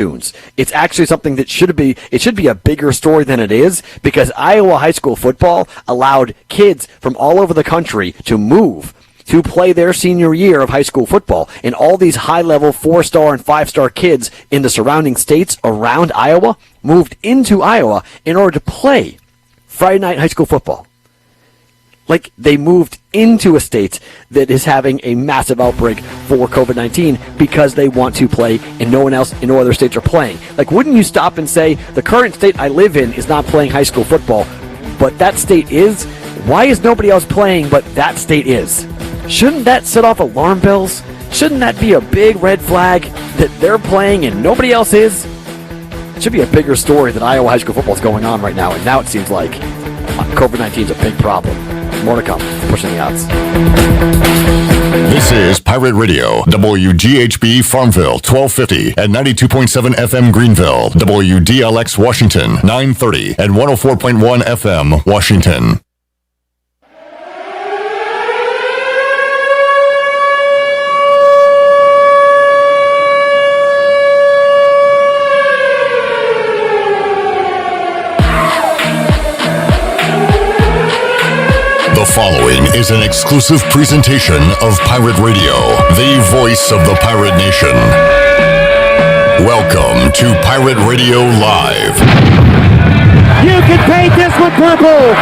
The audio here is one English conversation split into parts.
It's actually something that should be a bigger story than it is, because Iowa high school football allowed kids from all over the country to move to play their senior year of high school football. And all these high-level 4-star and 5-star kids in the surrounding states around Iowa moved into Iowa in order to play Friday night high school football. Like, they moved into a state that is having a massive outbreak for COVID-19 because they want to play and no other states are playing. Like, wouldn't you stop and say, the current state I live in is not playing high school football, but that state is? Why is nobody else playing but that state is? Shouldn't that set off alarm bells? Shouldn't that be a big red flag that they're playing and nobody else is? It should be a bigger story that Iowa high school football is going on right now, and now it seems like COVID-19 is a big problem. More to come. Pushing the odds. This is Pirate Radio, WGHB Farmville, 1250 and 92.7 FM Greenville, WDLX Washington, 930 and 104.1 FM Washington. The following is an exclusive presentation of Pirate Radio, the voice of the Pirate Nation. Welcome to Pirate Radio Live. You can paint this one purple!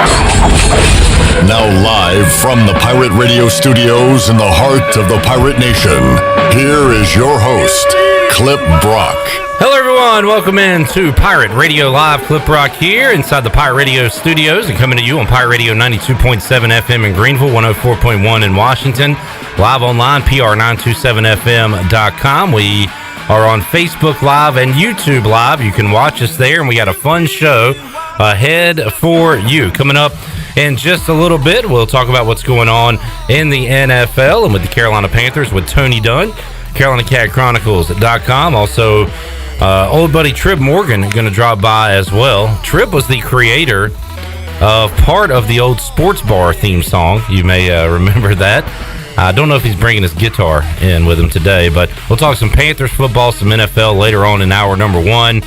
Now live from the Pirate Radio studios in the heart of the Pirate Nation, here is your host, Clip Brock. Hello everyone, welcome in to Pirate Radio Live. Clip Rock here inside the Pirate Radio studios and coming to you on Pirate Radio 92.7 FM in Greenville, 104.1 in Washington, live online, pr927fm.com. We are on Facebook Live and YouTube Live. You can watch us there, and we got a fun show ahead for you. Coming up in just a little bit, we'll talk about what's going on in the NFL and with the Carolina Panthers with Tony Dunn, CarolinaCatChronicles.com. Also, old buddy Trip Morgan going to drop by as well. Trip was the creator of part of the old Sports Bar theme song. You may remember that. I don't know if he's bringing his guitar in with him today, but we'll talk some Panthers football, some NFL later on in hour number 1.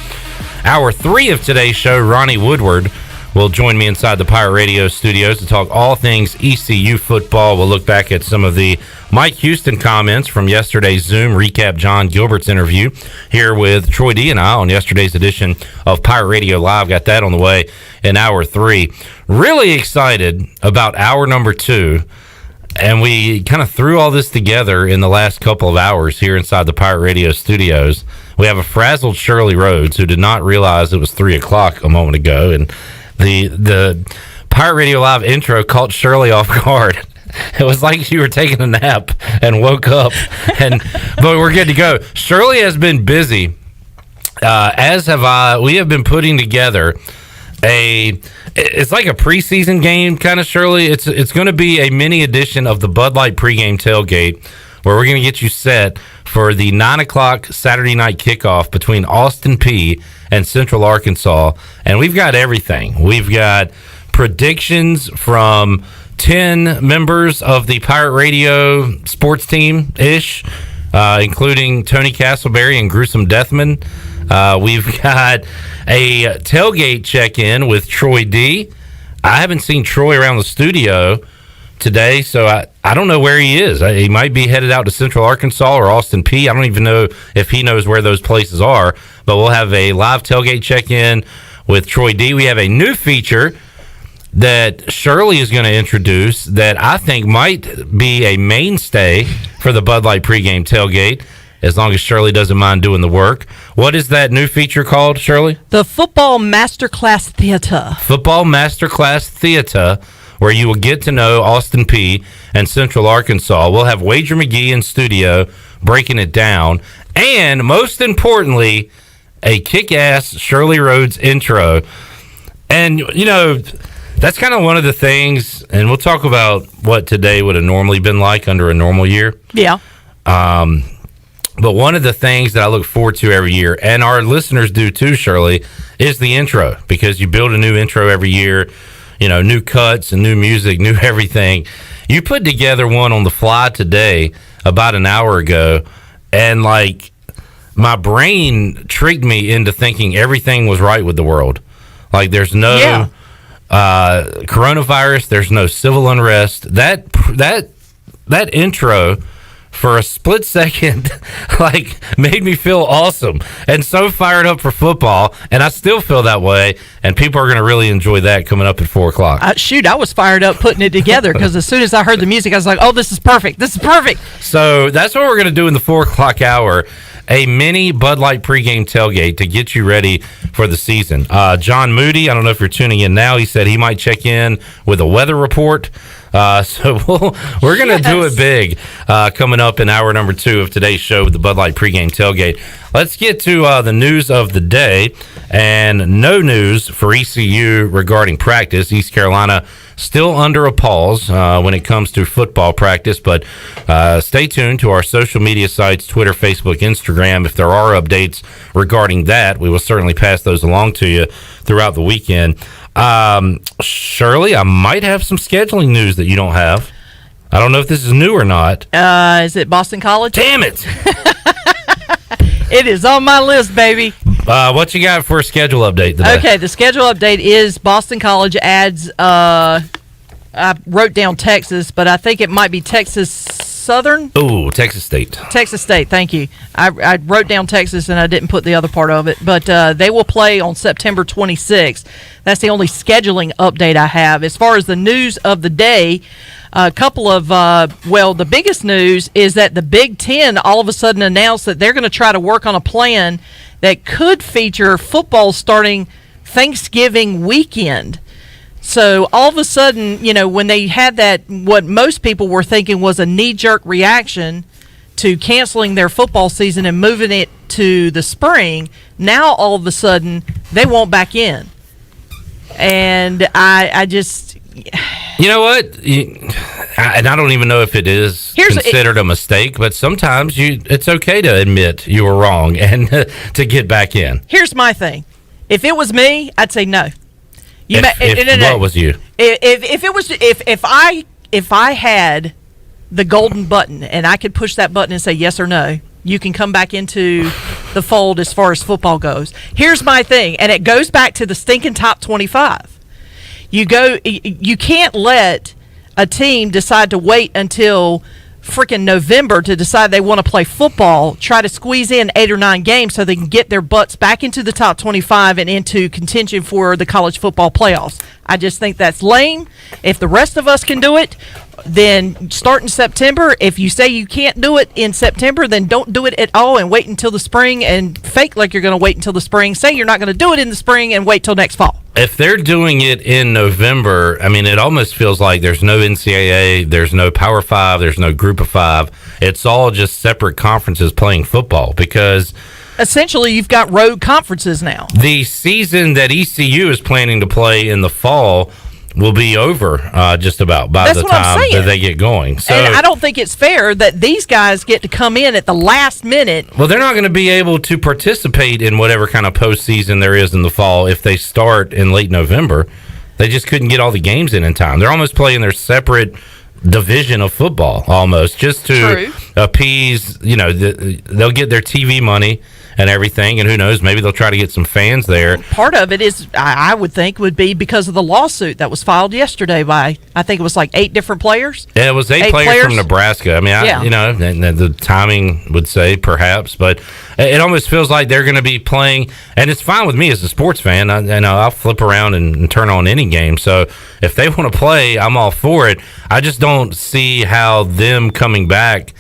Hour 3 of today's show, Ronnie Woodward will join me inside the Pirate Radio studios to talk all things ECU football. We'll look back at some of the Mike Houston comments from yesterday's Zoom, recap John Gilbert's interview here with Troy D and I on yesterday's edition of Pirate Radio Live. Got that on the way in hour 3. Really excited about hour number 2. And we kind of threw all this together in the last couple of hours here inside the Pirate Radio studios. We have a frazzled Shirley Rhodes who did not realize it was 3 o'clock a moment ago. And the Pirate Radio Live intro caught Shirley off guard. It was like she were taking a nap and woke up. But we're good to go. Shirley has been busy, as have I. We have been putting together it's like a preseason game kind of, Shirley. It's going to be a mini edition of the Bud Light pregame tailgate, where we're going to get you set for the 9 o'clock Saturday night kickoff between Austin Peay and Central Arkansas. And we've got everything. We've got predictions from 10 members of the Pirate Radio sports team-ish, including Tony Castleberry and Gruesome Deathman. We've got a tailgate check-in with Troy D. I haven't seen Troy around the studio today, so I don't know where he is. He might be headed out to Central Arkansas or Austin Peay. I don't even know if he knows where those places are, but we'll have a live tailgate check-in with Troy D. We have a new feature that Shirley is going to introduce that I think might be a mainstay for the Bud Light pregame tailgate, as long as Shirley doesn't mind doing the work. What is that new feature called, Shirley? The Football Masterclass Theater. Football Masterclass Theater, where you will get to know Austin Peay and Central Arkansas. We'll have Wager McGhee in studio breaking it down. And most importantly, a kick-ass Shirley Rhodes intro. And, you know, that's kind of one of the things, and we'll talk about what today would have normally been like under a normal year. Yeah. But one of the things that I look forward to every year, and our listeners do too, Shirley, is the intro, because you build a new intro every year, you know, new cuts and new music, new everything. You put together one on the fly today about an hour ago, and like, my brain tricked me into thinking everything was right with the world. Like there's no coronavirus, there's no civil unrest. That intro for a split second like made me feel awesome and so fired up for football, and I still feel that way, and people are going to really enjoy that coming up at 4:00. Shoot, I was fired up putting it together because as soon as I heard the music I was like, oh, this is perfect, so that's what we're going to do in the 4:00 hour, a mini Bud Light pregame tailgate to get you ready for the season. John Moody, I don't know if you're tuning in now, he said he might check in with a weather report. So we're going to do it big coming up in hour number 2 of today's show with the Bud Light pregame tailgate. Let's get to the news of the day, and no news for ECU regarding practice. East Carolina still under a pause when it comes to football practice, but stay tuned to our social media sites, Twitter, Facebook, Instagram. If there are updates regarding that, we will certainly pass those along to you throughout the weekend. Shirley, I might have some scheduling news that you don't have. I don't know if this is new or not. Is it Boston College? Damn it! It is on my list, baby. What you got for a schedule update today? Okay, the schedule update is Boston College adds, I wrote down Texas, but I think it might be Texas Southern. Ooh, Texas State. Texas State, thank you. I wrote down Texas and I didn't put the other part of it, but they will play on September 26th. That's the only scheduling update I have. As far as the news of the day, a couple of, the biggest news is that the Big Ten all of a sudden announced that they're going to try to work on a plan that could feature football starting Thanksgiving weekend. So all of a sudden, when they had that, what most people were thinking was a knee-jerk reaction to canceling their football season and moving it to the spring, now all of a sudden they won't back in. And I just... You know what? And I don't even know if it is considered a mistake, but sometimes it's okay to admit you were wrong and to get back in. Here's my thing. If it was me, I'd say no. What was you? If I had the golden button and I could push that button and say yes or no, you can come back into the fold as far as football goes. Here's my thing, and it goes back to the stinking top 25. You can't let a team decide to wait until freaking November to decide they want to play football, try to squeeze in 8 or 9 games so they can get their butts back into the top 25 and into contention for the college football playoffs. I just think that's lame. If the rest of us can do it, then start in September. If you say you can't do it in September, then don't do it at all and wait until the spring and fake like you're going to wait until the spring. Say you're not going to do it in the spring and wait till next fall. If they're doing it in November, I mean, it almost feels like there's no NCAA, there's no Power 5, there's no Group of 5. It's all just separate conferences playing football because... Essentially, you've got road conferences now. The season that ECU is planning to play in the fall will be over just about by the time that they get going. So, and I don't think it's fair that these guys get to come in at the last minute. Well, they're not going to be able to participate in whatever kind of postseason there is in the fall if they start in late November. They just couldn't get all the games in time. They're almost playing their separate division of football almost just to appease, they'll get their TV money and everything, and who knows, maybe they'll try to get some fans there. Part of it is, I would think, would be because of the lawsuit that was filed yesterday by, I think it was like 8 different players. Yeah, it was 8 players from Nebraska. I mean, and the timing would say perhaps, but it almost feels like they're going to be playing, and it's fine with me as a sports fan. I'll flip around and turn on any game, so if they want to play, I'm all for it. I just don't see how them coming back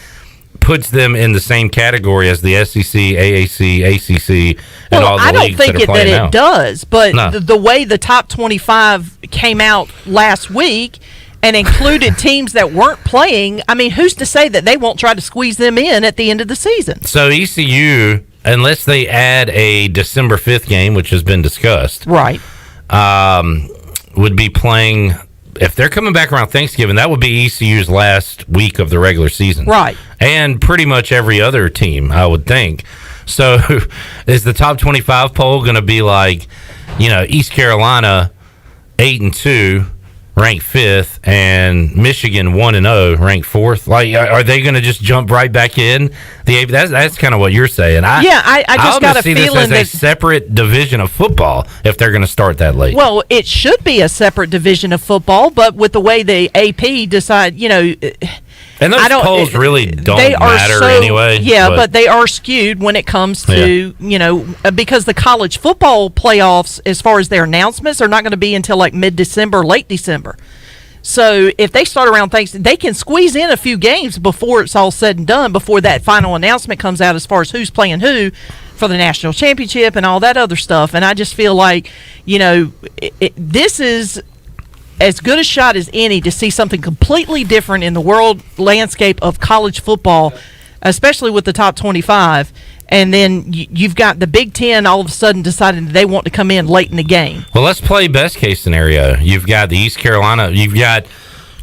puts them in the same category as the SEC, AAC, ACC, and all the leagues that are playing now. I don't think that it does, but the way the top 25 came out last week and included teams that weren't playing, I mean, who's to say that they won't try to squeeze them in at the end of the season? So ECU, unless they add a December 5th game, which has been discussed, right, would be playing... If they're coming back around Thanksgiving, that would be ECU's last week of the regular season. Right. And pretty much every other team, I would think. So is the top 25 poll going to be like, East Carolina 8-2, ranked 5th, and Michigan 1-0, ranked 4th. Like, are they going to just jump right back in? That's kind of what you're saying. I just got a see feeling this as a separate division of football if they're going to start that late. Well, it should be a separate division of football, but with the way the AP decide, and those polls really don't matter anyway. Yeah, but they are skewed when it comes to, because the college football playoffs, as far as their announcements, are not going to be until like mid-December, late December. So if they start around Thanksgiving, they can squeeze in a few games before it's all said and done, before that final announcement comes out as far as who's playing who for the national championship and all that other stuff. And I just feel like, this is as good a shot as any to see something completely different in the world landscape of college football, especially with the top 25. And then you've got the Big Ten all of a sudden deciding they want to come in late in the game. Well, let's play best case scenario. You've got the East Carolina. You've got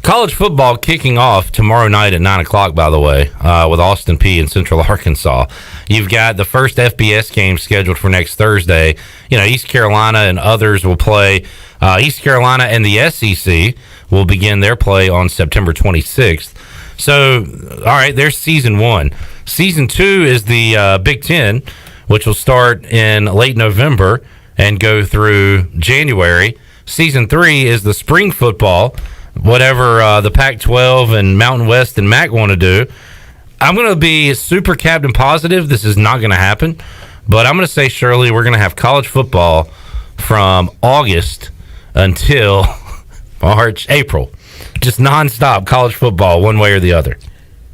college football kicking off tomorrow night at 9 o'clock, by the way, with Austin Peay and Central Arkansas. You've got the first FBS game scheduled for next Thursday. East Carolina and others will play. East Carolina and the SEC will begin their play on September 26th. So, all right, there's season 1. Season 2 is the Big Ten, which will start in late November and go through January. Season 3 is the spring football, whatever the Pac-12 and Mountain West and MAC want to do. I'm going to be super captain positive. This is not going to happen. But I'm going to say, Shirley, we're going to have college football from August until April. Just nonstop college football, one way or the other.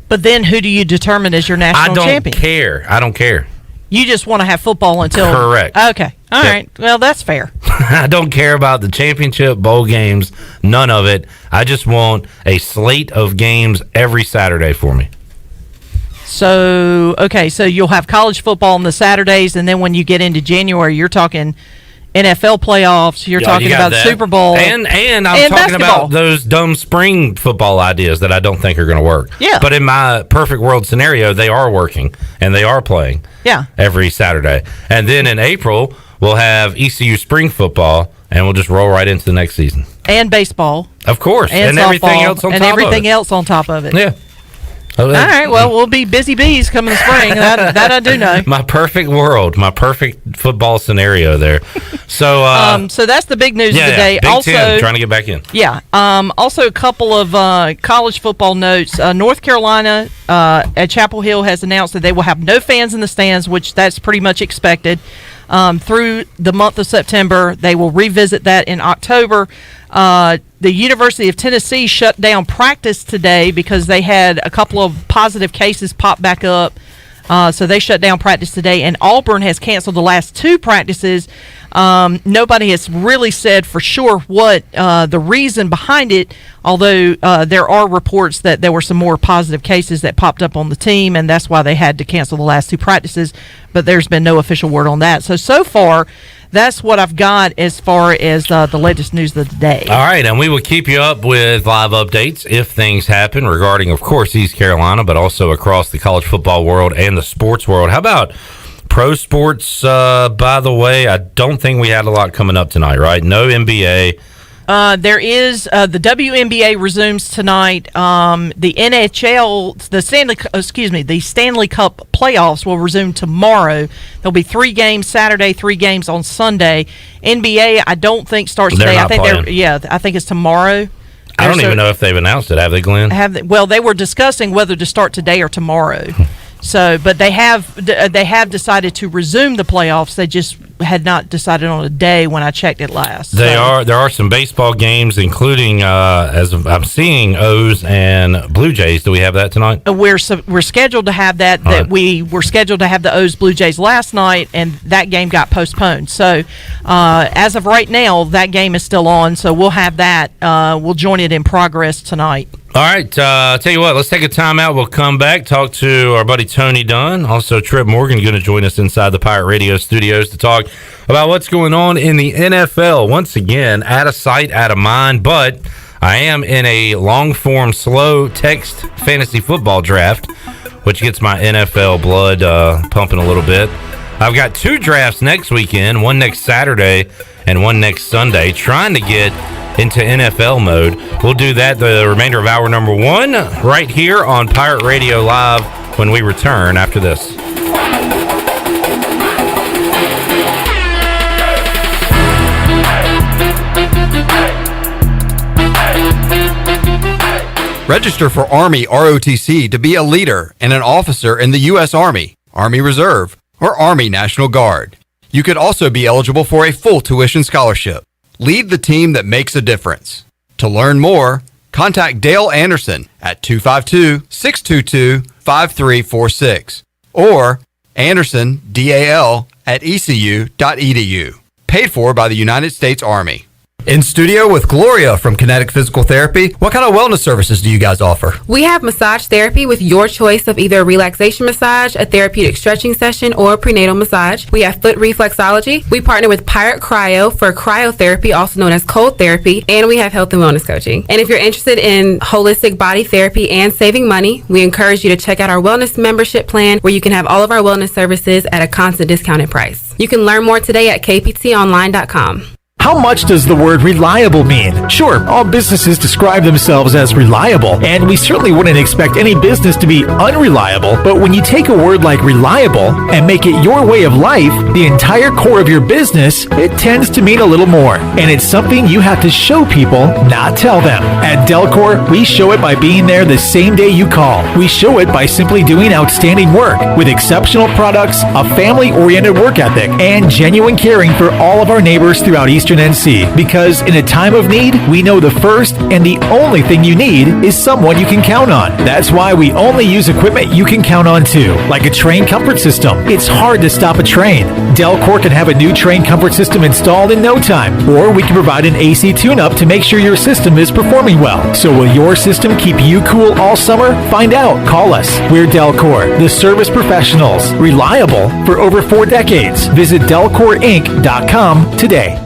But then who do you determine as your national champion? I don't care. You just want to have football until... Correct. Okay. All right. Well, that's fair. I don't care about the championship, bowl games, none of it. I just want a slate of games every Saturday for me. So you'll have college football on the Saturdays, and then when you get into January, you're talking NFL playoffs, you're talking about the Super Bowl. And I'm talking about those dumb spring football ideas that I don't think are going to work. Yeah. But in my perfect world scenario, they are working, and they are playing every Saturday. And then in April, we'll have ECU spring football, and we'll just roll right into the next season. And baseball. Of course. And everything else on top of it. And everything else on top of it. Yeah. All right, well, we'll be busy bees coming the spring. That I do know. My perfect world, my perfect football scenario there. So, so that's the big news of the day. Big Ten, trying to get back in. Yeah. Also, a couple of college football notes. North Carolina at Chapel Hill has announced that they will have no fans in the stands, which that's pretty much expected. Through the month of September, they will revisit that in October. The University of Tennessee shut down practice today because they had a couple of positive cases pop back up. So they shut down practice today, and Auburn has canceled the last 2 practices. Nobody has really said for sure what the reason behind it, although there are reports that there were some more positive cases that popped up on the team, and that's why they had to cancel the last 2 practices, but there's been no official word on that. So far, that's what I've got as far as the latest news of the day. All right, and we will keep you up with live updates if things happen regarding, of course, East Carolina, but also across the college football world and the sports world. How about pro sports, by the way? I don't think we had a lot coming up tonight, right? No NBA. There is the WNBA resumes tonight. The NHL, the Stanley Cup playoffs will resume tomorrow. There'll be 3 games Saturday, 3 games on Sunday. NBA, I don't think starts today. I think it's tomorrow. I don't even know if they've announced it. Have they, Glenn? Well, they were discussing whether to start today or tomorrow. So, but they have decided to resume the playoffs. They just had not decided on a day when I checked it last. There are some baseball games, including as I'm seeing O's and Blue Jays. Do we have that tonight? We're scheduled to have that. We were scheduled to have the O's Blue Jays last night, and that game got postponed. So, as of right now, that game is still on. So we'll have that. We'll join it in progress tonight. All right, tell you what, let's take a timeout. We'll come back, talk to our buddy Tony Dunn. Also, Trip Morgan going to join us inside the Pirate Radio studios to talk about what's going on in the NFL. Once again, out of sight, out of mind, but I am in a long-form, slow text fantasy football draft, which gets my NFL blood pumping a little bit. I've got 2 drafts next weekend, one next Saturday and one next Sunday, trying to get into NFL mode. We'll do that the remainder of hour number 1 right here on Pirate Radio Live when we return after this. Register for Army ROTC to be a leader and an officer in the U.S. Army, Army Reserve, or Army National Guard. You could also be eligible for a full tuition scholarship. Lead the team that makes a difference. To learn more, contact Dale Anderson at 252-622-5346 or Anderson, DAL, at ecu.edu. Paid for by the United States Army. In studio with Gloria from Kinetic Physical Therapy. What kind of wellness services do you guys offer? We have massage therapy with your choice of either a relaxation massage, a therapeutic stretching session, or a prenatal massage. We have foot reflexology. We partner with Pirate Cryo for cryotherapy, also known as cold therapy, and we have health and wellness coaching. And if you're interested in holistic body therapy and saving money, we encourage you to check out our wellness membership plan where you can have all of our wellness services at a constant discounted price. You can learn more today at kptonline.com. How much does the word reliable mean? Sure, all businesses describe themselves as reliable, and we certainly wouldn't expect any business to be unreliable, but when you take a word like reliable and make it your way of life, the entire core of your business, it tends to mean a little more. And it's something you have to show people, not tell them. At Delcor, we show it by being there the same day you call. We show it by simply doing outstanding work with exceptional products, a family-oriented work ethic, and genuine caring for all of our neighbors throughout Eastern NC, because in a time of need, we know the first and the only thing you need is someone you can count on. That's why we only use equipment you can count on too, like a train comfort system. It's hard to stop a train. Delcor can have a new train comfort system installed in no time, or we can provide an AC tune-up to make sure your system is performing well. So will your system keep you cool all summer? Find out. Call us. We're Delcor, the service professionals. Reliable for over 4 decades. Visit DelcorInc.com today.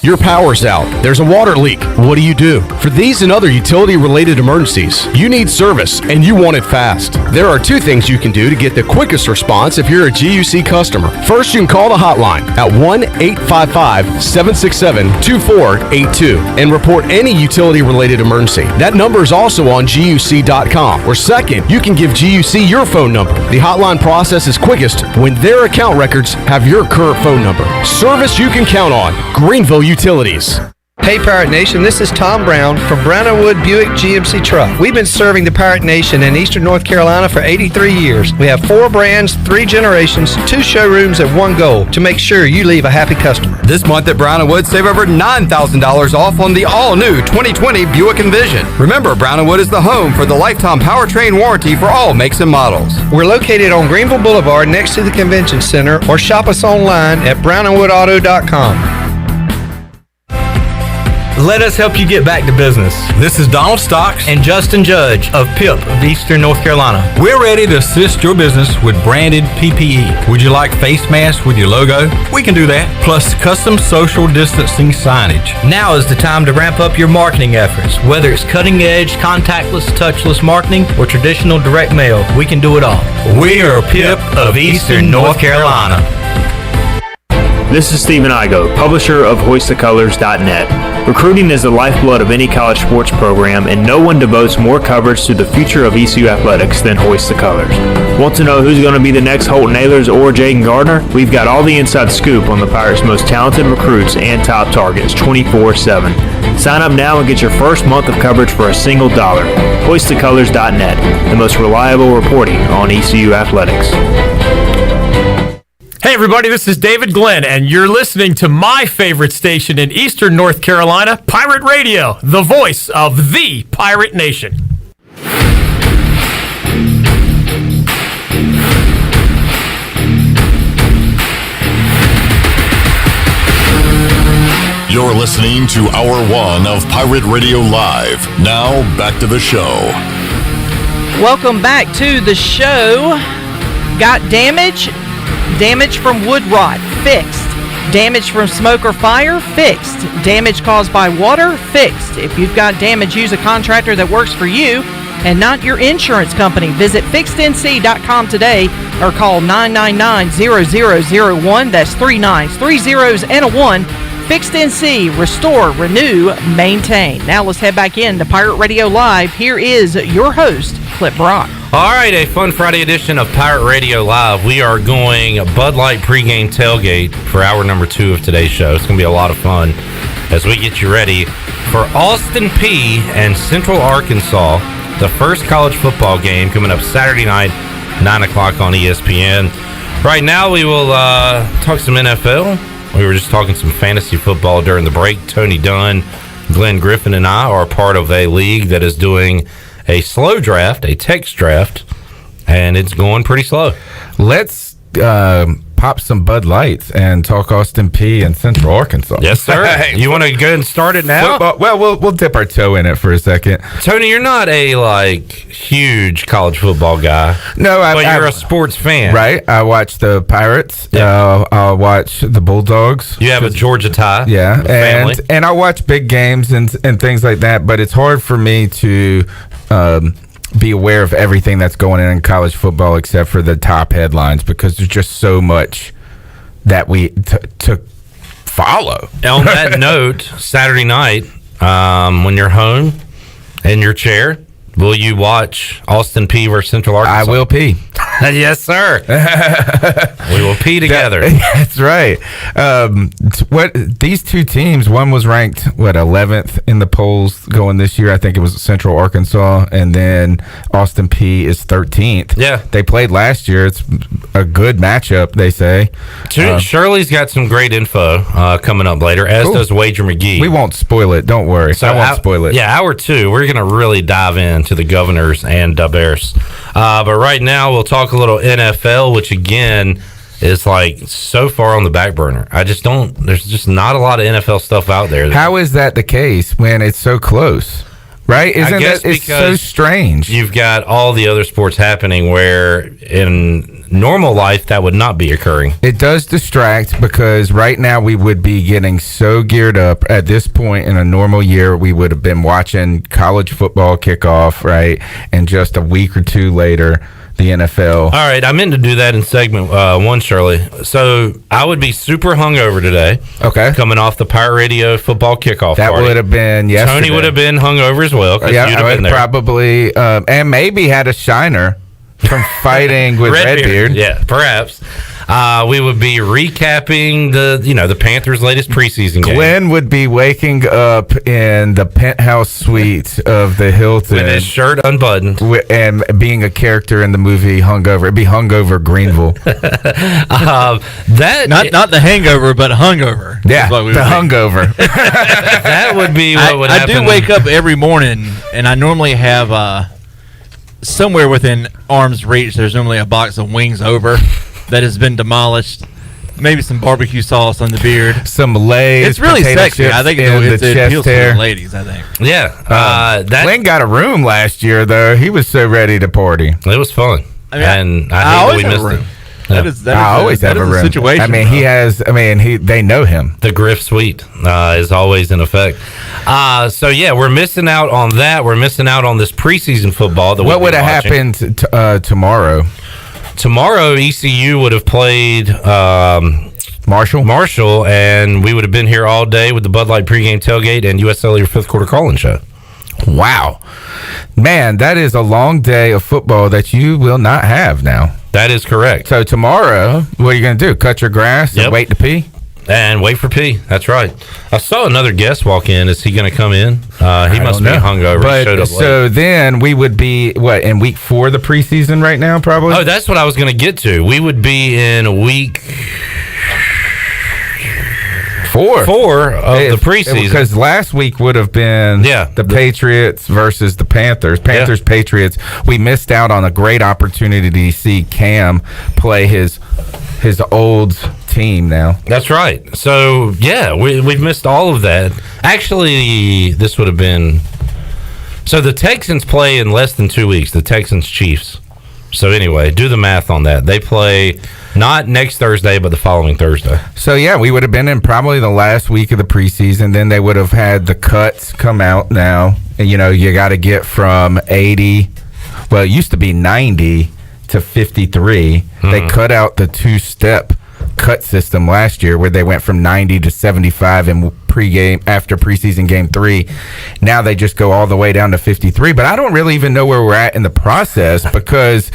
Your power's out. There's a water leak. What do you do? For these and other utility-related emergencies, you need service, and you want it fast. There are 2 things you can do to get the quickest response if you're a GUC customer. First, you can call the hotline at 1-855-767-2482 and report any utility-related emergency. That number is also on GUC.com. Or second, you can give GUC your phone number. The hotline process is quickest when their account records have your current phone number. Service you can count on. Greenville Utilities. Hey Pirate Nation, this is Tom Brown from Brown & Wood Buick GMC Truck. We've been serving the Pirate Nation in Eastern North Carolina for 83 years. We have 4 brands, 3 generations, 2 showrooms, and 1 goal to make sure you leave a happy customer. This month at Brown & Wood, save over $9,000 off on the all-new 2020 Buick Envision. Remember, Brown & Wood is the home for the lifetime powertrain warranty for all makes and models. We're located on Greenville Boulevard next to the Convention Center, or shop us online at brownandwoodauto.com. Let us help you get back to business. This is Donald Stocks And Justin Judge of PIP of Eastern North Carolina. We're ready to assist your business with branded PPE. Would you like face masks with your logo? We can do that. Plus custom social distancing signage. Now is the time to ramp up your marketing efforts. Whether it's cutting edge, contactless, touchless marketing, or traditional direct mail, we can do it all. We are PIP of Eastern North Carolina. This is Stephen Igo, publisher of HoistTheColors.net. Recruiting is the lifeblood of any college sports program, and no one devotes more coverage to the future of ECU athletics than Hoist the Colors. Want to know who's going to be the next Holton Ahlers or Jaden Gardner? We've got all the inside scoop on the Pirates' most talented recruits and top targets 24/7. Sign up now and get your first month of coverage for a single $1. HoistTheColors.net, the most reliable reporting on ECU athletics. Hey everybody, this is David Glenn, and you're listening to my favorite station in Eastern North Carolina, Pirate Radio, the voice of the Pirate Nation. You're listening to Hour 1 of Pirate Radio Live. Now, back to the show. Welcome back to the show. Got damage? Damage from wood rot, fixed. Damage from smoke or fire, fixed. Damage caused by water, fixed. If you've got damage, use a contractor that works for you and not your insurance company. Visit fixednc.com today or call 999-0001. That's 3 9s, 3 zeros, and a 1. Fixed NC, restore, renew, maintain. Now let's head back into Pirate Radio Live. Here is your host, Clip Brock. All right, a fun Friday edition of Pirate Radio Live. We are going Bud Light pregame tailgate for hour number 2 of today's show. It's going to be a lot of fun as we get you ready for Austin Peay and Central Arkansas, the first college football game coming up Saturday night, 9 o'clock on ESPN. Right now, we will talk some NFL. We were just talking some fantasy football during the break. Tony Dunn, Glenn Griffin, and I are part of a league that is doing a slow draft, a text draft, and it's going pretty slow. Let's pop some Bud Lights and talk Austin Peay and Central Arkansas. Yes, sir. You want to go and start it now? Well, we'll dip our toe in it for a second. Tony, you're not a huge college football guy. No, but you're a sports fan, right? I watch the Pirates. Yeah. I'll watch the Bulldogs. You have a Georgia tie. Yeah, and I watch big games and things like that. But it's hard for me to be aware of everything that's going on in college football except for the top headlines, because there's just so much that we to follow. On that note, Saturday night, when you're home in your chair, will you watch Austin Peay versus Central Arkansas? I will pee. Yes, sir. We will pee together. That's right. These two teams, one was ranked 11th in the polls going this year. I think it was Central Arkansas, and then Austin Peay is 13th. Yeah, they played last year. It's a good matchup, they say. Shirley's got some great info coming up later, as does Wager McGhee. We won't spoil it. Don't worry. So I won't spoil it. Yeah, hour 2, we're going to really dive into the Governors and Bears. But right now, we'll talk a little NFL, which again is so far on the back burner. There's just not a lot of NFL stuff out there. How is that the case when it's so close? Right? Isn't that it's so strange? You've got all the other sports happening where in normal life that would not be occurring. It does distract, because right now we would be getting so geared up. At this point in a normal year, we would have been watching college football kickoff, right? And just a week or two later, the NFL. All right, I meant to do that in segment 1, Shirley. So I would be super hungover today. Okay. Coming off the Pirate Radio football kickoff that party. would have been yesterday. Tony would have been hungover as well. Yeah, I would probably, and maybe had a shiner from fighting with Redbeard. Yeah, perhaps. We would be recapping the Panthers' latest preseason game. Glenn would be waking up in the penthouse suite of the Hilton with his shirt unbuttoned and being a character in the movie Hungover. It'd be Hungover Greenville. Not the hangover, but hungover. Yeah, the hungover. That would be what would happen. I do wake up every morning, and I normally have somewhere within arm's reach. There's normally a box of Wings Over that has been demolished. Maybe some barbecue sauce on the beard. Some Lay's. It's really sexy. I think it appeals to the ladies, I think. Yeah. Glenn got a room last year, though. He was so ready to party. It was fun. I hate that we missed it. I always have a room. Situation, I mean, he has. I mean, they know him. The Griff Suite is always in effect. So yeah, we're missing out on that. We're missing out on this preseason football. What would have happened tomorrow? Tomorrow, ECU would have played Marshall, and we would have been here all day with the Bud Light pregame tailgate and USL your fifth quarter call-in show. Wow, man, that is a long day of football that you will not have now. That is correct. So tomorrow, what are you going to do? Cut your grass and wait to pee? And wait for Peay. That's right. I saw another guest walk in. Is he going to come in? He must be hungover. But, he showed up so late. then we would be, in week 4 of the preseason right now, probably? Oh, that's what I was going to get to. We would be in week 4 of the preseason. Because last week would have been the Patriots versus the Panthers. Patriots. We missed out on a great opportunity to see Cam play his old team now. That's right. So, yeah, we've missed all of that. Actually, this would have been... So the Texans play in less than 2 weeks, the Texans-Chiefs. So anyway, do the math on that. They play not next Thursday, but the following Thursday. So, yeah, we would have been in probably the last week of the preseason. Then they would have had the cuts come out now. And, you got to get from 80... Well, it used to be 90 to 53. They cut out the 2-step cut system last year where they went from 90 to 75 in pregame after preseason game 3. Now they just go all the way down to 53. But I don't really even know where we're at in the process because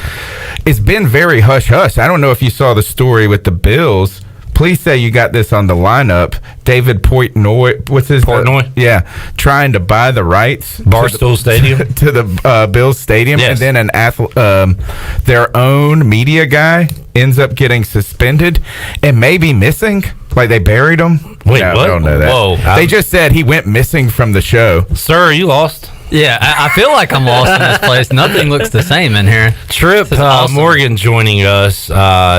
it's been very hush-hush. I don't know if you saw the story with the Bills. Please say you got this on the lineup. David Portnoy, what's his Portnoy? Yeah, trying to buy the rights Barstool Stadium to the Bills Stadium, Yes. and then their own media guy ends up getting suspended and maybe missing. Like they buried him. Wait, No, what? I don't know that. Whoa. They just said he went missing from the show. Sir, you lost. Yeah, I feel like I'm lost in this place. Nothing looks the same in here. Trip awesome. Morgan joining us.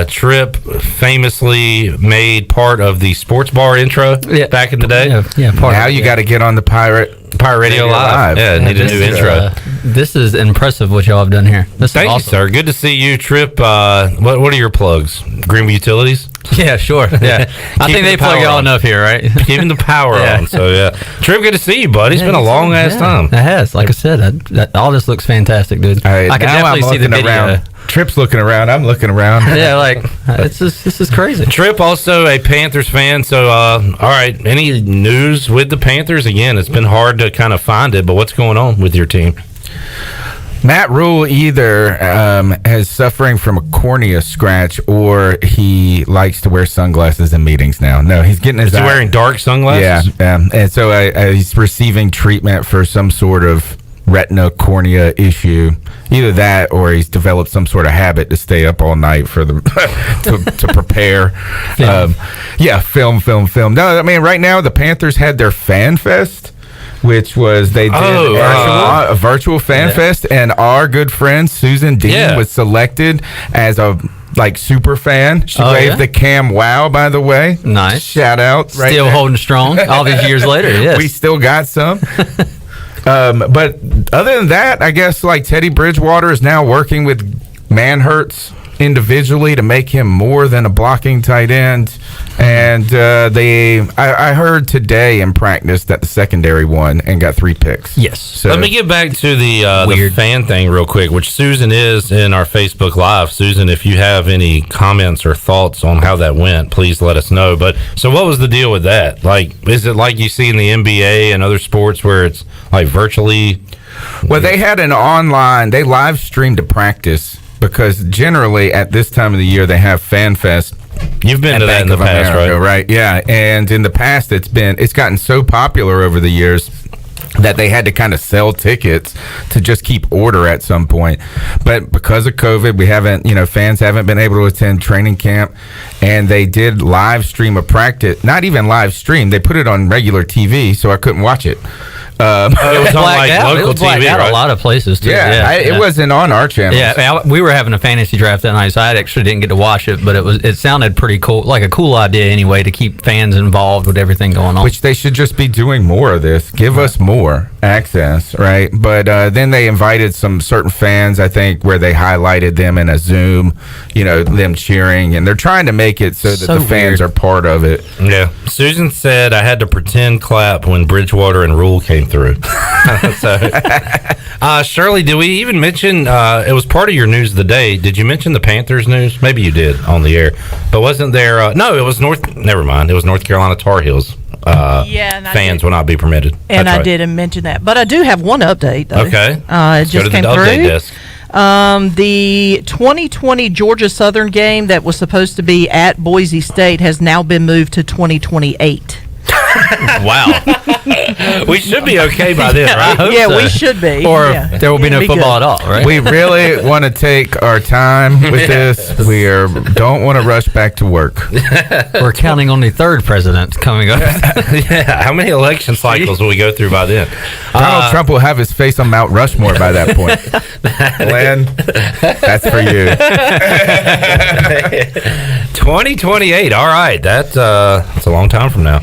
Trip famously made part of the sports bar intro back in the day. Yeah. Now you got to get on the Pirate Radio Live. Yeah, need a new intro. This is impressive what y'all have done here. This Thank is awesome. you, sir. Good to see you, Trip. What are your plugs? Greenville Utilities? Yeah, sure. Yeah, I think they plug y'all enough here, right? Keeping the power Yeah. on. So yeah, Trip, good to see you, buddy. It's been a long ass time. It has. Like I said, all this looks fantastic, dude. All right, I can now definitely I'm see the looking video. around. Trip's looking around. I'm looking around. Yeah, like this is crazy. Trip also a Panthers fan. So all right, any news with the Panthers? Again, it's been hard to kind of find it, but what's going on with your team? Matt Rule either is suffering from a cornea scratch or he likes to wear sunglasses in meetings now. No, he's getting his Is he eye- wearing dark sunglasses? Yeah, and so he's receiving treatment for some sort of retina cornea issue. Either that or he's developed some sort of habit to stay up all night for the to prepare. Film. No, I mean right now the Panthers had their Fan Fest, which was they did a virtual Fan Fest, and our good friend Susan Dean was selected as a super fan. She waved the Cam Wow, by the way. Nice. Shout out. Still holding strong all these years later. Yes. We still got some. But other than that, I guess Teddy Bridgewater is now working with Manhurts individually to make him more than a blocking tight end. And I heard today in practice that the secondary won and got 3 picks. Yes. So Let me get back to the fan thing real quick, which Susan is in our Facebook Live. Susan, if you have any comments or thoughts on how that went, please let us know. But so what was the deal with that? Is it like you see in the NBA and other sports where it's virtually? Well, they had they live streamed a practice because generally at this time of the year they have Fan Fest. You've been to that in the past, right? Yeah, and in the past it's gotten so popular over the years that they had to kind of sell tickets to just keep order at some point. But because of COVID, we haven't, fans haven't been able to attend training camp, and they did live stream a practice. Not even live stream; they put it on regular TV, so I couldn't watch it. It was on local TV, out right? a lot of places too. It wasn't on our channel. Yeah, we were having a fantasy draft that night, so I actually didn't get to watch it, but it sounded pretty cool, like a cool idea anyway to keep fans involved with everything going on. Which they should just be doing more of this. Give us more access, right? But then they invited some certain fans, I think, where they highlighted them in a Zoom, them cheering, and they're trying to make it so that the fans are part of it. Yeah. Susan said I had to pretend clap when Bridgewater and Rule came through. Shirley, did we even mention it was part of your news of the day? Did you mention the Panthers news? Maybe you did on the air, but wasn't there? No, it was never mind. It was North Carolina Tar Heels. Fans will not be permitted. And I didn't mention that, but I do have one update though. Okay, it just came through. Desk. The 2020 Georgia Southern game that was supposed to be at Boise State has now been moved to 2028. Wow. We should be okay by then, right? Yeah, we should be. Or there will be no football at all, right? We really want to take our time with this. We don't want to rush back to work. We're counting on the third president coming up. Yeah, how many election cycles will we go through by then? Donald Trump will have his face on Mount Rushmore by that point. Glenn, that's for you. 2028. All right, that's a long time from now.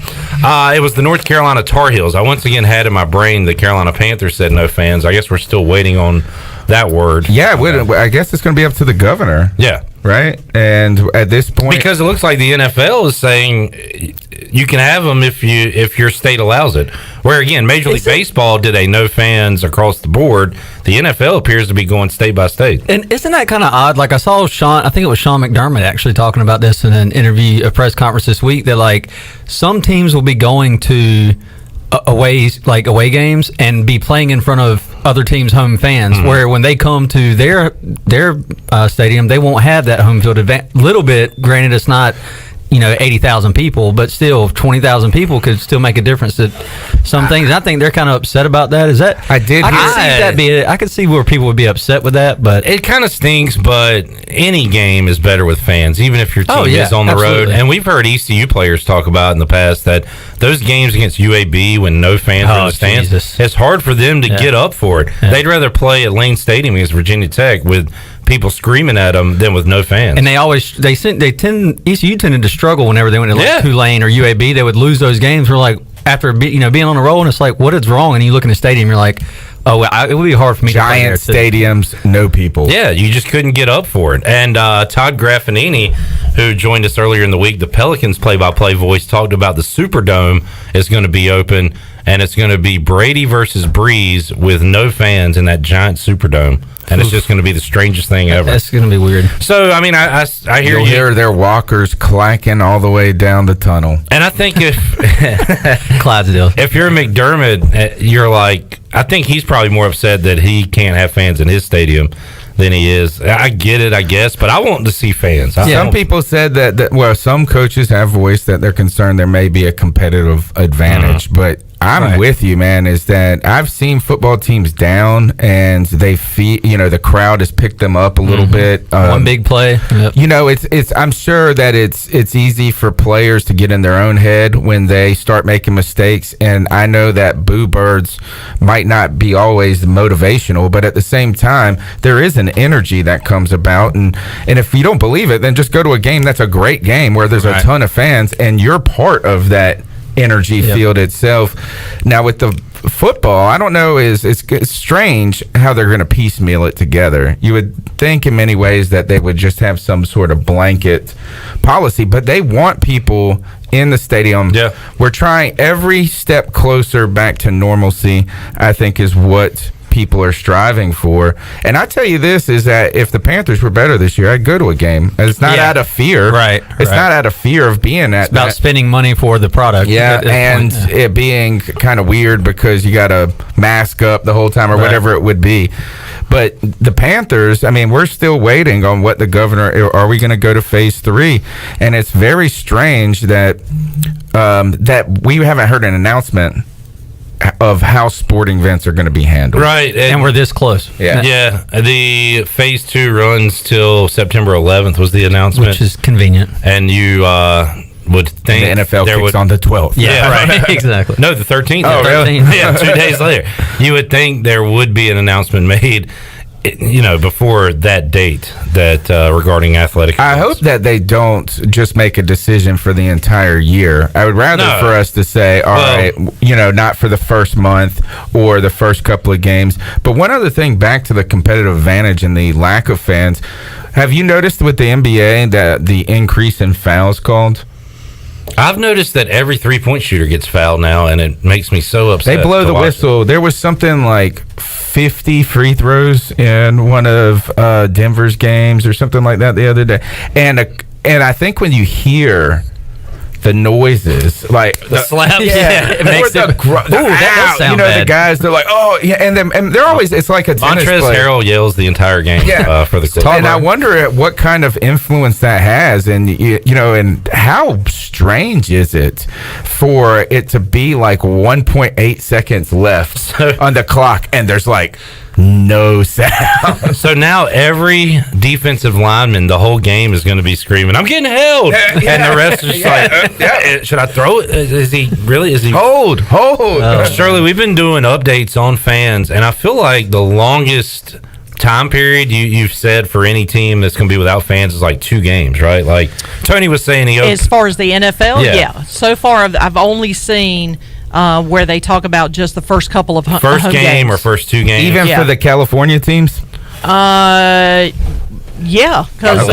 It was the North Carolina Tar Heels. I once again had in my brain the Carolina Panthers said no fans. I guess we're still waiting on that word. Yeah, I guess it's going to be up to the governor. Yeah. Right? And at this point... Because it looks like the NFL is saying you can have them if your state allows it. Where, again, Major League Baseball did a no fans across the board. the NFL appears to be going state by state. And isn't that kind of odd? Like I saw I think it was Sean McDermott actually talking about this in an interview, a press conference this week, that like some teams will be going to away games and be playing in front of other teams' home fans, where when they come to their stadium, they won't have that home field advantage. Little bit, granted, it's not 80,000 people, but still 20,000 people could still make a difference at some things. I think they're kind of upset about that. Is that I could see where people would be upset with that, but it kind of stinks. But any game is better with fans, even if your team is on the road. And we've heard ECU players talk about in the past that those games against UAB when no fans are in the stands, it's hard for them to get up for it. Yeah. They'd rather play at Lane Stadium against Virginia Tech with people screaming at them than with no fans. And ECU tended to struggle whenever they went to Tulane or UAB. They would lose those games. We're like, after being on a roll, and it's like, what is wrong? And you look in the stadium, you're like, it would be hard for me. Giant to play there stadiums, no people. Yeah, you just couldn't get up for it. And Todd Graffinini, who joined us earlier in the week, the Pelicans play-by-play voice, talked about the Superdome is going to be open, and it's going to be Brady versus Breeze with no fans in that giant Superdome. And it's just going to be the strangest thing ever. That's going to be weird. So, I mean, I hear You'll hear their walkers clacking all the way down the tunnel. And I think if Clydesdale, if you're McDermott, you're like, I think he's probably more upset that he can't have fans in his stadium than he is. I get it, I guess, but I want to see fans. Some people said that some coaches have voiced that they're concerned there may be a competitive advantage, but I'm with you, man, is that I've seen football teams down and they feel, the crowd has picked them up a little bit. One big play. Yep. It's I'm sure that it's easy for players to get in their own head when they start making mistakes. And I know that boo birds might not be always motivational, but at the same time, there is an energy that comes about. And if you don't believe it, then just go to a game that's a great game where there's a ton of fans and you're part of that energy field itself. Now with the football, I don't know, it's strange how they're going to piecemeal it together. You would think in many ways that they would just have some sort of blanket policy, but they want people in the stadium. Yeah. We're trying every step closer back to normalcy, I think, is what people are striving for. And I tell you this, is that if the Panthers were better this year, I'd go to a game. It's not out of fear. It's not out of fear of being at about spending money for the product. And it being kind of weird because you got to mask up the whole time or whatever it would be. But the Panthers, I mean, we're still waiting on what the governor, are we going to go to phase 3? And it's very strange that that we haven't heard an announcement of how sporting events are going to be handled. Right. And we're this close. Yeah. The phase 2 runs till September 11th was the announcement. Which is convenient. And you would think and the NFL kicks on the 12th. Yeah, right. Exactly. No, the 13th. Oh, really? Yeah, 2 days later. You would think there would be an announcement made, before that date that regarding athletic events. I hope that they don't just make a decision for the entire year. I would rather for us to say, all right, not for the first month or the first couple of games. But one other thing, back to the competitive advantage and the lack of fans, have you noticed with the NBA that the increase in fouls called? I've noticed that every 3-point shooter gets fouled now, and it makes me so upset. They blow the whistle. There was something like 50 free throws in one of Denver's games or something like that the other day. And I think when you hear the noises, like the slaps, it makes it. That does sound bad. The guys, they're like, and they're always. It's like a tennis Montrezl player. Harrell yells the entire game for the club. And I wonder what kind of influence that has, and and how strange is it for it to be like 1.8 seconds left on the clock, and there's like no sound. So now every defensive lineman the whole game is going to be screaming, "I'm getting held," and the rest is just like, "Should I throw it? Is he hold?" Shirley, we've been doing updates on fans, and I feel like the longest time period you've said for any team that's going to be without fans is like 2 games, right? Like Tony was saying, as far as the NFL, so far I've only seen where they talk about just the first couple of first game games. or first 2 games, even for the California teams. Yeah, because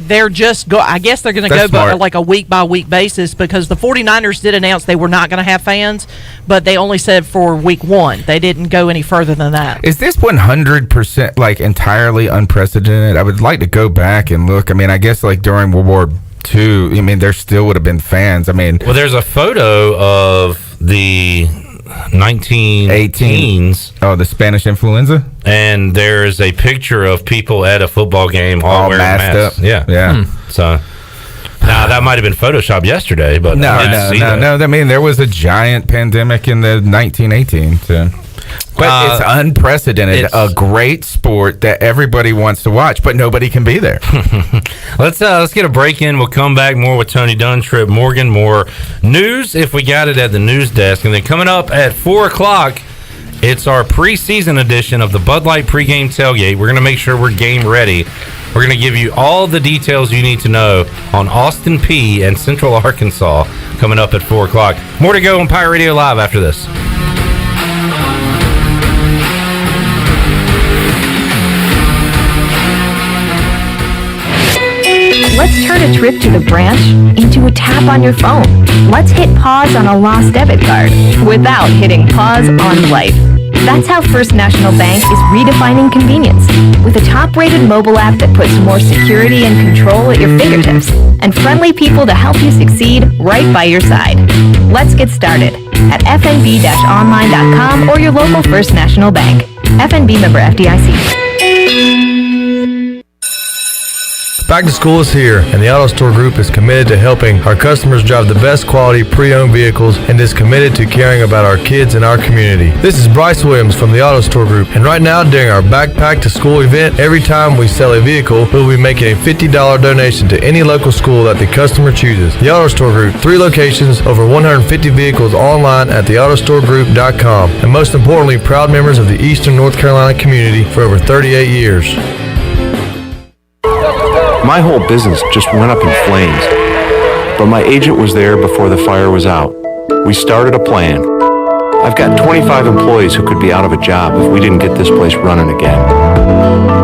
they're just go. I guess they're going to go by like a week by week basis, because the 49ers did announce they were not going to have fans, but they only said for week 1. They didn't go any further than that. Is this 100% like entirely unprecedented? I would like to go back and look. I mean, I guess like during World War II, I mean, there still would have been fans. I mean, well, there's a photo of the 1918s. Oh, the Spanish influenza. And there's a picture of people at a football game all wearing masks. Up. Yeah. So now that might have been photoshopped yesterday, but no. I mean, there was a giant pandemic in the 1918. So. But it's unprecedented. A great sport that everybody wants to watch, but nobody can be there. Let's get a break in. We'll come back more with Tony Dunn, Trip Morgan, more news if we got it at the news desk. And then coming up at 4 o'clock, it's our preseason edition of the Bud Light Pregame Tailgate. We're going to make sure we're game ready. We're going to give you all the details you need to know on Austin Peay and Central Arkansas coming up at 4 o'clock. More to go on Pirate Radio Live after this. Let's turn a trip to the branch into a tap on your phone. Let's hit pause on a lost debit card without hitting pause on life. That's how First National Bank is redefining convenience, with a top-rated mobile app that puts more security and control at your fingertips, and friendly people to help you succeed right by your side. Let's get started at fnb-online.com or your local First National Bank. FNB member FDIC. Back to school is here, and the Auto Store Group is committed to helping our customers drive the best quality pre-owned vehicles and is committed to caring about our kids and our community. This is Bryce Williams from the Auto Store Group, and right now during our Backpack to School event, every time we sell a vehicle, we'll be making a $50 donation to any local school that the customer chooses. The Auto Store Group, 3 locations, over 150 vehicles online at theautostoregroup.com, and most importantly, proud members of the Eastern North Carolina community for over 38 years. My whole business just went up in flames, but my agent was there before the fire was out. We started a plan. I've got 25 employees who could be out of a job if we didn't get this place running again.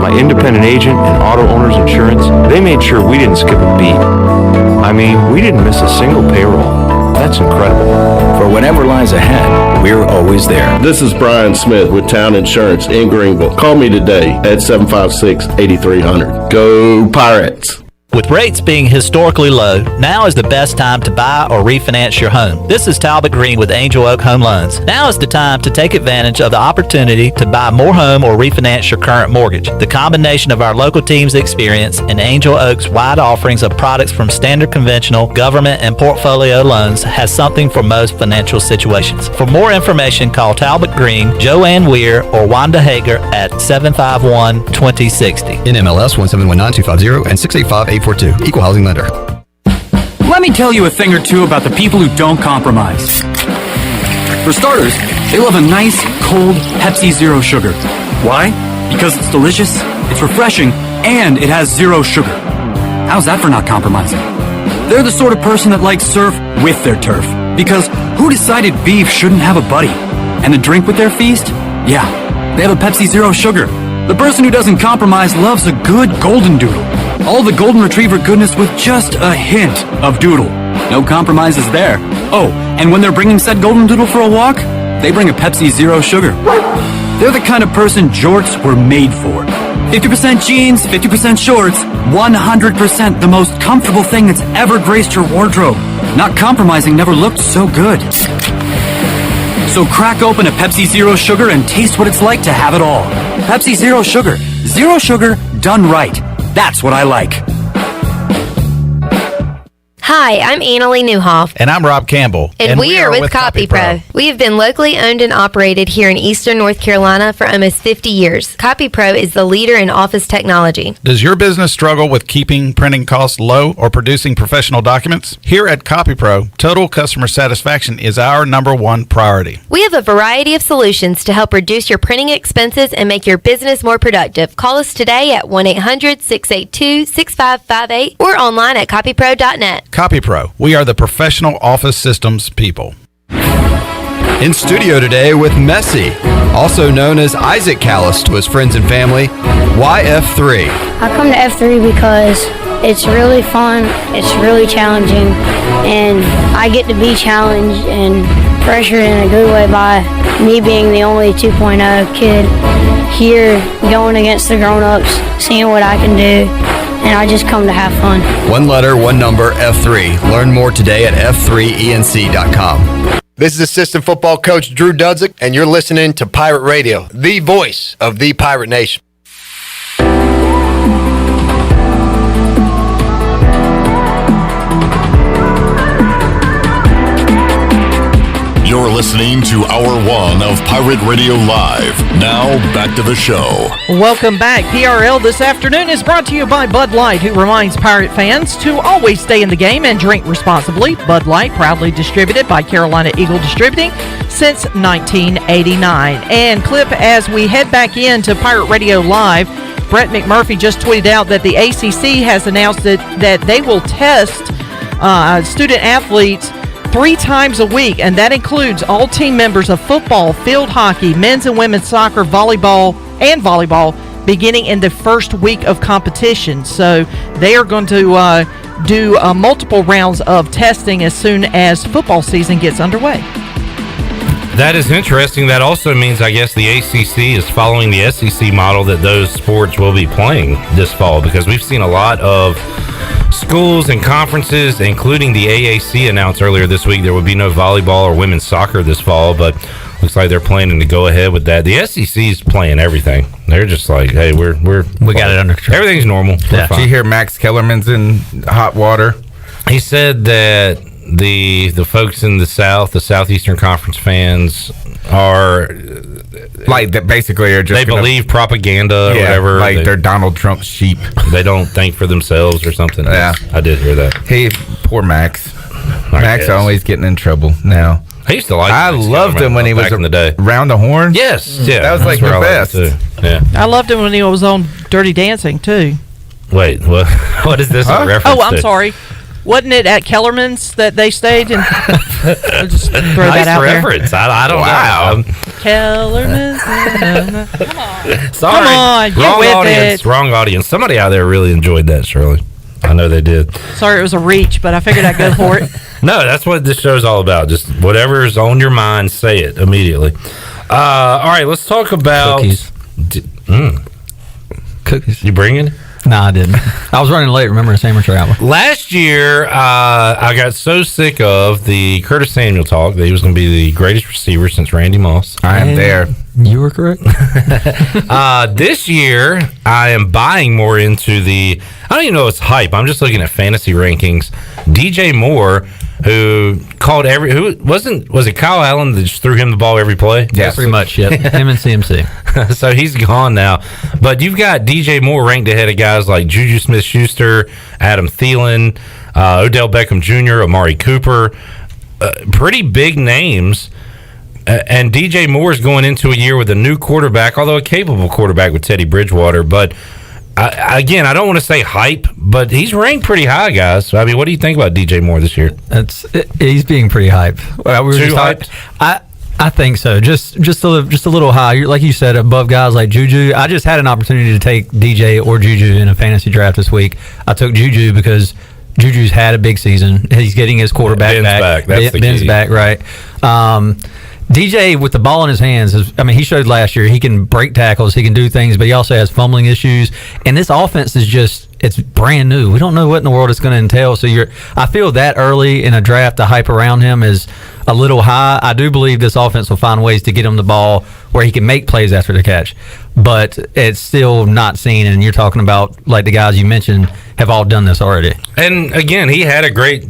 My independent agent and auto owners insurance, they made sure we didn't skip a beat. I mean, we didn't miss a single payroll. That's incredible. For whatever lies ahead, we're always there. This is Brian Smith with Town Insurance in Greenville. Call me today at 756-8300. Go Pirates! With rates being historically low, now is the best time to buy or refinance your home. This is Talbot Green with Angel Oak Home Loans. Now is the time to take advantage of the opportunity to buy more home or refinance your current mortgage. The combination of our local team's experience and Angel Oak's wide offerings of products from standard conventional, government, and portfolio loans has something for most financial situations. For more information, call Talbot Green, Joanne Weir, or Wanda Hager at 751-2060. NMLS 1719250 and 685-842. Equal housing lender. Let me tell you a thing or two about the people who don't compromise. For starters, they love a nice, cold Pepsi Zero Sugar. Why? Because it's delicious, it's refreshing, and it has zero sugar. How's that for not compromising? They're the sort of person that likes surf with their turf. Because who decided beef shouldn't have a buddy? And a drink with their feast? Yeah, they have a Pepsi Zero Sugar. The person who doesn't compromise loves a good golden doodle. All the golden retriever goodness with just a hint of doodle. No compromises there. Oh, and when they're bringing said golden doodle for a walk, they bring a Pepsi Zero Sugar. They're the kind of person jorts were made for. 50% jeans, 50% shorts, 100% the most comfortable thing that's ever graced your wardrobe. Not compromising never looked so good. So crack open a Pepsi Zero Sugar and taste what it's like to have it all. Pepsi Zero Sugar. Zero sugar done right. That's what I like. Hi, I'm Annalie Newhoff. And I'm Rob Campbell. And we are with CopyPro. We have been locally owned and operated here in Eastern North Carolina for almost 50 years. CopyPro is the leader in office technology. Does your business struggle with keeping printing costs low or producing professional documents? Here at CopyPro, total customer satisfaction is our #1 priority. We have a variety of solutions to help reduce your printing expenses and make your business more productive. Call us today at 1-800-682-6558 or online at copypro.net. CopyPro, we are the professional office systems people. In studio today with Messi, also known as Isaac Callis to his friends and family. Why F3? I come to F3 because it's really fun, it's really challenging, and I get to be challenged and pressured in a good way by me being the only 2.0 kid here, going against the grown-ups, seeing what I can do, and I just come to have fun. One letter, one number, F3. Learn more today at f3enc.com. This is assistant football coach Drew Dudzik, and you're listening to Pirate Radio, the voice of the Pirate Nation. You're listening to Hour 1 of Pirate Radio Live. Now, back to the show. Welcome back. PRL this afternoon is brought to you by Bud Light, who reminds Pirate fans to always stay in the game and drink responsibly. Bud Light, proudly distributed by Carolina Eagle Distributing since 1989. And Clip, as we head back into Pirate Radio Live, Brett McMurphy just tweeted out that the ACC has announced that they will test student athletes 3 times a week, and that includes all team members of football, field hockey, men's and women's soccer, volleyball, beginning in the first week of competition. So they are going to do multiple rounds of testing as soon as football season gets underway. That is interesting. That also means, I guess, the ACC is following the SEC model that those sports will be playing this fall, because we've seen a lot of schools and conferences, including the AAC, announced earlier this week there would be no volleyball or women's soccer this fall, but looks like they're planning to go ahead with that. The SEC is playing everything. They're just like, hey, we got it under control. Everything's normal. Yeah. Did you hear Max Kellerman's in hot water? He said that the folks in the South, the Southeastern Conference fans, are like that. Basically, are just they believe propaganda or whatever. Like they're Donald Trump's sheep. They don't think for themselves or something. Yeah, I did hear that. Hey, poor Max. Max always getting in trouble now. I used to like. I loved him when he was back in the day. Round the horn. Yes, yeah, that was like the best. Yeah, I loved him when he was on Dirty Dancing too. Wait, what is this a reference to? Oh, I'm sorry. Wasn't it at Kellerman's that they stayed? And I'll just throw that out reference. there. I don't know. Kellerman's. Come on. Sorry. Come on. Get Wrong with audience. it. Wrong audience. Somebody out there really enjoyed that, Shirley. I know they did. Sorry, it was a reach, but I figured I'd go for it. No, that's what this show's all about. Just whatever's on your mind, say it immediately. All right, let's talk about cookies. Cookies. You bringing? No, I didn't. I was running late. Remember the Summer Travel. Last year, I got so sick of the Curtis Samuel talk that he was going to be the greatest receiver since Randy Moss. I am there. You were correct. This year, I am buying more into the. I don't even know if it's hype. I'm just looking at fantasy rankings. DJ Moore, who called was it Kyle Allen that just threw him the ball every play? Yeah, pretty much. Yep. Him and CMC. So he's gone now. But you've got DJ Moore ranked ahead of guys like Juju Smith-Schuster, Adam Thielen, Odell Beckham Jr., Amari Cooper. Pretty big names. And DJ Moore is going into a year with a new quarterback, although a capable quarterback with Teddy Bridgewater. But I don't want to say hype, but he's ranked pretty high, guys. I mean, what do you think about DJ Moore this year? He's being pretty hyped. Too hyped? I think so. Just a little high. Like you said, above guys like Juju. I just had an opportunity to take DJ or Juju in a fantasy draft this week. I took Juju because Juju's had a big season. He's getting his quarterback back. That's the Ben's key. back, right? DJ with the ball in his hands he showed last year he can break tackles, he can do things, but he also has fumbling issues. And this offense is it's brand new. We don't know what in the world it's going to entail. So I feel that early in a draft, the hype around him is a little high. I do believe this offense will find ways to get him the ball where he can make plays after the catch, but it's still not seen. And you're talking about like the guys you mentioned have all done this already. And again, he had a great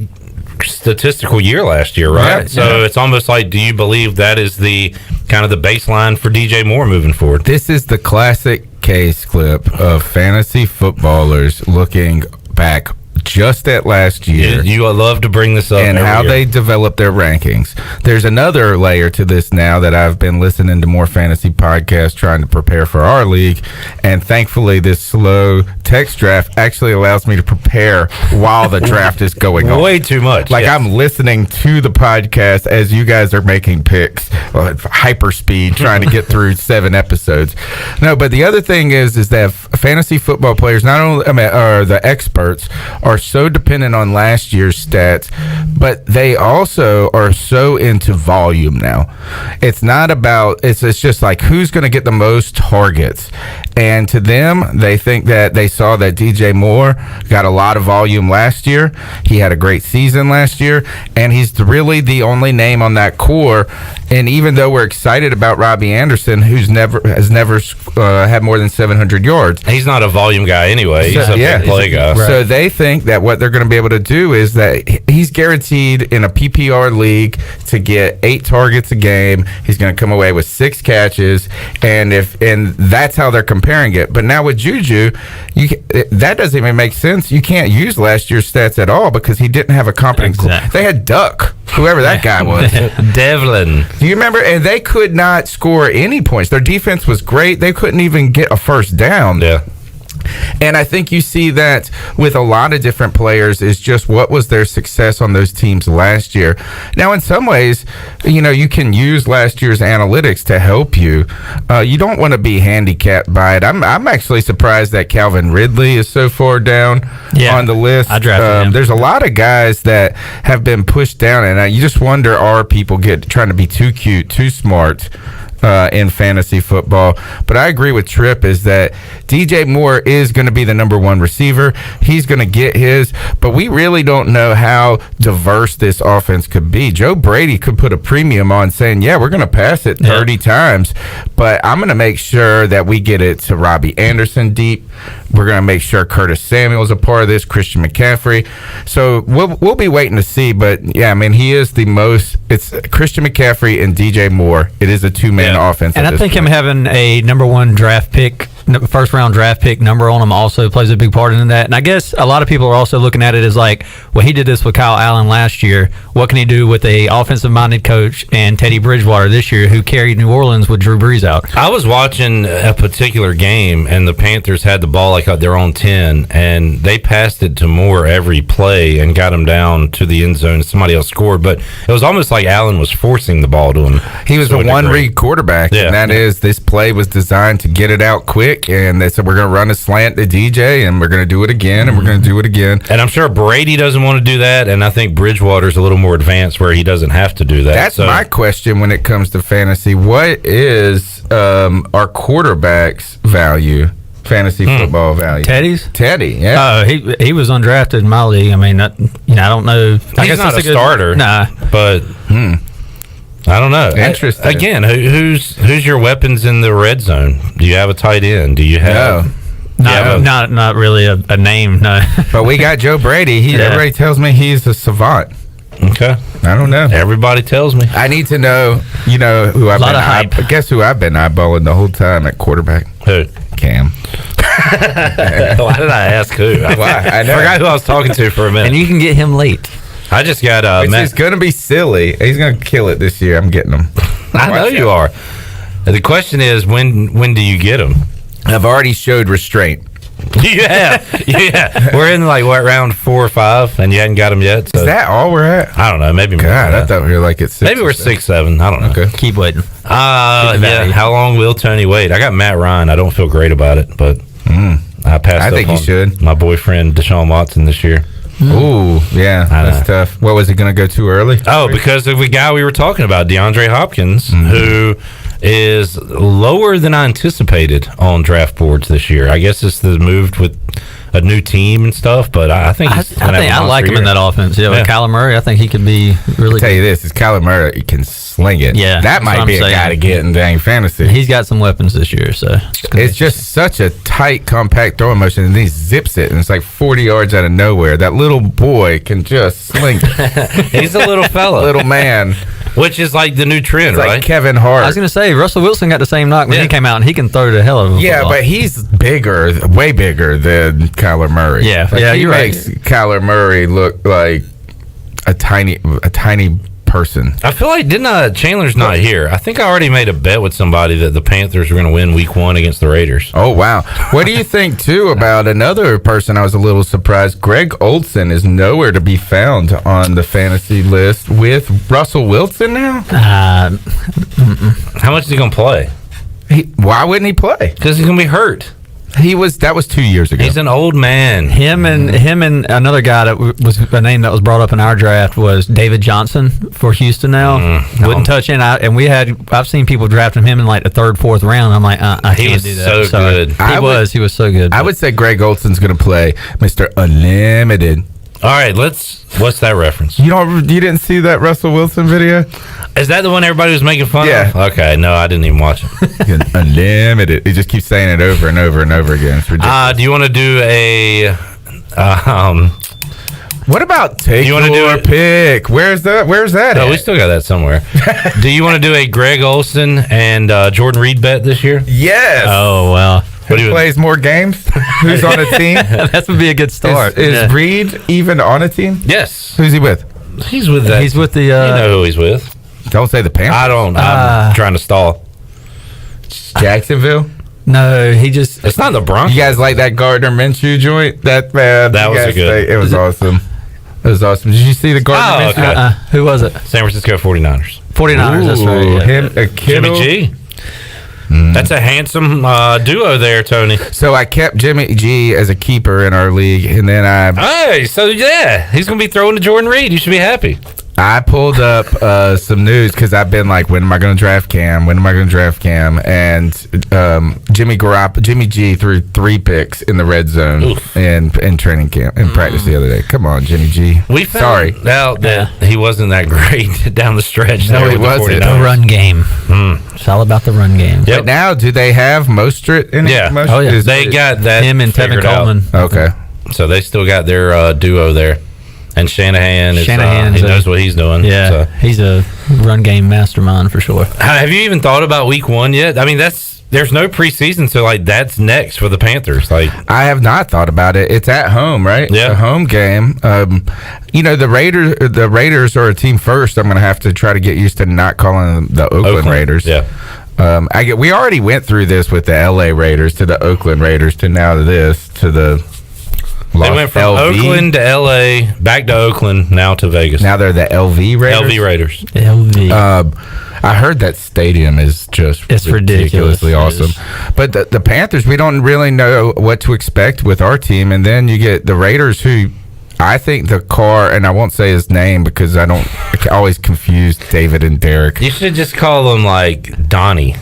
statistical year last year, right? Yeah, so it's almost like, do you believe that is the kind of the baseline for DJ Moore moving forward? This is the classic case clip of fantasy footballers looking back just at last year. You love to bring this up. And how year. they develop their rankings. There's another layer to this now that I've been listening to more fantasy podcasts trying to prepare for our league. And thankfully, this slow text draft actually allows me to prepare while the draft is going on. Way too much. Like, yes. I'm listening to the podcast as you guys are making picks, hyper speed, trying to get through 7 episodes. No, but the other thing is that fantasy football players, not only or the experts, are so dependent on last year's stats, but they also are so into volume now. It's not about it's just like who's going to get the most targets, and to them, they think that they saw that DJ Moore got a lot of volume last year. He had a great season last year, and he's really the only name on that core. And even though we're excited about Robbie Anderson, who's never had more than 700 yards, he's not a volume guy anyway. He's a big play guy. Right. So they think that what they're going to be able to do is that he's guaranteed in a PPR league to get 8 targets a game. He's going to come away with 6 catches, and that's how they're comparing it. But now with Juju, that doesn't even make sense. You can't use last year's stats at all because he didn't have a competent. They had Duck, whoever that guy was, Devlin. Do you remember? And they could not score any points. Their defense was great. They couldn't even get a first down. Yeah. And I think you see that with a lot of different players is just what was their success on those teams last year. Now, in some ways, you can use last year's analytics to help you. You don't want to be handicapped by it. I'm actually surprised that Calvin Ridley is so far down on the list. I drafted him. There's a lot of guys that have been pushed down, and you just wonder, are people trying to be too cute, too smart in fantasy football? But I agree with Tripp is that DJ Moore is going to be the number 1 receiver. He's going to get his, but we really don't know how diverse this offense could be. Joe Brady could put a premium on saying, yeah, we're going to pass it 30 times, but I'm going to make sure that we get it to Robbie Anderson deep. We're going to make sure Curtis Samuel is a part of this, Christian McCaffrey. So we'll be waiting to see, but yeah, I mean, he is the most, it's Christian McCaffrey and DJ Moore. It is a 2-man offense. And I think him having a number 1 draft pick, first round draft pick number on him also plays a big part in that. And I guess a lot of people are also looking at it as like, well, he did this with Kyle Allen last year. What can he do with a offensive minded coach and Teddy Bridgewater this year, who carried New Orleans with Drew Brees out? I was watching a particular game, and the Panthers had the ball like at their own 10, and they passed it to Moore every play and got him down to the end zone. Somebody else scored, but it was almost like Allen was forcing the ball to him. He was a one-read quarterback, and that is, this play was designed to get it out quick, and they said, we're going to run a slant to DJ, and we're going to do it again, and we're going to do it again. And I'm sure Brady doesn't want to do that, and I think Bridgewater's a little more advanced where he doesn't have to do that. That's my question when it comes to fantasy. What is our quarterback's value? Fantasy football value. Teddy, yeah. Oh, he was undrafted in my league. I mean, I don't know. I He's guess not that's a starter. Nah, but I don't know. Interesting. Again, who's your weapons in the red zone? Do you have a tight end? Do you have? Not really a name. No. But we got Joe Brady. Everybody tells me he's a savant. Okay. I don't know. Everybody tells me. I need to know, who I've been guess who I've been eyeballing the whole time at quarterback? Who? Cam. Why did I ask who? I forgot who I was talking to for a minute. And you can get him late. I just got It's going to be silly. He's going to kill it this year. I'm getting him. I know you are. The question is, when do you get him? I've already showed restraint. Yeah. We're in round 4 or 5, and you hadn't got him yet. So. Is that all we're at? I don't know. Maybe more. God, I thought we were like at 6. Maybe we're 6, 7. I don't know. Okay, keep waiting. Yeah. How long will Tony wait? I got Matt Ryan. I don't feel great about it, but I passed. I think you should. My boyfriend Deshaun Watson this year. Ooh, yeah, that's tough. What was it going to go too early? Oh, because of the guy we were talking about, DeAndre Hopkins, who is lower than I anticipated on draft boards this year. I guess it's the move with a new team and stuff, but I think I like him in that offense. Yeah, with Kyler Murray, I think he could be really. I'll tell you this: is Kyler Murray, he can sling it. Yeah, that might be a guy to get in dang fantasy. He's got some weapons this year, so it's just such a tight, compact throwing motion, and he zips it, and it's like 40 yards out of nowhere. That little boy can just sling it. He's a little fella, little man. Which is like the new trend, It's right? like Kevin Hart. I was going to say, Russell Wilson got the same knock when he came out, and he can throw the hell out of a Yeah, football. but he's bigger, way bigger than Kyler Murray. Yeah, Like, yeah, he you're right. makes Kyler Murray look like a tiny person. I feel like Chandler's not here. I think I already made a bet with somebody that the Panthers were going to win Week 1 against the Raiders. Oh wow! What do you think too about another person? I was a little surprised. Greg Olsen is nowhere to be found on the fantasy list with Russell Wilson now. How much is he going to play? Why wouldn't he play? Because he's going to be hurt. That was 2 years ago. He's an old man. Him and another guy that was a name that was brought up in our draft was David Johnson for Houston. Now wouldn't touch it. I've seen people drafting him in like the 3rd, 4th round. I'm like, I He can't was do that. so Sorry. good. He was so good. I would say Greg Olsen's going to play Mr. Unlimited. All right, what's that reference? You didn't see that Russell Wilson video? Is that the one everybody was making fun Yeah. of? Okay, no, I didn't even watch it. Unlimited. He just keeps saying it over and over and over again. It's ridiculous. Do you want to do a what about take you wanna your do it? pick? Where's that Oh, at? we still got that somewhere. Do you want to do a Greg Olsen and Jordan Reed bet this year? Yes. Oh, well. Who plays more games? Who's on a team? That would be a good start. Is Reed even on a team? Yes. Who's he with? He's with that. He's with the. you know who he's with. Don't say the Panthers. I don't. I'm trying to stall. Jacksonville? No, he just. It's not the Broncos. You guys like that Gardner Minshew joint? That was good. It was awesome. It was awesome. Did you see the Gardner Oh, Minshew? okay. Who was it? San Francisco 49ers. 49ers, that's right. Ooh, Yeah. him, a Kittle. Jimmy G. That's a handsome duo there, Tony. So I kept Jimmy G as a keeper in our league, and then Hey, so yeah, he's going to be throwing to Jordan Reed. You should be happy. I pulled up some news because I've been like, when am I going to draft Cam? When am I going to draft Cam? And Jimmy G threw 3 picks in the red zone in training camp in practice the other day. Come on, Jimmy G. We Sorry. found out that he wasn't that great down the stretch. No, there he with the wasn't. 49ers. The run game. It's all about the run game. Yep. But now, do they have Mostert in it? Yeah. Mostert? Oh, yeah. They got that Him and Tevin figured out. Coleman. Okay. So they still got their duo there. And Shanahan is, he knows what he's doing. Yeah, So. he's a run game mastermind for sure. Have you even thought about Week 1 yet? I mean, there's no preseason, so like that's next for the Panthers. Like, I have not thought about it. It's at home, right? Yeah. It's a home game. The Raiders are a team first. I'm going to have to try to get used to not calling them the Oakland Raiders. Yeah. We already went through this with the LA Raiders to the Oakland Raiders to now to this to the. They went from Oakland to LA, back to Oakland, now to Vegas. Now they're the LV Raiders. LV Raiders. LV. I heard that stadium is just ridiculously awesome. But the Panthers, we don't really know what to expect with our team. And then you get the Raiders, who I think the car, and I won't say his name because I always confuse David and Derek. You should just call them like Donnie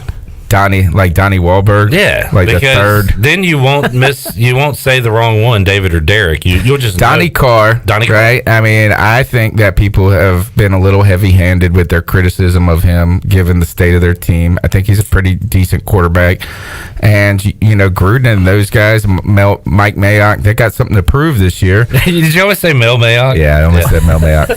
Wahlberg. Yeah, like the because third. Then you won't you won't say the wrong one, David or Derek. You'll just Donnie Carr, right? I mean, I think that people have been a little heavy-handed with their criticism of him, given the state of their team. I think he's a pretty decent quarterback, and Gruden and those guys, Mike Mayock, they got something to prove this year. Did you always say Mel Mayock? Yeah, I almost said Mel Mayock.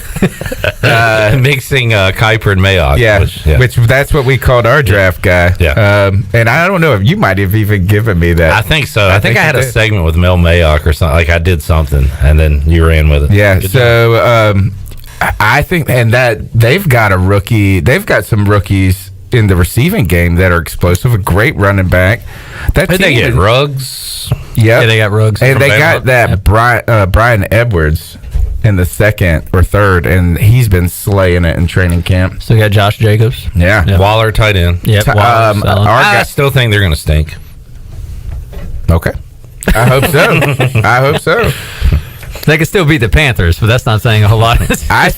Mixing Kuiper and Mayock. Yeah, which that's what we called our draft guy. Yeah. And I don't know if you might have even given me that. I think so. I think I had a did. segment with Mel Mayock or something. Like I did something, and then you ran with it. Yeah. Good So I think, and that they've got a rookie. They've got some rookies in the receiving game that are explosive. A great running back. Did they get Ruggs? Yeah, they got Ruggs. And they got that Brian Edwards in the 2nd or 3rd, and he's been slaying it in training camp. So we got Josh Jacobs. Yeah. Waller tight end. Yep. Waller's solid. I still think they're going to stink. Okay. I hope so. I hope so. They could still beat the Panthers, but that's not saying a whole lot. I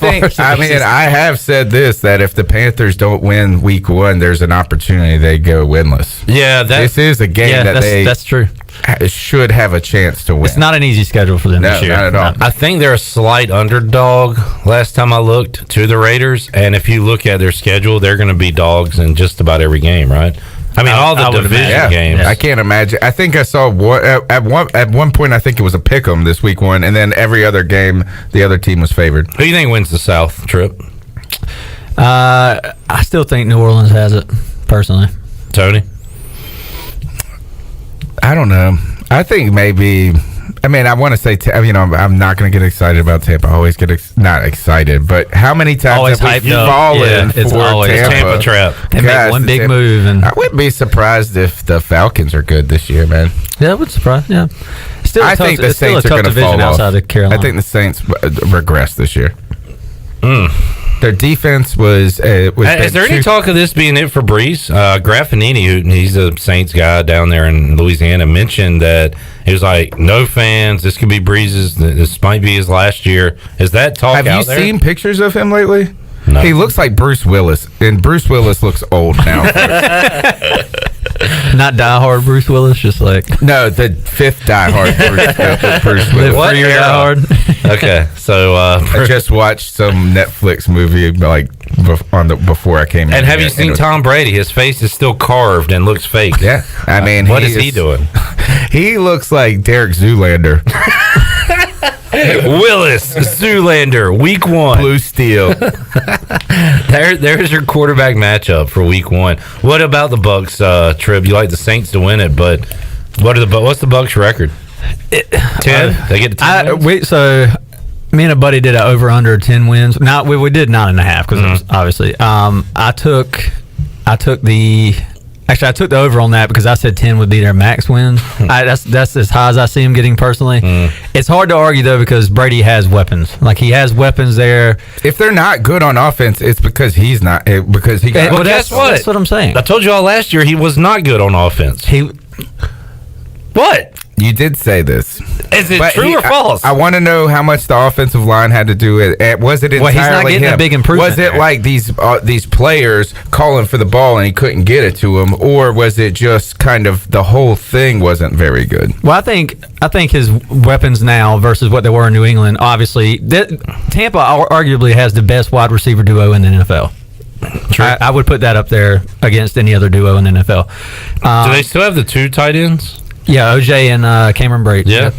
have said this, that if the Panthers don't win Week 1, there's an opportunity they go winless. Yeah, this is a game that's true. Should have a chance to win. It's not an easy schedule for them this year. Not at all. I think they're a slight underdog last time I looked to the Raiders, and if you look at their schedule, they're going to be dogs in just about every game, right? I mean, all the division games. I can't imagine. I think I saw at one point. I think it was a pick'em this Week 1, and then every other game, the other team was favored. Who do you think wins the South trip? I still think New Orleans has it, personally. Tony? I don't know. I think maybe. I mean, I want to say, I'm not going to get excited about Tampa. I always get not excited, but how many times always have we hyped up. fallen Yeah, it's for always Tampa? trap. They make one big move, and I wouldn't be surprised if the Falcons are good this year, man. yeah, that would surprise. Yeah, still, I think the Saints are going to fall off. outside of Carolina. I think the Saints regress this year. Mm. Their defense was. Is there any talk of this being it for Breeze? Graffinini, he's a Saints guy down there in Louisiana, mentioned that he was like, no fans. This could be Breeze's. This might be his last year. Is that talk Have out you there? seen pictures of him lately? No. He looks like Bruce Willis, and Bruce Willis looks old now. Not Die Hard Bruce Willis, just like no, the fifth Die Hard Bruce Willis. What year Die Hard? Okay, so I just watched some Netflix movie before I came in. And have you seen Tom Brady? His face is still carved and looks fake. Yeah, I mean, what is he doing? He looks like Derek Zoolander. Willis Zoolander, week 1, Blue Steel. There's your quarterback matchup for week 1. What about the Bucks? Trib, you like the Saints to win it, but what's the Bucks record? 10. They get to 10 wins? So me and a buddy did an over under 10 wins. Now we did 9.5 because obviously I took the over on that because I said 10 would be their max wins. That's as high as I see him getting personally. It's hard to argue though because Brady has weapons. Like he has weapons there. If they're not good on offense, it's because he's not. Because he. Well, guess what? That's what I'm saying. I told you all last year he was not good on offense. What? You did say this. Is it true or false? I want to know how much the offensive line had to do with it. Was it entirely he's not getting him? a big improvement. Was it like these players calling for the ball and he couldn't get it to him, or was it just kind of the whole thing wasn't very good? Well, I think his weapons now versus what they were in New England. Obviously, Tampa arguably has the best wide receiver duo in the NFL. True. I would put that up there against any other duo in the NFL. Do they still have the 2 tight ends? Yeah, OJ and Cameron Brate. Yeah.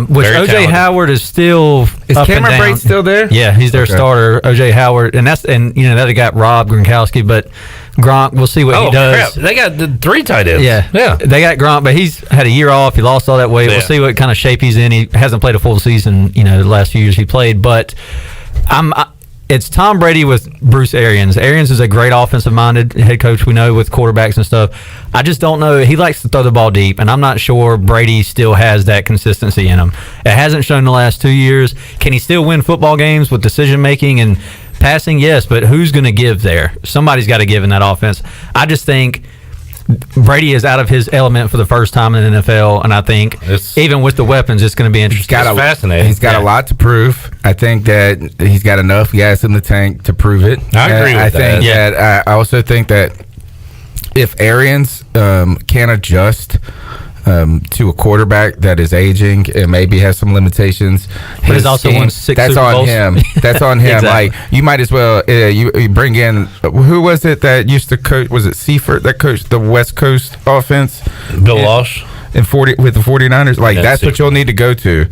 Which Very OJ talented. Howard is still Is up Cameron and down. Brate still there? Yeah, he's their Okay. starter. OJ Howard, and that got Rob Gronkowski, but Gronk. We'll see what he does. Crap. They got the 3 tight ends. Yeah, Yeah. They got Gronk, but he's had a year off. He lost all that weight. Yeah. We'll see what kind of shape he's in. He hasn't played a full season. The last few years he played, but it's Tom Brady with Bruce Arians. Arians is a great offensive-minded head coach, we know, with quarterbacks and stuff. I just don't know. He likes to throw the ball deep, and I'm not sure Brady still has that consistency in him. It hasn't shown the last 2 years. Can he still win football games with decision-making and passing? Yes, but who's going to give there? Somebody's got to give in that offense. I just think Brady is out of his element for the first time in the NFL, and I think even with the weapons, it's going to be interesting. It's fascinating. He's got a lot to prove. I think that he's got enough gas in the tank to prove it. I agree with that. I also think that if Arians can adjust to a quarterback that is aging and maybe has some limitations, but he's also won 6 that's Super on Bowls. him. That's on him. Exactly. Like you might as well you bring in who was it that used to coach? Was it Seifert that coached the West Coast offense? Bill Walsh with the 49ers. Like Yeah, that's what you'll need to go to.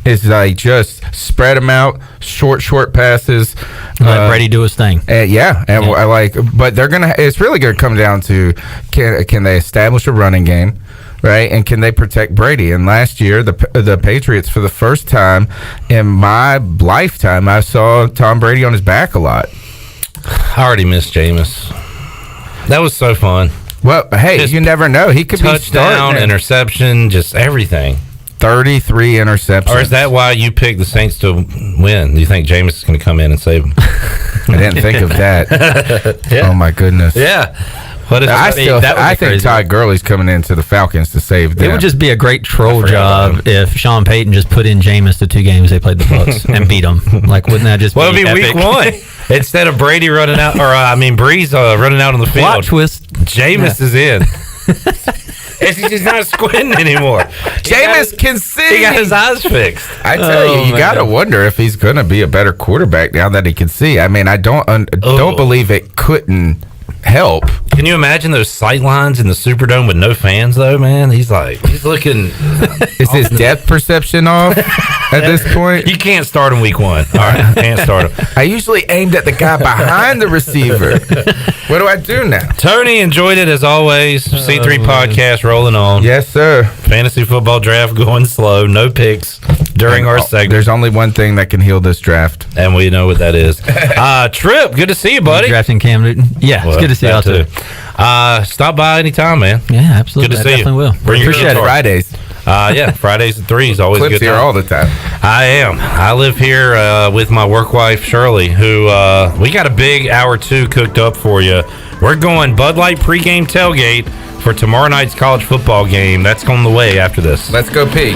Is like just spread them out, short passes. Let Brady do his thing. I like, but they're gonna. It's really gonna come down to can they establish a running game, right? And can they protect Brady? And last year, the Patriots, for the first time in my lifetime, I saw Tom Brady on his back a lot. I already missed Jameis. That was so fun. Well, hey, you never know. He could be touchdown, starting interception, just everything. 33 interceptions. Or is that why you picked the Saints to win? Do you think Jameis is going to come in and save them? I didn't think of that. Yeah. Oh my goodness. Yeah. What if I think Todd Gurley's coming into the Falcons to save them. It would just be a great troll job if Sean Payton just put in Jameis the 2 games they played the Bucks and beat them. Like, wouldn't that just Well, be it'd be epic? week 1. Instead of Brady running out, Breeze running out on the field. Plot twist. Jameis is in. He's not squinting anymore. Jameis can see. He got his eyes fixed. I tell you got to wonder if he's going to be a better quarterback now that he can see. I mean, I don't believe it couldn't help. Can you imagine those sight lines in the Superdome with no fans, though, man? He's looking. Is his depth perception off at this point? You can't start him week one. All right, can't start him. I usually aimed at the guy behind the receiver. What do I do now? Tony, enjoyed it as always. C3 podcast rolling on. Yes, sir. Fantasy football draft going slow. No picks during our segment. There's only one thing that can heal this draft, and we know what that is. Trip, good to see you, buddy. Drafting Cam Newton. Yeah, it's good to see y'all too. Stop by anytime, man. Yeah, absolutely. Good to see you. Definitely will. Appreciate it. Fridays. Yeah, Fridays at 3 is always Clip's good. Here all the time. I am. I live here with my work wife Shirley, who we got a big hour 2 cooked up for you. We're going Bud Light pregame tailgate for tomorrow night's college football game. That's on the way after this. Let's go, Peay.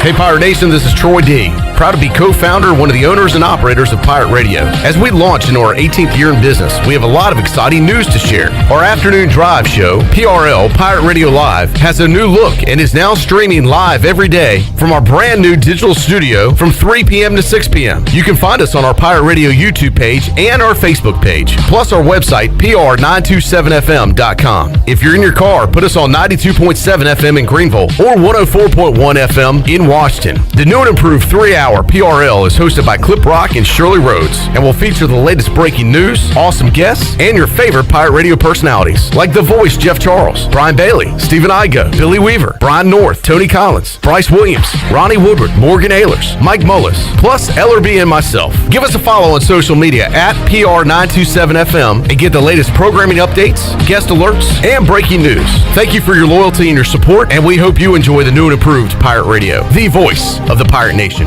Hey Pirate Nation, this is Troy D. Proud to be co-founder and one of the owners and operators of Pirate Radio. As we launch into our 18th year in business, we have a lot of exciting news to share. Our afternoon drive show, PRL, Pirate Radio Live, has a new look and is now streaming live every day from our brand new digital studio from 3 p.m. to 6 p.m. You can find us on our Pirate Radio YouTube page and our Facebook page, plus our website, pr927fm.com. If you're in your car, put us on 92.7 FM in Greenville or 104.1 FM in Washington. The new and improved 3-hour PRL is hosted by Clip Rock and Shirley Rhodes and will feature the latest breaking news, awesome guests, and your favorite Pirate Radio personalities like The Voice Jeff Charles, Brian Bailey, Stephen Igo, Billy Weaver, Brian North, Tony Collins, Bryce Williams, Ronnie Woodward, Morgan Ehlers, Mike Mullis, plus LRB and myself. Give us a follow on social media at PR927FM and get the latest programming updates, guest alerts, and breaking news. Thank you for your loyalty and your support, and we hope you enjoy the new and improved Pirate Radio, the voice of the Pirate Nation.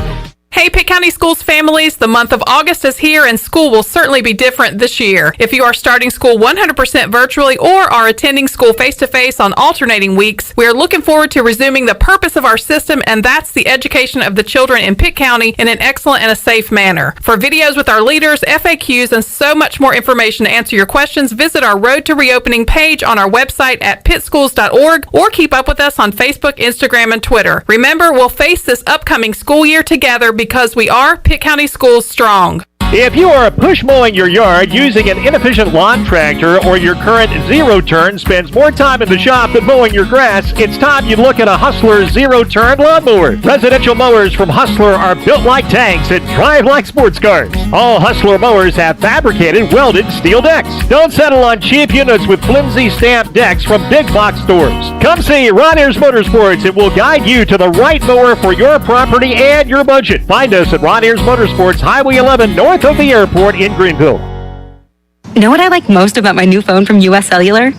Hey, Pitt County Schools families, the month of August is here and school will certainly be different this year. If you are starting school 100% virtually or are attending school face-to-face on alternating weeks, we are looking forward to resuming the purpose of our system, and that's the education of the children in Pitt County in an excellent and a safe manner. For videos with our leaders, FAQs, and so much more information to answer your questions, visit our Road to Reopening page on our website at pittschools.org or keep up with us on Facebook, Instagram, and Twitter. Remember, we'll face this upcoming school year together because we are Pitt County Schools strong. If you are push mowing your yard using an inefficient lawn tractor or your current zero-turn spends more time in the shop than mowing your grass, it's time you look at a Hustler zero-turn lawnmower. Residential mowers from Hustler are built like tanks and drive like sports cars. All Hustler mowers have fabricated, welded steel decks. Don't settle on cheap units with flimsy stamped decks from big box stores. Come see Ronnie's Motorsports. It will guide you to the right mower for your property and your budget. Find us at Ronnie's Motorsports, Highway 11 north of the airport in Greenville. Know what I like most about my new phone from US Cellular?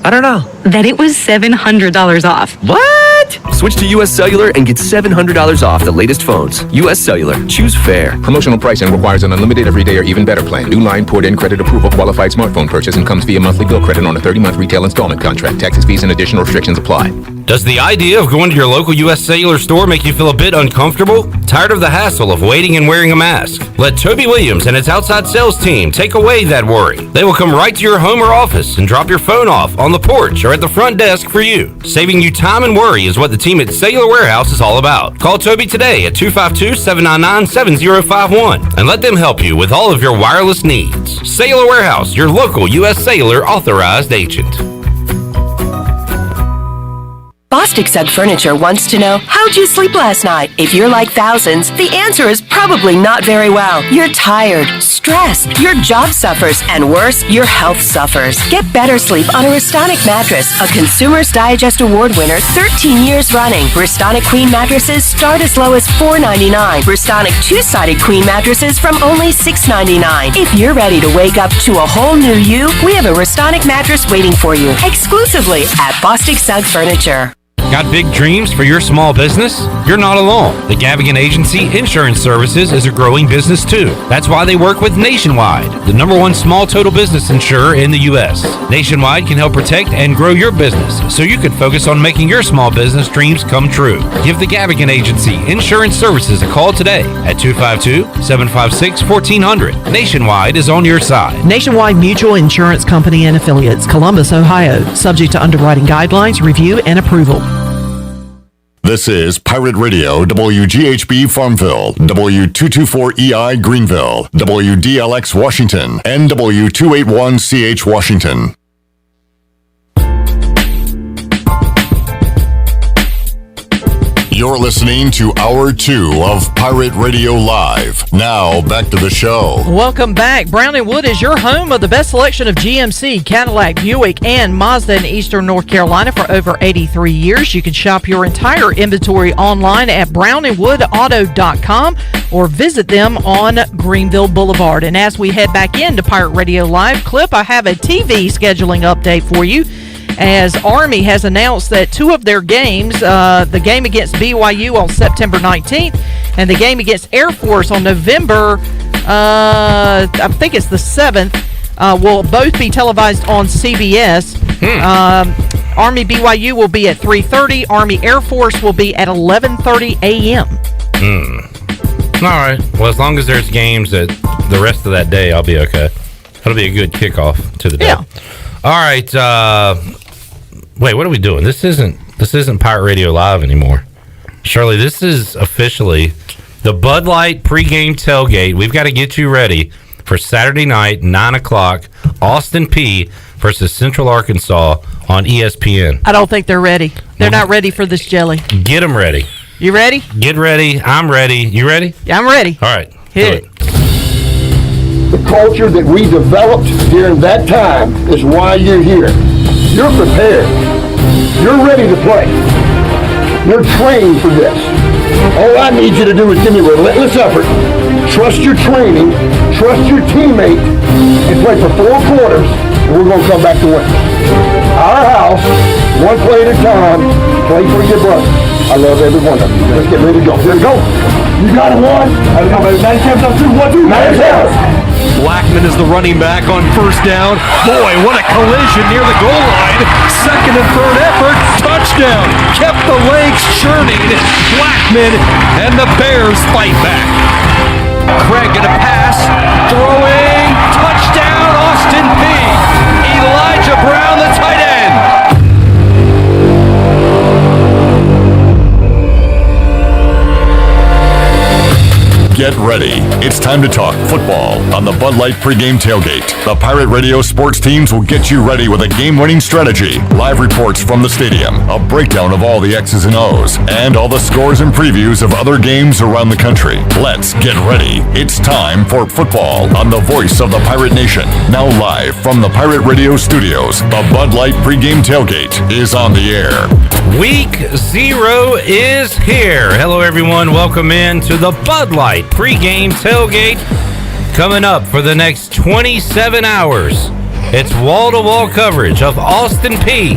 I don't know. That it was $700 off. What? Switch to US Cellular and get $700 off the latest phones. US Cellular. Choose fair. Promotional pricing requires an unlimited everyday or even better plan. New line port-in credit approval qualified smartphone purchase and comes via monthly bill credit on a 30-month retail installment contract. Taxes, fees, and additional restrictions apply. Does the idea of going to your local U.S. Cellular store make you feel a bit uncomfortable? Tired of the hassle of waiting and wearing a mask? Let Toby Williams and his outside sales team take away that worry. They will come right to your home or office and drop your phone off on the porch or at the front desk for you. Saving you time and worry is what the team at Cellular Warehouse is all about. Call Toby today at 252-799-7051 and let them help you with all of your wireless needs. Cellular Warehouse, your local U.S. Cellular authorized agent. Bostic Sugg Furniture wants to know, how'd you sleep last night? If you're like thousands, the answer is probably not very well. You're tired, stressed, your job suffers, and worse, your health suffers. Get better sleep on a Restonic mattress, a Consumer's Digest Award winner 13 years running. Restonic Queen mattresses start as low as $4.99. Restonic two-sided Queen mattresses from only $6.99. If you're ready to wake up to a whole new you, we have a Restonic mattress waiting for you exclusively at Bostic Sugg Furniture. Got big dreams for your small business? You're not alone. The Gavigan Agency Insurance Services is a growing business too. That's why they work with Nationwide, the #1 small total business insurer in the U.S. Nationwide can help protect and grow your business so you can focus on making your small business dreams come true. Give the Gavigan Agency Insurance Services a call today at 252-756-1400. Nationwide is on your side. Nationwide Mutual Insurance Company and Affiliates, Columbus, Ohio. Subject to underwriting guidelines, review, and approval. This is Pirate Radio, WGHB Farmville, W224EI Greenville, WDLX Washington, and W281CH Washington. You're listening to Hour 2 of Pirate Radio Live. Now, back to the show. Welcome back. Brown & Wood is your home of the best selection of GMC, Cadillac, Buick, and Mazda in Eastern North Carolina for over 83 years. You can shop your entire inventory online at brownandwoodauto.com or visit them on Greenville Boulevard. And as we head back into Pirate Radio Live, Clip, I have a TV scheduling update for you, as Army has announced that two of their games, the game against BYU on September 19th and the game against Air Force on November, I think it's the 7th, will both be televised on CBS. Army BYU will be at 3:30. Army Air Force will be at 11:30 a.m. All right. Well, as long as there's games that the rest of that day, I'll be okay. That'll be a good kickoff to the day. Yeah. All right. Wait, what are we doing? This isn't Pirate Radio Live anymore. Shirley, this is officially the Bud Light pregame tailgate. We've got to get you ready for Saturday night, 9 o'clock, Austin Peay versus Central Arkansas on ESPN. I don't think they're ready. They're not ready for this jelly. Get them ready. You ready? Get ready. I'm ready. You ready? Yeah, I'm ready. All right. Hit it. The culture that we developed during that time is why you're here. You're prepared. You're ready to play. You're trained for this. All I need you to do is give me relentless effort, trust your training, trust your teammate, and play for 4 quarters, and we're going to come back to win. Our house, one play at a time, play for your brother. I love every one of you. Let's get ready to go. Let's go. You got it, one. I got 9 times up, 2, 1, 2. 9 times. Blackman is the running back on first down. Boy, what a collision near the goal line. Second and third effort, touchdown. Kept the legs churning. Blackman and the Bears fight back. Craig in a pass, throwing, touchdown, Austin Peay. Elijah Brown, the tight end. Get ready. It's time to talk football on the Bud Light pregame tailgate. The Pirate Radio sports teams will get you ready with a game-winning strategy, live reports from the stadium, a breakdown of all the X's and O's, and all the scores and previews of other games around the country. Let's get ready. It's time for football on the voice of the Pirate Nation. Now live from the Pirate Radio studios, the Bud Light pregame tailgate is on the air. Week 0 is here. Hello, everyone. Welcome in to the Bud Light pregame tailgate. Coming up for the next 27 hours, it's wall-to-wall coverage of Austin Peay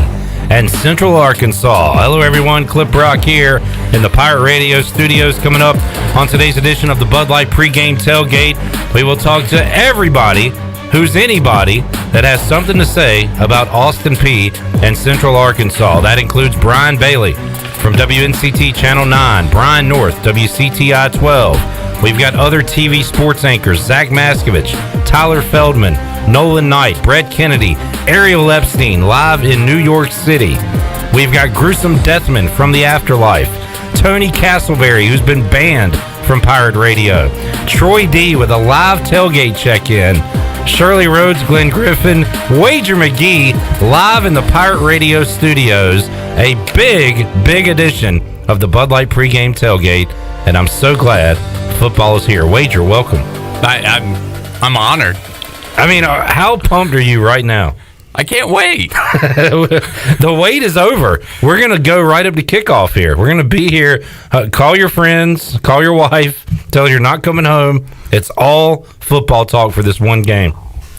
and Central Arkansas. Hello, everyone. Clip Rock here in the Pirate Radio studios. Coming up on today's edition of the Bud Light pregame tailgate, we will talk to everybody who's anybody that has something to say about Austin Peay and Central Arkansas. That includes Brian Bailey from WNCT Channel 9, Brian North, WCTI 12. We've got other TV sports anchors, Zach Maskovich, Tyler Feldman, Nolan Knight, Brett Kennedy, Ariel Epstein, live in New York City. We've got Gruesome Deathman from the Afterlife, Tony Castleberry, who's been banned from Pirate Radio, Troy D with a live tailgate check-in, Shirley Rhodes, Glenn Griffin, Wager McGhee, live in the Pirate Radio studios. A big edition of the Bud Light pregame tailgate, and I'm so glad football is here. Wager, welcome. I'm honored. I mean, how pumped are you right now? I can't wait. The wait is over. We're going to go right up to kickoff here. We're going to be here. Call your friends, call your wife, tell her you're not coming home. It's all football talk for this one game.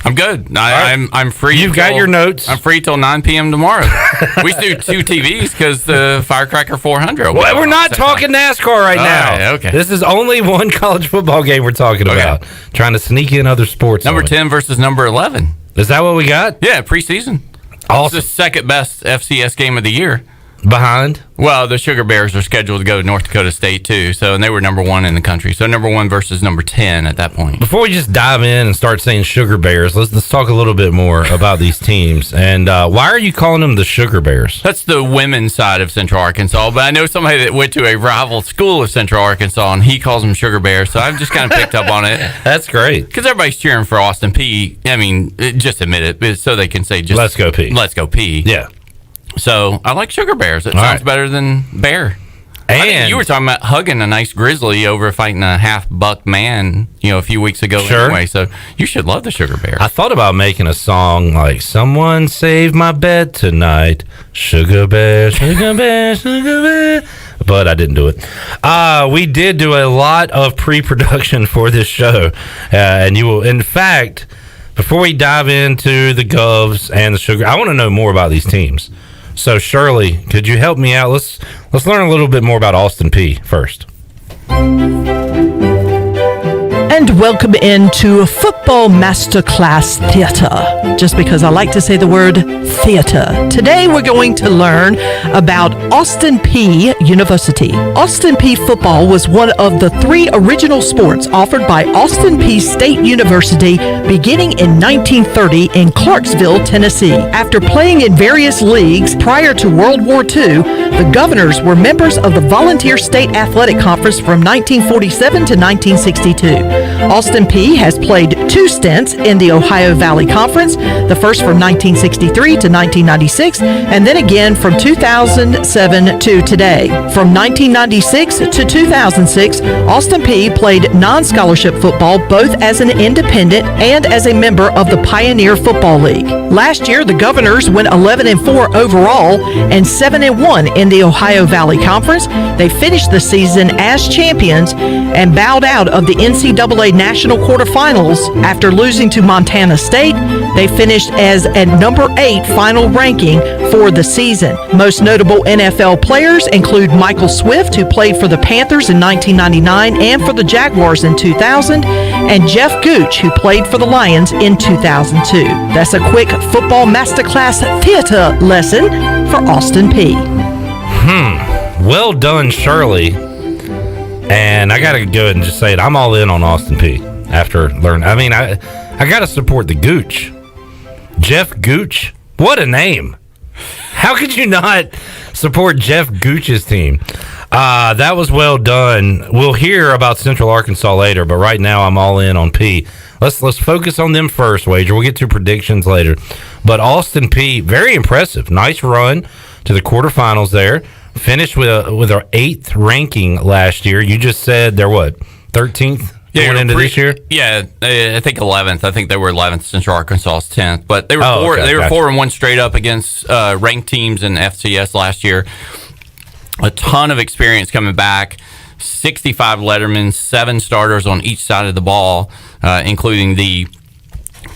I'm good. I'm free. You've got your notes. I'm free till 9 p.m. tomorrow. We do 2 TVs because the Firecracker 400. Well, we're not talking NASCAR right now. Right, okay. This is only one college football game we're talking about. Trying to sneak in other sports. Number 10 versus number 11. Is that what we got? Yeah, preseason. Awesome. It's the second best FCS game of the year. Behind? Well, the Sugar Bears are scheduled to go to North Dakota State, too. And they were number 1 in the country. So number 1 versus number 10 at that point. Before we just dive in and start saying Sugar Bears, let's talk a little bit more about these teams. And why are you calling them the Sugar Bears? That's the women's side of Central Arkansas. But I know somebody that went to a rival school of Central Arkansas, and he calls them Sugar Bears. So I've just kind of picked up on it. That's great. Because everybody's cheering for Austin Peay. I mean, just admit it. So they can say, just let's go Peay. Let's go Peay. Yeah. So I like Sugar Bears. It All sounds right. better than Bear. And you were talking about hugging a nice grizzly over fighting a half-buck man, a few weeks ago. Sure. Anyway, so you should love the Sugar Bear. I thought about making a song like "Someone Save My Bed Tonight, Sugar Bear, Sugar Bear, Sugar Bear," but I didn't do it. We did do a lot of pre-production for this show, and you will, in fact, before we dive into the Govs and the Sugar, I want to know more about these teams. So, Shirley, could you help me out? Let's learn a little bit more about Austin Peay first. And welcome into Football Masterclass Theater. Just because I like to say the word theater. Today we're going to learn about Austin Peay University. Austin Peay football was one of the 3 original sports offered by Austin Peay State University beginning in 1930 in Clarksville, Tennessee. After playing in various leagues prior to World War II, the Governors were members of the Volunteer State Athletic Conference from 1947 to 1962. Austin Peay has played 2 stints in the Ohio Valley Conference, the first from 1963 to 1996, and then again from 2007 to today. From 1996 to 2006, Austin Peay played non-scholarship football both as an independent and as a member of the Pioneer Football League. Last year, the Governors went 11-4 overall and 7-1 in the Ohio Valley Conference. They finished the season as champions and bowed out of the NCAA National Quarterfinals after losing to Montana State. They finished as at number 8 final ranking for the season. Most notable NFL players include Michael Swift, who played for the Panthers in 1999 and for the Jaguars in 2000, and Jeff Gooch, who played for the Lions in 2002. That's a quick football masterclass theater lesson for Austin Peay. Well done, Shirley. And I got to go ahead and just say it. I'm all in on Austin Peay after learning. I mean, I got to support the Gooch. Jeff Gooch. What a name. How could you not support Jeff Gooch's team? That was well done. We'll hear about Central Arkansas later, but right now I'm all in on Peay. Let's focus on them first, Wager. We'll get to predictions later. But Austin Peay, very impressive. Nice run to the quarterfinals there. Finished with our 8th ranking last year. You just said they're what, 13th going into this year? Yeah, I think 11th. I think they were 11th. Central Arkansas's 10th, but they were 4-1 straight up against ranked teams in FCS last year. A ton of experience coming back. 65 lettermen, 7 starters on each side of the ball, including the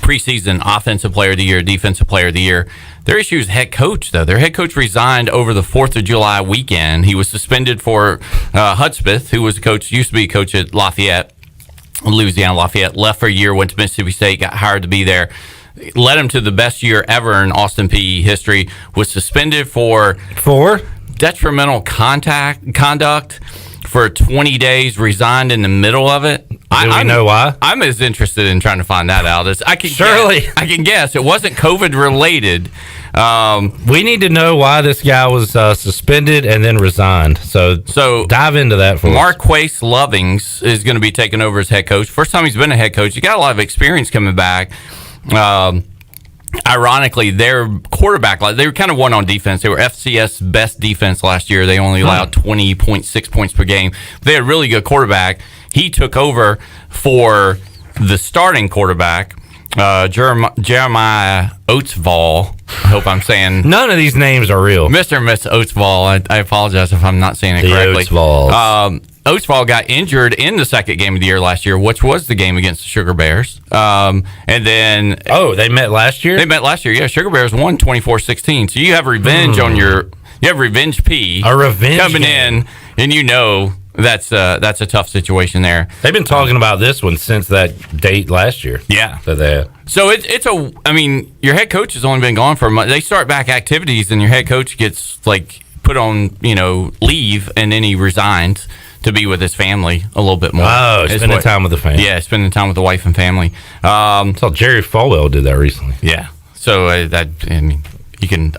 preseason offensive player of the year, defensive player of the year. Their issue is head coach, though. Their head coach resigned over the 4th of July weekend. He was suspended for Hudspeth, who was used to be a coach at Louisiana Lafayette, left for a year, went to Mississippi State, got hired to be there. Led him to the best year ever in Austin Peay history, was suspended for detrimental conduct for 20 days, resigned in the middle of it. Do we know why? I'm as interested in trying to find that out as I can. I can guess. It wasn't COVID related. We need to know why this guy was suspended and then resigned. So dive into that for us. Marquace Lovings is going to be taking over as head coach. First time he's been a head coach. He got a lot of experience coming back. Ironically, their quarterback, they were kind of one on defense. They were FCS best defense last year. They only allowed 20.6 points per game. They had a really good quarterback. He took over for the starting quarterback, Jeremiah Oatsvall. I hope I'm saying... None of these names are real. Mr. and Miss Oatsvall. I apologize if I'm not saying it correctly. Oatsvall got injured in the second game of the year last year, which was the game against the Sugar Bears. And then... Oh, they met last year? They met last year, yeah. Sugar Bears won 24-16. So you have revenge on your... You have Revenge Peay. A revenge coming game. in, and you know that's a tough situation there. They've been talking about this one since that date last year. Yeah. So your head coach has only been gone for a month. They start back activities, and your head coach gets, put on leave, and then he resigns to be with his family a little bit more. Oh, spending time with the family. Yeah, spending time with the wife and family. So Jerry Falwell did that recently. Yeah. So you can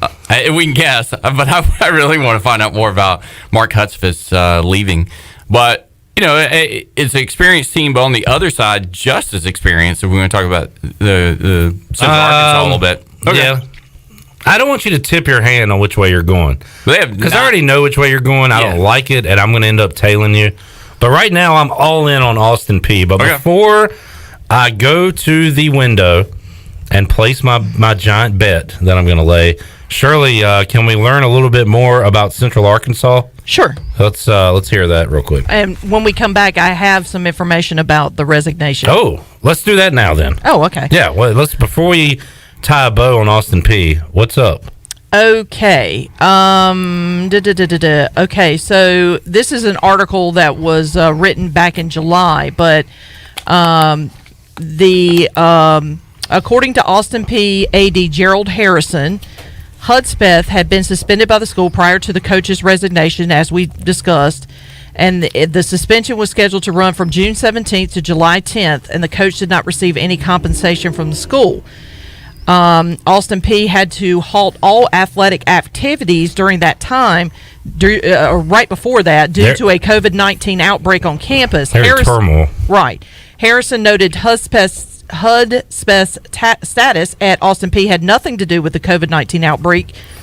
we can guess, but I really want to find out more about Mark Hudspeth's leaving. But it's an experienced team, but on the other side, just as experienced. If we want to talk about the Central Arkansas a little bit. Okay. Yeah. I don't want you to tip your hand on which way you're going. Because I already know which way you're going. I don't like it, and I'm going to end up tailing you. But right now, I'm all in on Austin Peay. But before I go to the window and place my giant bet that I'm going to lay, Shirley, can we learn a little bit more about Central Arkansas? Sure. Let's hear that real quick. And when we come back, I have some information about the resignation. Oh, let's do that now then. Oh, okay. Yeah, well, before we tie a bow on Austin Peay, what's up? Okay. Okay, so this is an article that was written back in July, but according to Austin Peay AD Gerald Harrison, Hudspeth had been suspended by the school prior to the coach's resignation, as we discussed, and the suspension was scheduled to run from June 17th to July 10th, and the coach did not receive any compensation from the school. Austin Peay had to halt all athletic activities during that time, right before that, due to a COVID-19 outbreak on campus. Turmoil. Right. Harrison noted Hudspeth's status at Austin Peay had nothing to do with the COVID-19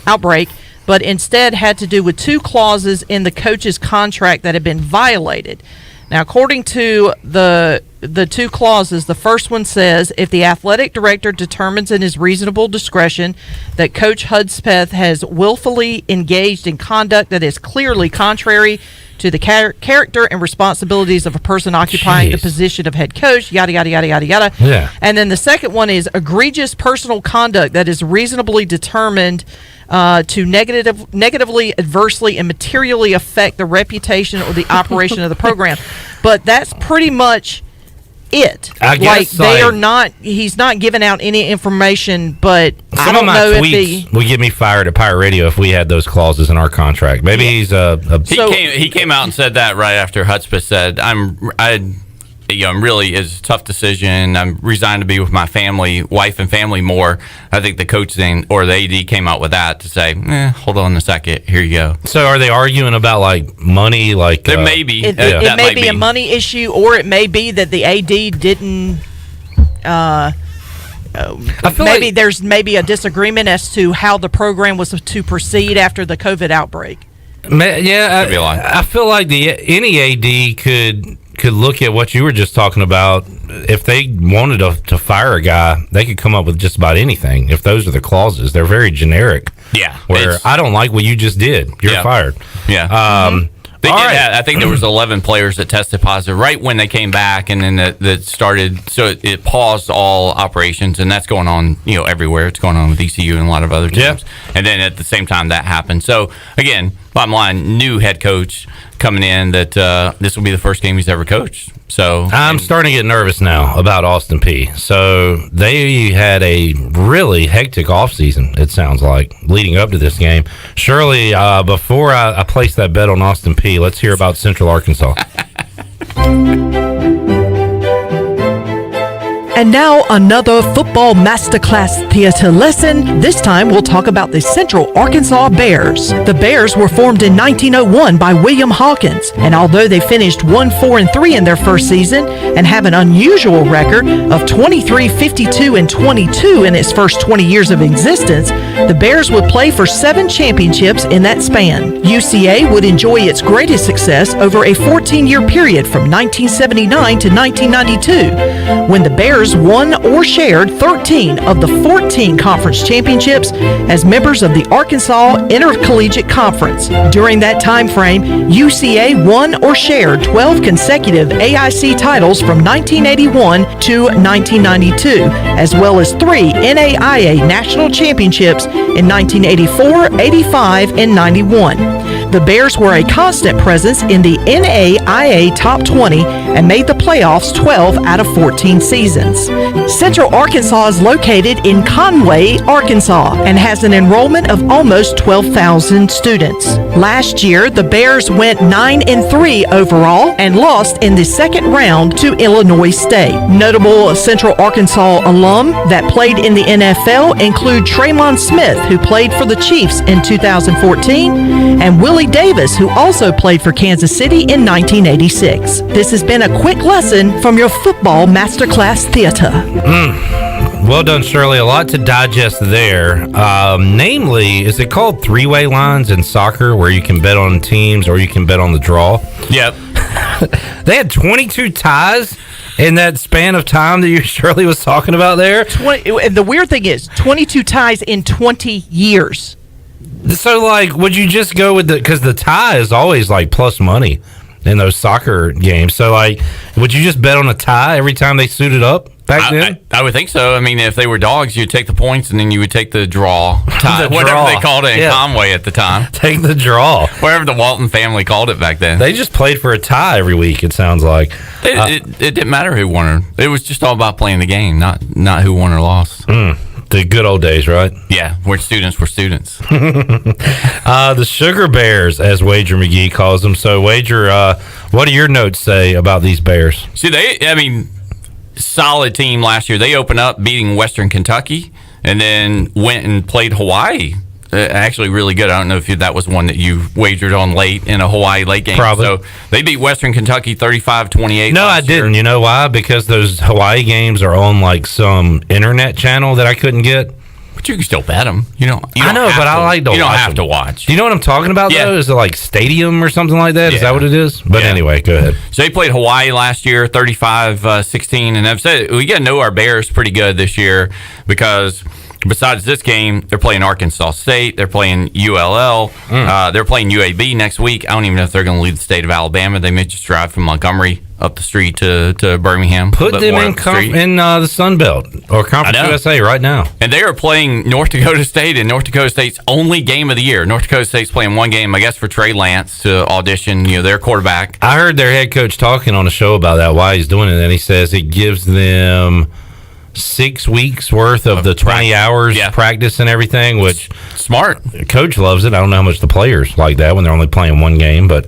outbreak, but instead had to do with two clauses in the coach's contract that had been violated. Now, according to the two clauses, the first one says, if the athletic director determines in his reasonable discretion that Coach Hudspeth has willfully engaged in conduct that is clearly contrary to the character and responsibilities of a person occupying the position of head coach, yada, yada, yada, yada, yada. Yeah. And then the second one is egregious personal conduct that is reasonably determined to negatively, adversely, and materially affect the reputation or the operation of the program. But that's pretty much it. I guess he's not giving out any information, but I some don't of my know tweets would get me fired at Pirate Radio if we had those clauses in our contract. Maybe he's he came out and said that right after Hudspeth said, I'm really, it's a tough decision. I'm resigned to be with my wife and family more. I think the coach then, or the AD came out with that to say, hold on a second, here you go. So are they arguing about money? There may be. It may be a money issue, or it may be that the AD didn't. I feel maybe there's maybe a disagreement as to how the program was to proceed after the COVID outbreak. I feel like any AD could look at what you were just talking about. If they wanted to fire a guy, they could come up with just about anything. If those are the clauses, they're very generic. Yeah. Where I don't like what you just did, you're fired. Yeah. I think there was 11 players that tested positive right when they came back, and then that started. So it paused all operations, and that's going on, everywhere. It's going on with ECU and a lot of other teams. And then at the same time that happened. So again, bottom line, new head coach coming in that this will be the first game he's ever coached. So I'm starting to get nervous now about Austin Peay. So they had a really hectic offseason, it sounds like, leading up to this game. Shirley, before I place that bet on Austin Peay, let's hear about Central Arkansas. And now another football masterclass theater lesson. This time we'll talk about the Central Arkansas Bears. The Bears were formed in 1901 by William Hawkins, and although they finished 1-4-3 in their first season and have an unusual record of 23-52-22 in its first 20 years of existence, the Bears would play for 7 championships in that span. UCA would enjoy its greatest success over a 14-year period from 1979 to 1992, when the Bears won or shared 13 of the 14 conference championships as members of the Arkansas Intercollegiate Conference. During that time frame, UCA won or shared 12 consecutive AIC titles from 1981 to 1992, as well as 3 NAIA national championships in 1984, 85, and 91. The Bears were a constant presence in the NAIA Top 20 and made the playoffs 12 out of 14 seasons. Central Arkansas is located in Conway, Arkansas, and has an enrollment of almost 12,000 students. Last year, the Bears went 9-3 overall and lost in the second round to Illinois State. Notable Central Arkansas alum that played in the NFL include Traymon Smith, who played for the Chiefs in 2014, and Willie Davis, who also played for Kansas City in 1986. This has been a quick lesson from your football masterclass theater. Well done, Shirley. A lot to digest there. Namely, is it called three-way lines in soccer where you can bet on teams or you can bet on the draw? Yep. They had 22 ties in that span of time that you Shirley was talking about there. The weird thing is 22 ties in 20 years. So, like, would you just go with because the tie is always, like, plus money in those soccer games. So, like, would you just bet on a tie every time they suited up back then? I would think so. I mean, if they were dogs, you'd take the points and then you would take the draw tie, The whatever draw. they called it in Yeah. Conway at the time. Take the draw. Whatever the Walton family called it back then. They just played for a tie every week, it sounds like. It didn't matter who won. It was just all about playing the game, not who won or lost. The good old days, right? Yeah, where students were students. The Sugar Bears, as Wager McGhee calls them. So, Wager, what do your notes say about these Bears? See, solid team last year. They opened up beating Western Kentucky and then went and played Hawaii. Actually, really good. I don't know if that was one that you wagered on late in a Hawaii late game. Probably. So they beat Western Kentucky 35-28. No, I didn't. You know why? Because those Hawaii games are on like some internet channel that I couldn't get. But you can still bet them. I know, but I like to watch. You don't have them. to watch. Do you know what I'm talking about, though? Is it like Stadium or something like that? Is that what it is? But anyway, go ahead. So they played Hawaii last year, 35-16. And I've said we got to know our Bears pretty good this year because besides this game, they're playing Arkansas State. They're playing ULL. They're playing UAB next week. I don't even know if they're going to leave the state of Alabama. They may just drive from Montgomery up the street to Birmingham. Put them in the Sun Belt or Conference USA right now. And they are playing North Dakota State in North Dakota State's only game of the year. North Dakota State's playing one game, I guess, for Trey Lance to audition, their quarterback. I heard their head coach talking on the show about that, why he's doing it, and he says it gives them 6 weeks worth of the 20 hours practice and everything, which smart. Coach loves it. I don't know how much the players like that when they're only playing one game, but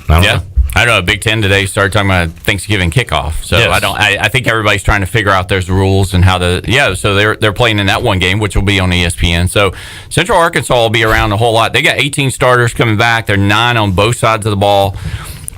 I don't know. I know Big Ten today started talking about Thanksgiving kickoff. So I think everybody's trying to figure out those rules and how to so they're playing in that one game, which will be on ESPN. So Central Arkansas will be around a whole lot. They got 18 starters coming back. They're 9 on both sides of the ball.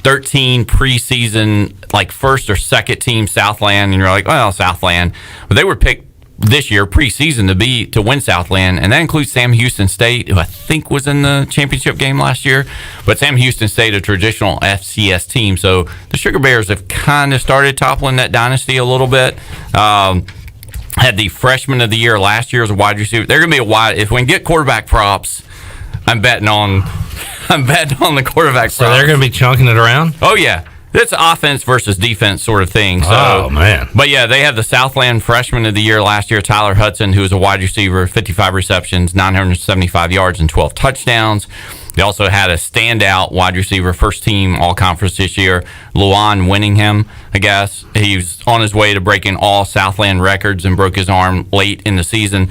13 preseason, like first or second team Southland, and you're like, well, Southland. But they were picked this year preseason to win Southland, and that includes Sam Houston State, who I think was in the championship game last year. But Sam Houston State, a traditional FCS team, so the Sugar Bears have kind of started toppling that dynasty a little bit. Had the freshman of the year last year as a wide receiver. They're going to be if we can get quarterback props, I'm betting on the quarterback props. So they're going to be chunking it around? Oh, yeah. It's offense versus defense sort of thing. So, oh, man. But, yeah, they have the Southland Freshman of the Year last year, Tyler Hudson, who was a wide receiver, 55 receptions, 975 yards, and 12 touchdowns. They also had a standout wide receiver, first-team all-conference this year, Luan Winningham, I guess. He was on his way to breaking all Southland records and broke his arm late in the season.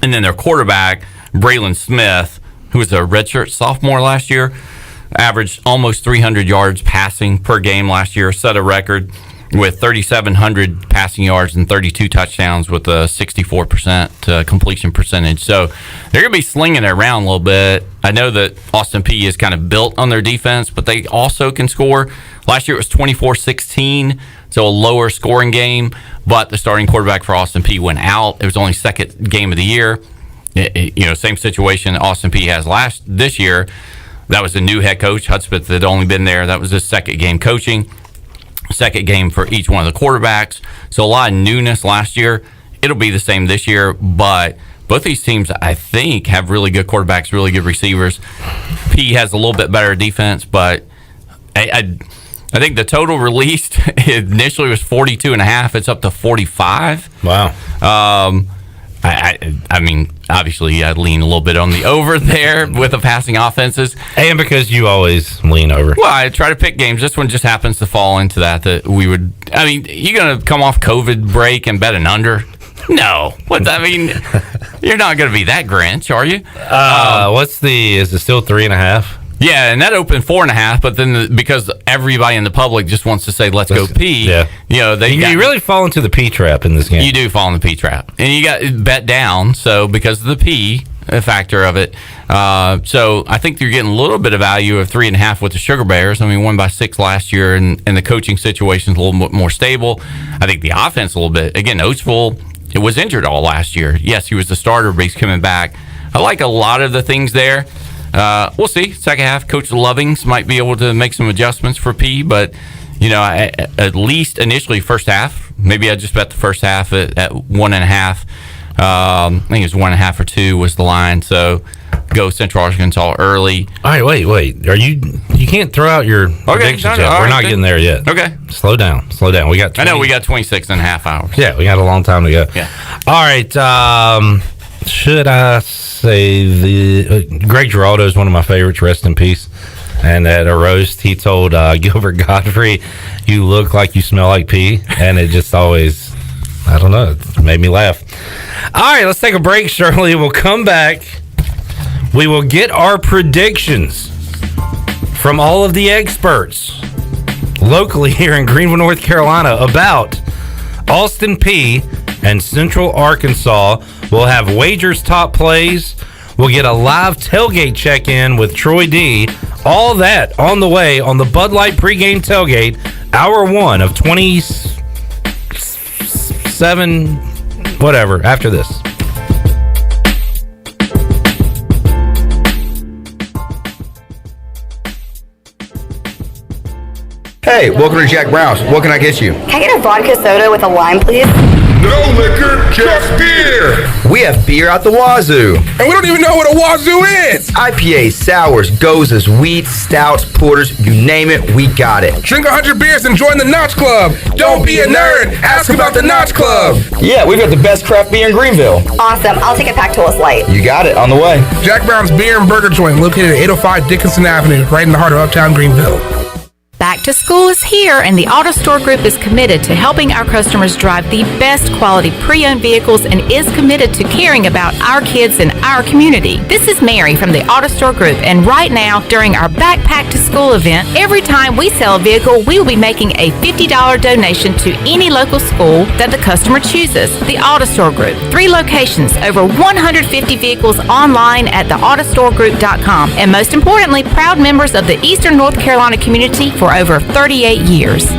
And then their quarterback, Braylon Smith, who was a redshirt sophomore last year, averaged almost 300 yards passing per game last year, set a record with 3,700 passing yards and 32 touchdowns with a 64% completion percentage. So they're going to be slinging it around a little bit. I know that Austin Peay is kind of built on their defense, but they also can score. Last year it was 24-16, so a lower scoring game, but the starting quarterback for Austin Peay went out. It was only second game of the year. Same situation Austin Peay has this year. That was a new head coach, Hudspeth, that had only been there. That was his second game coaching, second game for each one of the quarterbacks. So a lot of newness last year. It'll be the same this year, but both these teams, I think, have really good quarterbacks, really good receivers. Peay has a little bit better defense, but I think the total released initially was 42.5. It's up to 45. Wow. I mean, obviously, I lean a little bit on the over there with the passing offenses. And because you always lean over. Well, I try to pick games. This one just happens to fall into that we would. I mean, you're going to come off COVID break and bet an under? No. I mean, you're not going to be that Grinch, are you? Is it still 3.5? Yeah, and that opened 4.5, but then because everybody in the public just wants to say, let's go Peay, you really fall into the Peay trap in this game. You do fall in the Peay trap. And you got bet down, so because of the Peay factor of it. So I think you're getting a little bit of value of 3.5 with the Sugar Bears. I mean, won by 6 last year, and the coaching situation's a little bit more stable. I think the offense a little bit. Again, Oatsville, it was injured all last year. Yes, he was the starter, but he's coming back. I like a lot of the things there. We'll see. Second half, Coach Lovings might be able to make some adjustments for Peay, but at least initially first half. Maybe I just bet the first half at 1.5. I think it was 1.5 or 2 was the line. So go Central Arkansas early. All right, wait. Are you can't throw out your predictions yet. We're not getting there yet. Okay. Slow down. We got 26.5 hours. Yeah, we got a long time to go. Yeah. All right. Should I say Greg Giraldo is one of my favorites, rest in peace. And at a roast, he told Gilbert Godfrey, "You look like you smell like pee," and it just always, I don't know, it made me laugh. All right, let's take a break, Shirley. We'll come back. We will get our predictions from all of the experts locally here in Greenville, North Carolina about Austin Peay and Central Arkansas. We'll have wagers, top plays. We'll get a live tailgate check-in with Troy D. All that on the way on the Bud Light pregame tailgate, hour 1 of 27, whatever, after this. Hey, welcome to Jack Brown's. What can I get you? Can I get a vodka soda with a lime, please? No liquor, just beer. We have beer out the wazoo. And we don't even know what a wazoo is. IPAs, sours, gozas, wheats, stouts, porters, you name it, we got it. Drink 100 beers and join the Notch Club. Don't be a nerd. Ask about the Notch Club. Yeah, we've got the best craft beer in Greenville. Awesome. I'll take a pack to us light. You got it, on the way. Jack Brown's Beer and Burger Joint, located at 805 Dickinson Avenue, right in the heart of Uptown Greenville. Back to school is here, and the Auto Store Group is committed to helping our customers drive the best quality pre-owned vehicles and is committed to caring about our kids and our community. This is Mary from the Auto Store Group, and right now, during our Backpack to School event, every time we sell a vehicle, we will be making a $50 donation to any local school that the customer chooses. The Auto Store Group, 3 locations, over 150 vehicles online at theautostoregroup.com, and most importantly, proud members of the Eastern North Carolina community for over 38 years.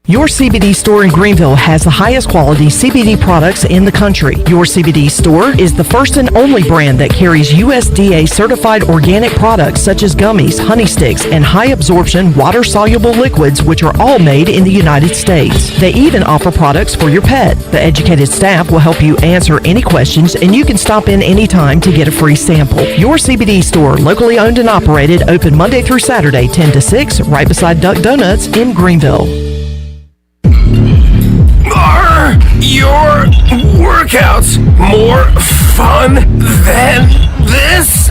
Your CBD store in Greenville has the highest quality CBD products in the country. Your CBD store is the first and only brand that carries USDA certified organic products such as gummies, honey sticks, and high absorption water soluble liquids, which are all made in the United States. They even offer products for your pet. The educated staff will help you answer any questions, and you can stop in anytime to get a free sample. Your CBD store, locally owned and operated, open Monday through Saturday, 10 to 6, right beside Duck Donuts in Greenville. Are your workouts more fun than this?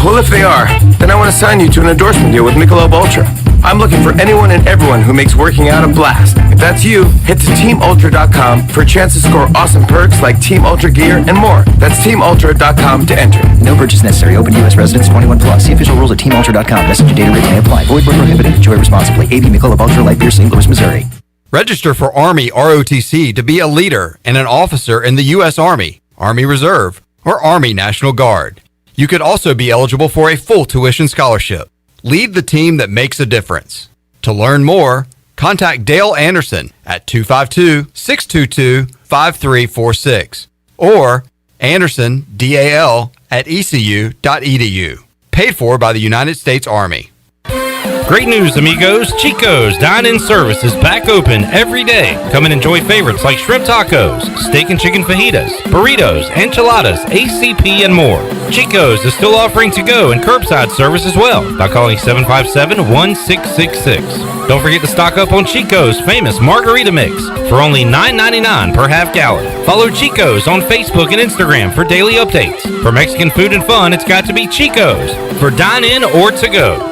Well, if they are, then I want to sign you to an endorsement deal with Michelob Ultra. I'm looking for anyone and everyone who makes working out a blast. If that's you, head to TeamUltra.com for a chance to score awesome perks like Team Ultra gear and more. That's TeamUltra.com to enter. No purchase necessary. Open U.S. residents 21 plus. See official rules at TeamUltra.com. Message and data rates may apply. Void where prohibited. Enjoy responsibly. AB Michelob Ultra Light Beer, St. Louis, Missouri. Register for Army ROTC to be a leader and an officer in the U.S. Army, Army Reserve, or Army National Guard. You could also be eligible for a full tuition scholarship. Lead the team that makes a difference. To learn more, contact Dale Anderson at 252-622-5346 or Anderson, DAL, at ecu.edu. Paid for by the United States Army. Great news, amigos. Chico's Dine-In Service is back open every day. Come and enjoy favorites like shrimp tacos, steak and chicken fajitas, burritos, enchiladas, ACP, and more. Chico's is still offering to-go and curbside service as well by calling 757-1666. Don't forget to stock up on Chico's famous margarita mix for only $9.99 per half gallon. Follow Chico's on Facebook and Instagram for daily updates. For Mexican food and fun, it's got to be Chico's for dine-in or to-go.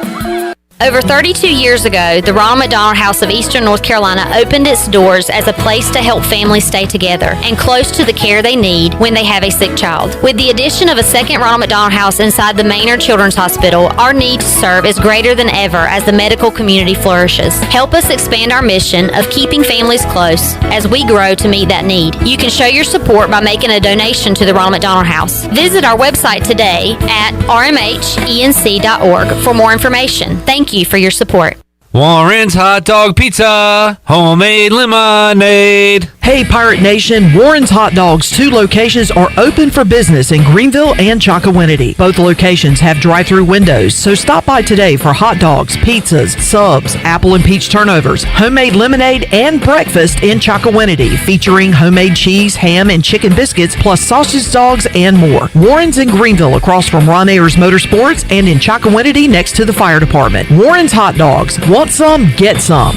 Over 32 years ago, the Ronald McDonald House of Eastern North Carolina opened its doors as a place to help families stay together and close to the care they need when they have a sick child. With the addition of a second Ronald McDonald House inside the Maynard Children's Hospital, our need to serve is greater than ever as the medical community flourishes. Help us expand our mission of keeping families close as we grow to meet that need. You can show your support by making a donation to the Ronald McDonald House. Visit our website today at rmhenc.org for more information. Thank you for your support. Warren's Hot Dog Pizza, homemade lemonade. Hey, Pirate Nation, Warren's Hot Dogs 2 locations are open for business in Greenville and Chocowinity. Both locations have drive-through windows, so stop by today for hot dogs, pizzas, subs, apple and peach turnovers, homemade lemonade, and breakfast in Chocowinity, featuring homemade cheese, ham, and chicken biscuits, plus sausage dogs and more. Warren's in Greenville across from Ron Ayers Motorsports and in Chocowinity next to the fire department. Warren's Hot Dogs. Want some? Get some.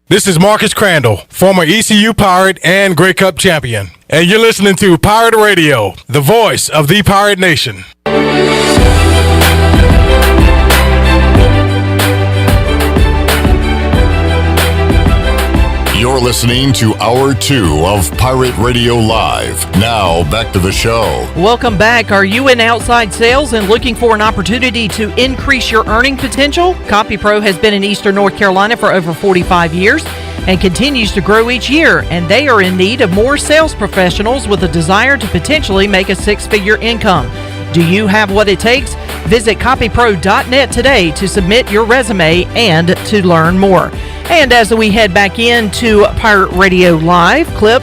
This is Marcus Crandall, former ECU Pirate and Grey Cup champion. And you're listening to Pirate Radio, the voice of the Pirate Nation. You're listening to Hour 2 of Pirate Radio Live. Now, back to the show. Welcome back. Are you in outside sales and looking for an opportunity to increase your earning potential? CopyPro has been in Eastern North Carolina for over 45 years and continues to grow each year, and they are in need of more sales professionals with a desire to potentially make a six-figure income. Do you have what it takes? Visit copypro.net today to submit your resume and to learn more. And as we head back into Pirate Radio Live clip,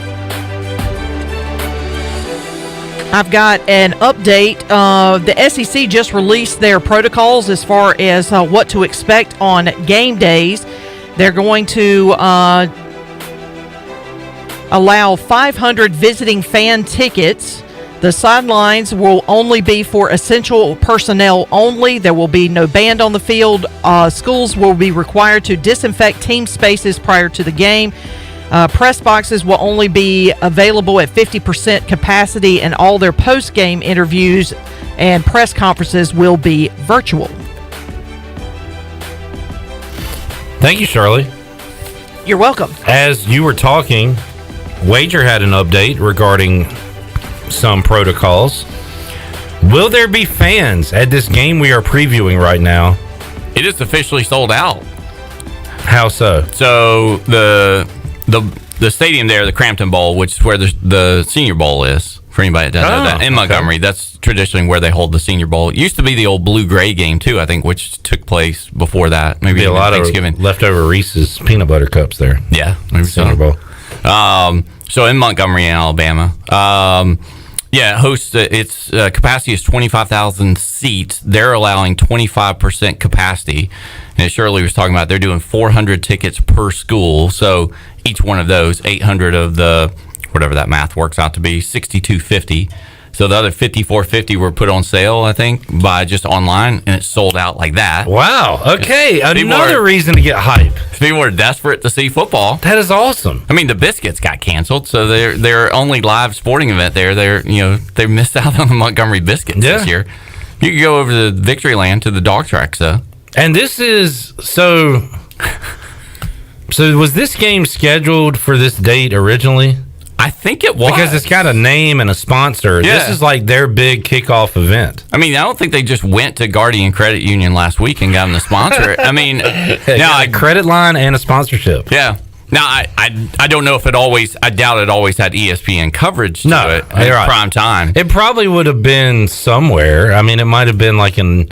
I've got an update. The SEC just released their protocols as far as what to expect on game days. They're going to allow 500 visiting fan tickets. The sidelines will only be for essential personnel only. There will be no band on the field. Schools will be required to disinfect team spaces prior to the game. Press boxes will only be available at 50% capacity, and all their post-game interviews and press conferences will be virtual. Thank you, Shirley. You're welcome. As you were talking, Wager had an update regarding some protocols. Will there be fans at this game we are previewing right now? It is officially sold out. How so? So the stadium there, the Crampton Bowl, which is where the Senior Bowl is, for anybody that doesn't know that, in Montgomery, that's traditionally where they hold the Senior Bowl. It used to be the old blue-gray game, too, I think, which took place before that. Maybe a lot Thanksgiving. Of leftover Reese's peanut butter cups there. Yeah. Maybe Senior Bowl. So in Montgomery, Alabama. Hosts, its capacity is 25,000 seats. They're allowing 25% capacity. And as Shirley was talking about, they're doing 400 tickets per school. So each one of those, 800 of the, whatever that math works out to be, 6,250. So the other 5,450 were put on sale, I think, by just online, and it sold out like that. Wow. Okay. Another reason to get hype. People are desperate to see football. That is awesome. I mean, the Biscuits got canceled, so their only live sporting event there. They missed out on the Montgomery Biscuits this year. You could go over to Victoryland to the dog tracks, though. And this is so. So was this game scheduled for this date originally? I think it was. Because it's got a name and a sponsor. Yeah. This is like their big kickoff event. I mean, I don't think they just went to Guardian Credit Union last week and got them to sponsor it. I mean, now a credit line and a sponsorship. Yeah. Now, I don't know if I doubt it always had ESPN coverage to it at prime time. It probably would have been somewhere. I mean, it might have been like an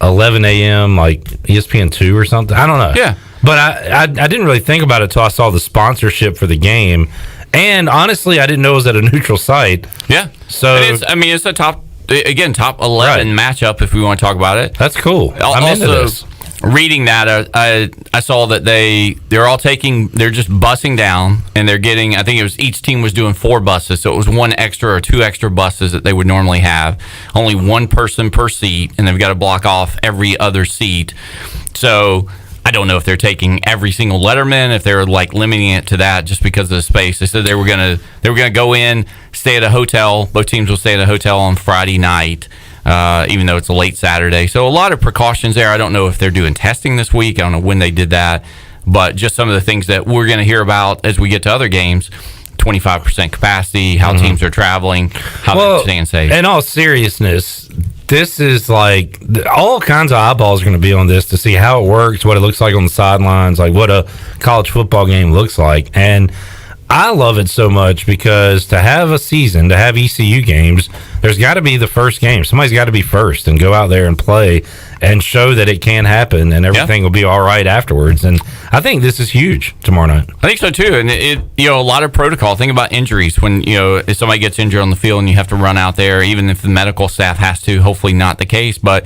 11 a.m., like ESPN 2 or something. I don't know. Yeah. But I didn't really think about it until I saw the sponsorship for the game. And honestly, I didn't know it was at a neutral site. Yeah. So it's a top 11 matchup if we want to talk about it. That's cool. I'm into this. reading that, I saw that they're just busing down, and they're getting, I think it was each team was doing 4 buses, so it was 1 extra or 2 extra buses that they would normally have. Only 1 person per seat, and they've got to block off every other seat. So I don't know if they're taking every single letterman, if they're like limiting it to that just because of the space. They said they were gonna go in, stay at a hotel. Both teams will stay at a hotel on Friday night. Even though it's a late Saturday. So a lot of precautions there. I don't know if they're doing testing this week. I don't know when they did that. But just some of the things that we're going to hear about as we get to other games. 25% capacity, how teams are traveling, how they're staying safe. In all seriousness, this is like all kinds of eyeballs are going to be on this to see how it works, what it looks like on the sidelines, like what a college football game looks like. And I love it so much because to have a season, to have ECU games, there's got to be the first game. Somebody's got to be first and go out there and play and show that it can happen, and everything will be all right afterwards. And I think this is huge tomorrow night. I think so too. And it a lot of protocol. Think about injuries when if somebody gets injured on the field and you have to run out there, even if the medical staff has to. Hopefully not the case, but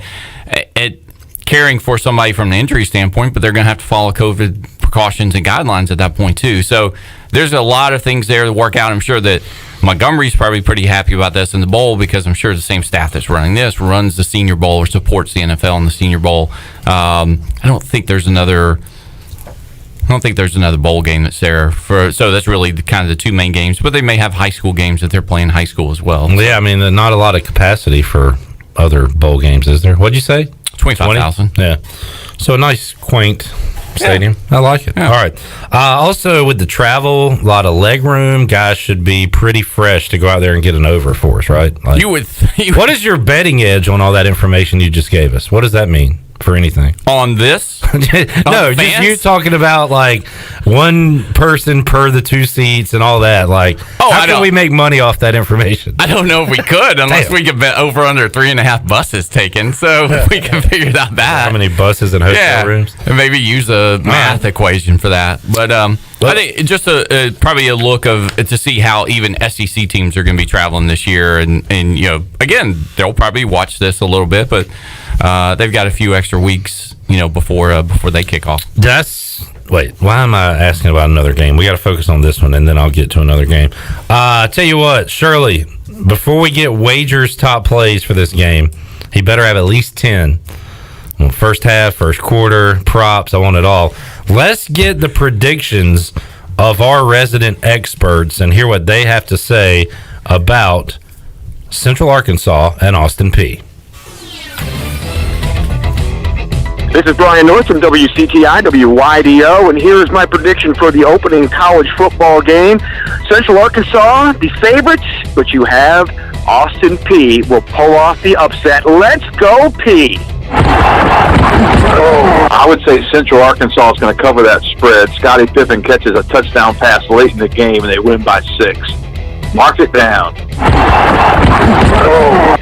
caring for somebody from the injury standpoint, but they're going to have to follow COVID precautions and guidelines at that point too. So there's a lot of things there to work out. I'm sure that Montgomery's probably pretty happy about this in the bowl because I'm sure the same staff that's running this runs the Senior Bowl or supports the NFL in the Senior Bowl. I don't think there's another bowl game that's there so that's really kind of the 2 main games, but they may have high school games that they're playing high school as well. Yeah, I mean, not a lot of capacity for other bowl games, is there? What'd you say? 25,000. Yeah. So a nice, quaint stadium. I like it. All right. Also, with the travel, a lot of leg room. Guys should be pretty fresh to go out there and get an over for us, right? Like, what is your betting edge on all that information you just gave us? What does that mean for anything? On this? No, just you talking about like 1 person per the 2 seats and all that. Like, how can we make money off that information? I don't know if we could unless we could bet over under 3.5 buses taken. So if we can figure out that. How many buses and hotel rooms? And maybe use a math equation for that. But I think just probably a look to see how even SEC teams are going to be traveling this year. And again, they'll probably watch this a little bit, but they've got a few extra weeks, before they kick off. Why am I asking about another game? We got to focus on this one, and then I'll get to another game. Tell you what, Shirley, before we get Wager's top plays for this game, he better have at least 10. First half, first quarter, props, I want it all. Let's get the predictions of our resident experts and hear what they have to say about Central Arkansas and Austin Peay. This is Brian North from WCTI, WYDO, and here's my prediction for the opening college football game. Central Arkansas, the favorites, but you have Austin Peay will pull off the upset. Let's go, Peay! I would say Central Arkansas is going to cover that spread. Scottie Pippen catches a touchdown pass late in the game, and they win by 6. Mark it down.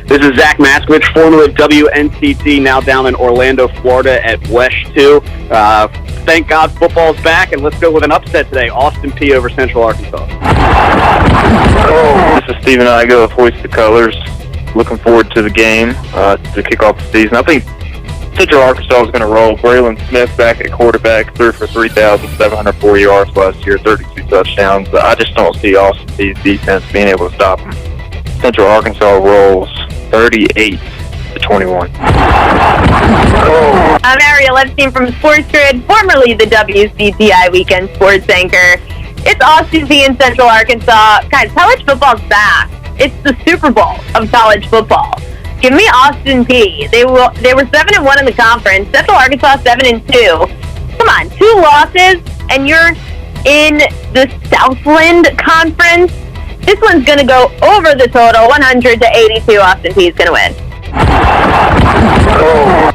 This is Zach Maskovich, formerly of WNCT, now down in Orlando, Florida at WESH 2. Thank God football's back, and let's go with an upset today. Austin Peay over Central Arkansas. This is Stephen Igo of Hoist the Colors. Looking forward to the game to kick off the season. I think Central Arkansas is going to roll. Braylon Smith back at quarterback, threw for 3,704 yards last year, 32 touchdowns. But I just don't see Austin Peay's defense being able to stop him. Central Arkansas rolls 38-21. I'm Ariel Epstein from Sports Grid, formerly the WCTI Weekend Sports Anchor. It's Austin Peay in Central Arkansas. Guys, college football's back. It's the Super Bowl of college football. Give me Austin Peay. They were 7-1 in the conference. Central Arkansas 7-2. Come on, 2 losses, and you're in the Southland Conference. This one's going to go over the total, 100-82. Austin Peay is going to win.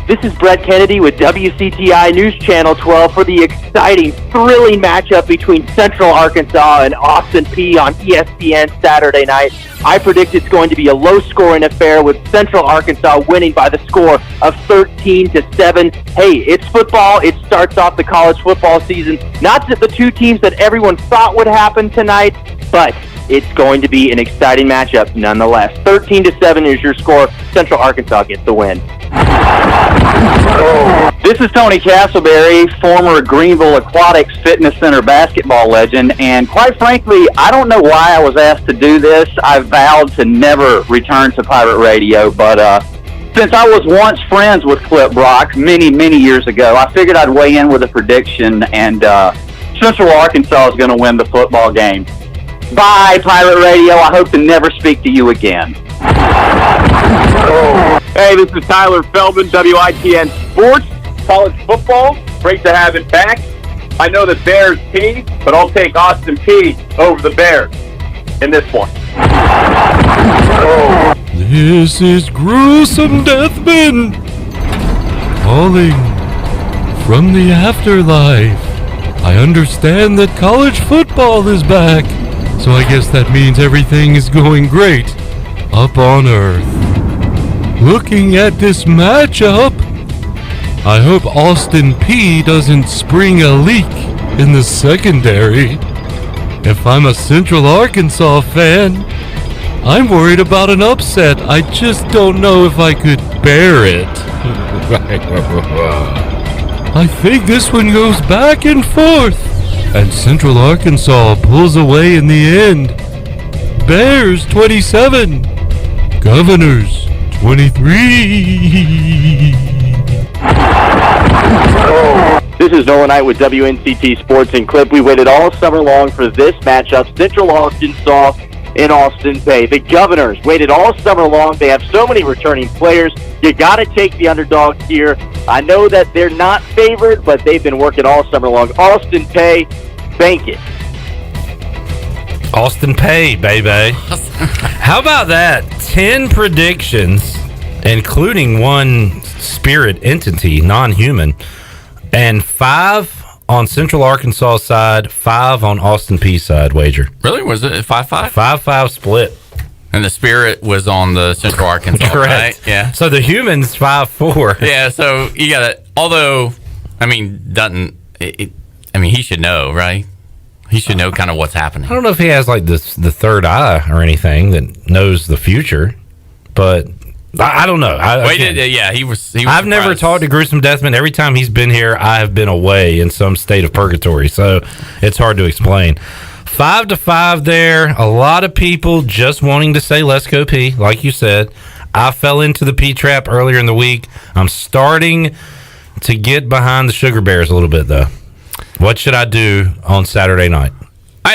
This is Brett Kennedy with WCTI News Channel 12 for the exciting, thrilling matchup between Central Arkansas and Austin Peay on ESPN Saturday night. I predict it's going to be a low-scoring affair with Central Arkansas winning by the score of 13-7. Hey, it's football. It starts off the college football season. Not that the 2 teams that everyone thought would happen tonight, but it's going to be an exciting matchup nonetheless. 13-7 is your score. Central Arkansas gets the win. This is Tony Castleberry, former Greenville Aquatics Fitness Center basketball legend, and quite frankly, I don't know why I was asked to do this. I vowed to never return to Pirate Radio, but since I was once friends with Clip Brock many, many years ago, I figured I'd weigh in with a prediction, and Central Arkansas is going to win the football game. Bye, Pirate Radio. I hope to never speak to you again. Hey, this is Tyler Feldman, WITN Sports. College football, great to have it back. I know the Bears Peay, but I'll take Austin Peay over the Bears in this one. This is Gruesome Deathman calling from the afterlife. I understand that college football is back, so I guess that means everything is going great up on Earth. Looking at this matchup, I hope Austin Peay doesn't spring a leak in the secondary. If I'm a Central Arkansas fan, I'm worried about an upset. I just don't know if I could bear it. I think this one goes back and forth, and Central Arkansas pulls away in the end. Bears 27, Governors 23. This is Nolan Knight with WNCT Sports and Clip. We waited all summer long for this matchup, Central Arkansas and Austin Peay. The Governors waited all summer long. They have so many returning players. You got to take the underdogs here. I know that they're not favored, but they've been working all summer long. Austin Peay, bank it. Austin Peay, baby. How about that? 10 predictions, including one spirit entity, non-human, and 5 on Central Arkansas side, 5 on Austin Peay side wager. Really? Was it 5-5? 5-5 split. And the spirit was on the Central Arkansas, Correct. right? Yeah. So the humans 5-4. Yeah, so you got to, although, I mean, he should know, right? He should know kind of what's happening. I don't know if he has like the third eye or anything that knows the future, but I don't know. He was I've never talked to Gruesome Deathman. Every time he's been here, I have been away in some state of purgatory, so it's hard to explain. 5-5 there. A lot of people just wanting to say let's go Peay, like you said. I fell into the Peay trap earlier in the week. I'm starting to get behind the Sugar Bears a little bit, though. What should I do on Saturday night?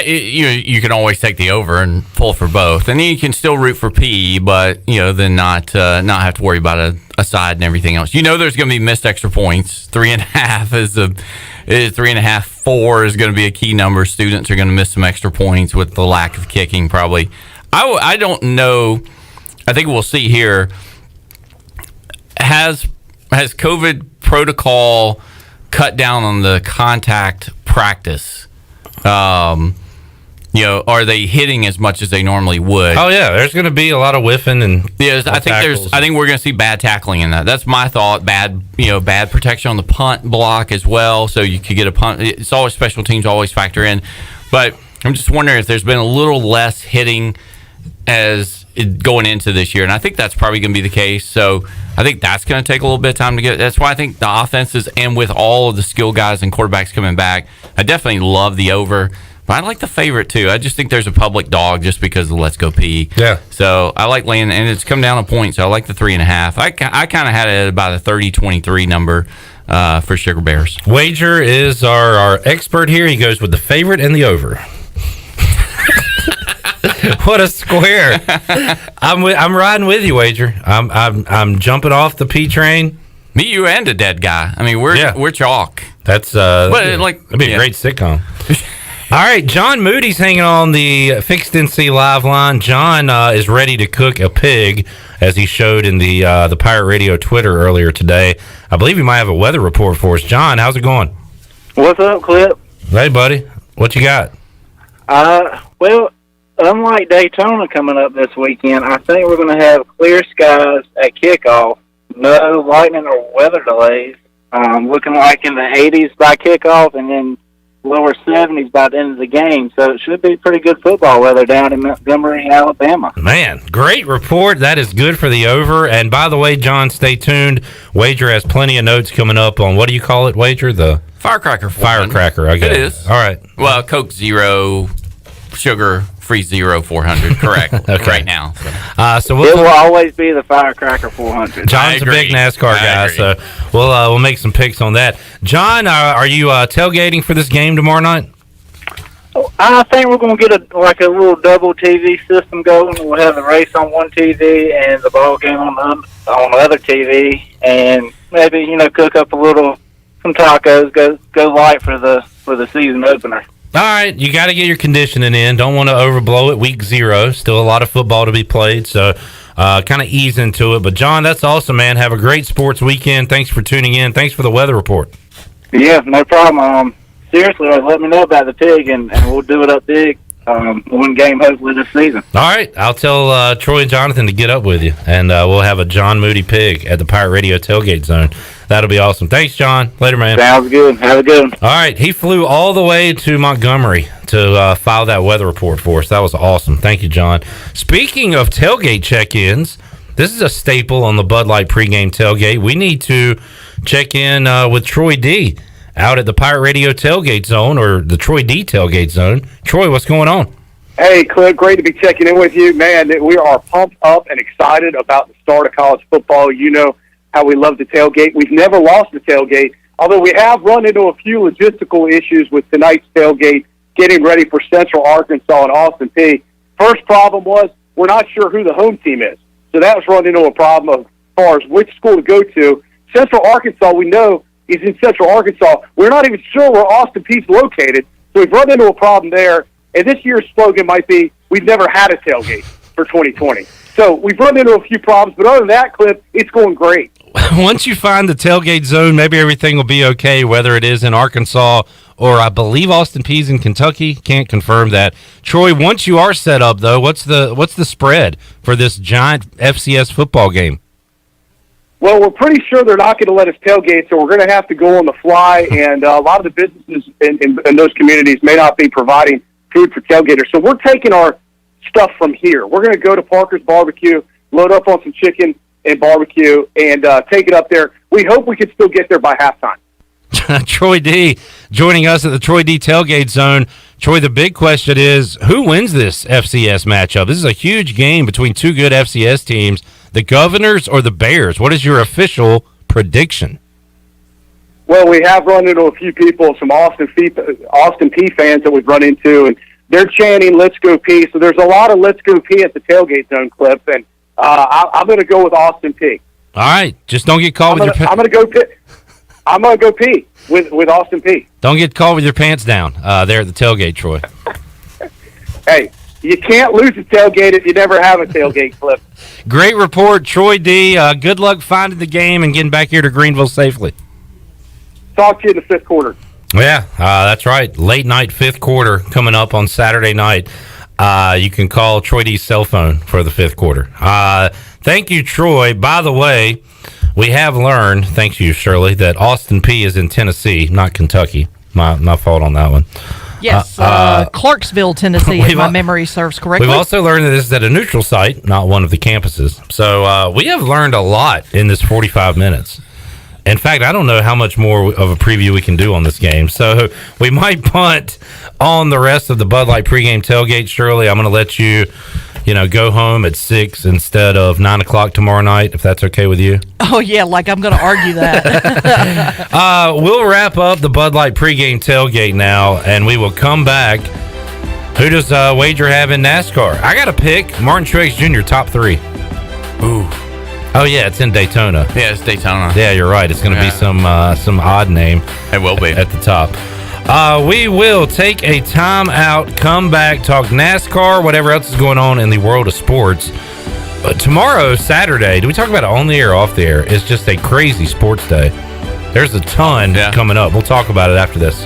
You can always take the over and pull for both, and then you can still root for Peay, but then not have to worry about a side and everything else. There's going to be missed extra points. 3.5 is 3.5. 4 is going to be a key number. Students are going to miss some extra points with the lack of kicking. Probably. I don't know. I think we'll see here. Has COVID protocol cut down on the contact practice? Are they hitting as much as they normally would? Oh yeah, there's going to be a lot of whiffing and I think we're going to see bad tackling in that. That's my thought. Bad protection on the punt block as well. So you could get a punt. It's always special teams always factor in, but I'm just wondering if there's been a little less hitting as going into this year, and I think that's probably going to be the case. So I think that's going to take a little bit of time to get. That's why I think the offenses and with all of the skill guys and quarterbacks coming back, I definitely love the over. But I like the favorite too. I just think there's a public dog just because of Let's Go Peay. Yeah. So I like laying, and it's come down a point. So I like the 3.5. I kind of had it at about a 30-23 number for Sugar Bears. Wager is our expert here. He goes with the favorite and the over. What a square! I'm riding with you, Wager. I'm jumping off the Peay train. Me, you, and a dead guy. I mean, we're chalk. That's that'd be a great sitcom. All right, John Moody's hanging on the Fixed NC Live line. John is ready to cook a pig, as he showed in the Pirate Radio Twitter earlier today. I believe he might have a weather report for us. John, how's it going? What's up, Clip? Hey, buddy. What you got? Well, unlike Daytona coming up this weekend, I think we're going to have clear skies at kickoff. No lightning or weather delays. Looking like in the 80s by kickoff, and then lower 70s by the end of the game. So it should be pretty good football weather down in Montgomery, Alabama. Man, great report. That is good for the over. And by the way, John, stay tuned. Wager has plenty of notes coming up on, what do you call it, Wager? The Firecracker. Firecracker, I guess. It is. All right. Well, Coke Zero, Sugar Free Zero 400, correct. Okay. Right now. So it will always be the Firecracker 400. John's a big NASCAR guy, so we'll make some picks on that. John, are you tailgating for this game tomorrow night? I think we're going to get a little double TV system going. We'll have the race on one TV and the ball game on the other TV, and maybe cook up some tacos. Go light for the season opener. All right, you got to get your conditioning in. Don't want to overblow it. Week 0, still a lot of football to be played, so kind of ease into it. But John, that's awesome, man. Have a great sports weekend. Thanks for tuning in. Thanks for the weather report. Yeah, no problem. Seriously, let me know about the pig, and we'll do it up big. One game hopefully this season. All right, I'll tell Troy and Jonathan to get up with you, and we'll have a John Moody pig at the Pirate Radio tailgate zone. That'll be awesome. Thanks, John. Later, man. Sounds good. Have a good one. All right, he flew all the way to Montgomery to file that weather report for us. That was awesome. Thank you, John. Speaking of tailgate check-ins, this is a staple on the Bud Light pregame tailgate. We need to check in with Troy D. out at the Pirate Radio tailgate zone, or the Troy D tailgate zone. Troy, what's going on? Hey, Cliff, great to be checking in with you. Man, we are pumped up and excited about the start of college football. You know how we love the tailgate. We've never lost the tailgate, although we have run into a few logistical issues with tonight's tailgate, getting ready for Central Arkansas and Austin Peay. First problem was we're not sure who the home team is. So that was run into a problem as far as which school to go to. Central Arkansas, we know, is in Central Arkansas. We're not even sure where Austin Peay's located, so we've run into a problem there. And this year's slogan might be, we've never had a tailgate for 2020. So we've run into a few problems, but other than that, Cliff, it's going great. Once you find the tailgate zone, maybe everything will be okay, whether it is in Arkansas or I believe Austin Peay's in Kentucky. Can't confirm that. Troy, once you are set up, though, what's the spread for this giant FCS football game? Well, we're pretty sure they're not going to let us tailgate, so we're going to have to go on the fly, and a lot of the businesses in those communities may not be providing food for tailgaters. So we're taking our stuff from here. We're going to go to Parker's Barbecue, load up on some chicken and barbecue, and take it up there. We hope we can still get there by halftime. Troy D joining us at the Troy D tailgate zone. Troy, the big question is, who wins this FCS matchup? This is a huge game between two good FCS teams, the Governors or the Bears. What is your official prediction? Well, we have run into a few people, some Austin Peay fans that we've run into, and they're chanting, "Let's go Peay." So there's a lot of "Let's go Peay" at the tailgate zone, Cliff, and I'm going to go with Austin Peay. All right, just don't get caught with your pants. I'm going to go Peay with Austin Peay. Don't get caught with your pants down there at the tailgate, Troy. Hey, you can't lose a tailgate if you never have a tailgate, Cliff. Great report, Troy D. Good luck finding the game and getting back here to Greenville safely. Talk to you in the fifth quarter. Yeah, that's right. Late night fifth quarter coming up on Saturday night. You can call Troy D's cell phone for the fifth quarter. Thank you, Troy. By the way, we have learned, thanks to you, Shirley, that Austin Peay is in Tennessee, not Kentucky. My fault on that one. Yes, Clarksville, Tennessee, if my memory serves correctly. We've also learned that this is at a neutral site, not one of the campuses. So we have learned a lot in this 45 minutes. In fact, I don't know how much more of a preview we can do on this game. So we might punt on the rest of the Bud Light pregame tailgate. Shirley, I'm going to let you, go home at 6 instead of 9 o'clock tomorrow night, if that's okay with you. Oh, yeah, like I'm going to argue that. We'll wrap up the Bud Light pregame tailgate now, and we will come back. Who does Wager have in NASCAR? I got to pick Martin Truex Jr., top 3. Ooh. Oh, yeah, it's in Daytona. Yeah, it's Daytona. Yeah, you're right. It's going to be some odd name. It will be. At the top. We will take a time out, come back, talk NASCAR, whatever else is going on in the world of sports. But tomorrow, Saturday, do we talk about it on the air or off the air? It's just a crazy sports day. There's a ton coming up. We'll talk about it after this.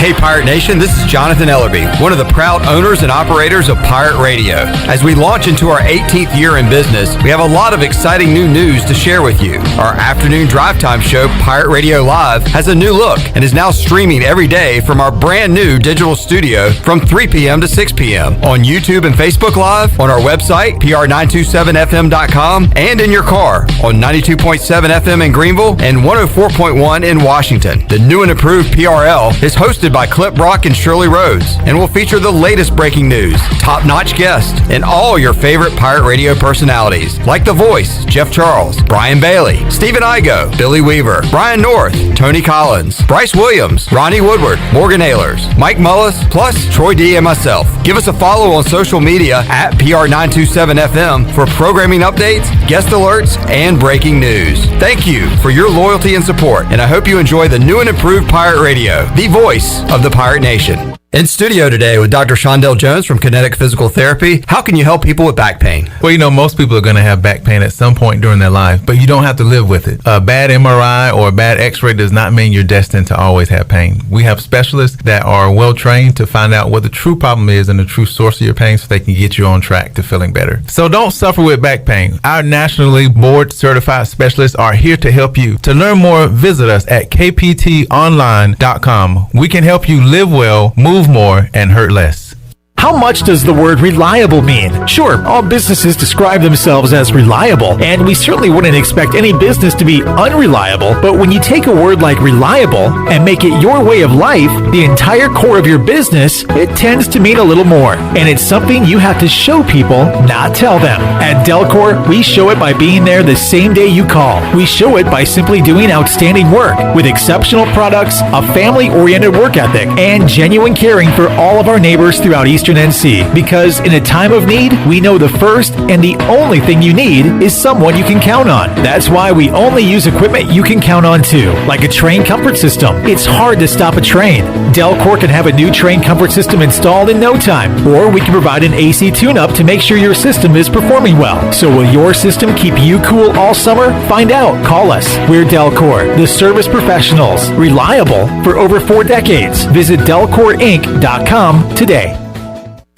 Hey Pirate Nation, this is Jonathan Ellerby, one of the proud owners and operators of Pirate Radio. As we launch into our 18th year in business, we have a lot of exciting new news to share with you. Our afternoon drive time show, Pirate Radio Live, has a new look and is now streaming every day from our brand new digital studio from 3 p.m. to 6 p.m. on YouTube and Facebook Live, on our website, pr927fm.com, and in your car on 92.7 FM in Greenville and 104.1 in Washington. The new and improved PRL is hosted by Clip Brock and Shirley Rhodes and will feature the latest breaking news, top-notch guests, and all your favorite Pirate Radio personalities like The Voice, Jeff Charles, Brian Bailey, Stephen Igo, Billy Weaver, Brian North, Tony Collins, Bryce Williams, Ronnie Woodward, Morgan Ehlers, Mike Mullis, plus Troy D. and myself. Give us a follow on social media at PR927FM for programming updates, guest alerts, and breaking news. Thank you for your loyalty and support, and I hope you enjoy the new and improved Pirate Radio, the voice of the Pirate Nation. In studio today with Dr. Shondell Jones from Kinetic Physical Therapy. How can you help people with back pain? Well, most people are going to have back pain at some point during their life, but you don't have to live with it. A bad MRI or a bad x-ray does not mean you're destined to always have pain. We have specialists that are well trained to find out what the true problem is and the true source of your pain so they can get you on track to feeling better. So don't suffer with back pain. Our nationally board certified specialists are here to help you. To learn more, visit us at kptonline.com. We can help you live well, move more, and hurt less. How much does the word reliable mean? Sure, all businesses describe themselves as reliable, and we certainly wouldn't expect any business to be unreliable, but when you take a word like reliable and make it your way of life, the entire core of your business, it tends to mean a little more. And it's something you have to show people, not tell them. At Delcor, we show it by being there the same day you call. We show it by simply doing outstanding work with exceptional products, a family-oriented work ethic, and genuine caring for all of our neighbors throughout Eastern NC, because in a time of need, we know the first and the only thing you need is someone you can count on. That's why we only use equipment you can count on too, like a train comfort system. It's hard to stop a train. Delcor can have a new train comfort system installed in no time, or we can provide an AC tune-up to make sure your system is performing well. So will your system keep you cool all summer? Find out. Call us. We're Delcor, the service professionals, reliable for over 4 decades. Visit DelcorInc.com today.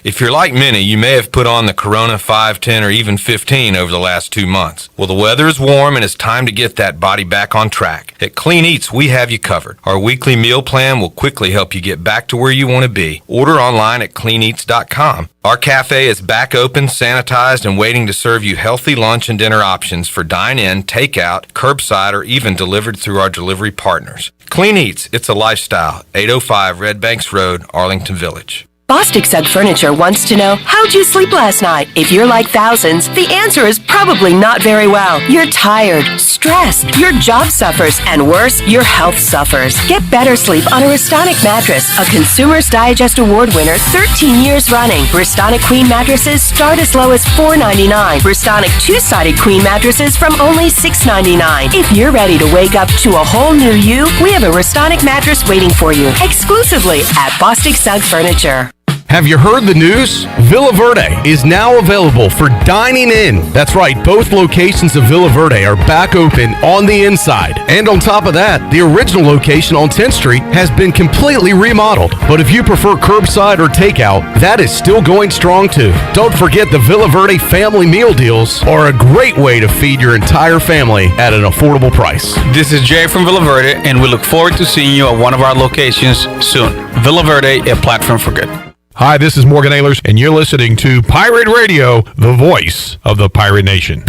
If you're like many, you may have put on the Corona 5, 10, or even 15 over the last 2 months. Well, the weather is warm and it's time to get that body back on track. At Clean Eats, we have you covered. Our weekly meal plan will quickly help you get back to where you want to be. Order online at cleaneats.com. Our cafe is back open, sanitized, and waiting to serve you healthy lunch and dinner options for dine-in, takeout, curbside, or even delivered through our delivery partners. Clean Eats, it's a lifestyle. 805 Red Banks Road, Arlington Village. Bostic Sugg Furniture wants to know, how'd you sleep last night? If you're like thousands, the answer is probably not very well. You're tired, stressed, your job suffers, and worse, your health suffers. Get better sleep on a Restonic mattress, a Consumer's Digest Award winner 13 years running. Restonic Queen mattresses start as low as $4.99. Restonic two-sided Queen mattresses from only $6.99. If you're ready to wake up to a whole new you, we have a Restonic mattress waiting for you, exclusively at Bostic Sugg Furniture. Have you heard the news? Villa Verde is now available for dining in. That's right, both locations of Villa Verde are back open on the inside. And on top of that, the original location on 10th Street has been completely remodeled. But if you prefer curbside or takeout, that is still going strong too. Don't forget the Villa Verde family meal deals are a great way to feed your entire family at an affordable price. This is Jay from Villa Verde, and we look forward to seeing you at one of our locations soon. Villa Verde, a platform for good. Hi, this is Morgan Ehlers, and you're listening to Pirate Radio, the voice of the Pirate Nation.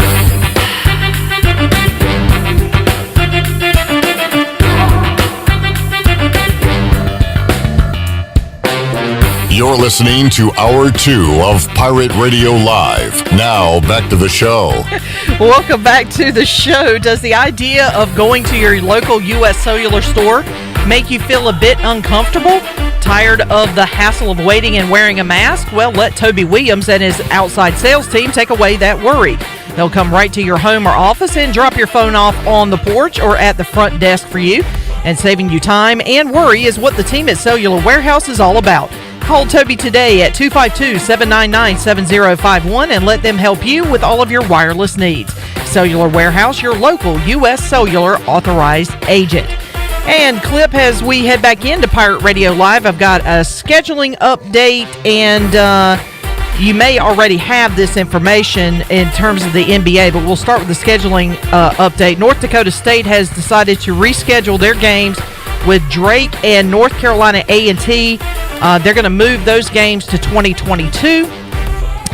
You're listening to Hour 2 of Pirate Radio Live. Now, back to the show. Welcome back to the show. Does the idea of going to your local U.S. Cellular store make you feel a bit uncomfortable? Tired of the hassle of waiting and wearing a mask? Well, let Toby Williams and his outside sales team take away that worry. They'll come right to your home or office and drop your phone off on the porch or at the front desk for you. And saving you time and worry is what the team at Cellular Warehouse is all about. Call Toby today at 252-799-7051 and let them help you with all of your wireless needs. Cellular Warehouse, your local U.S. Cellular authorized agent. And Clip, as we head back into Pirate Radio Live, I've got a scheduling update, and you may already have this information in terms of the NBA, but we'll start with the scheduling update. North Dakota State has decided to reschedule their games with Drake and North Carolina A&T. They're going to move those games to 2022.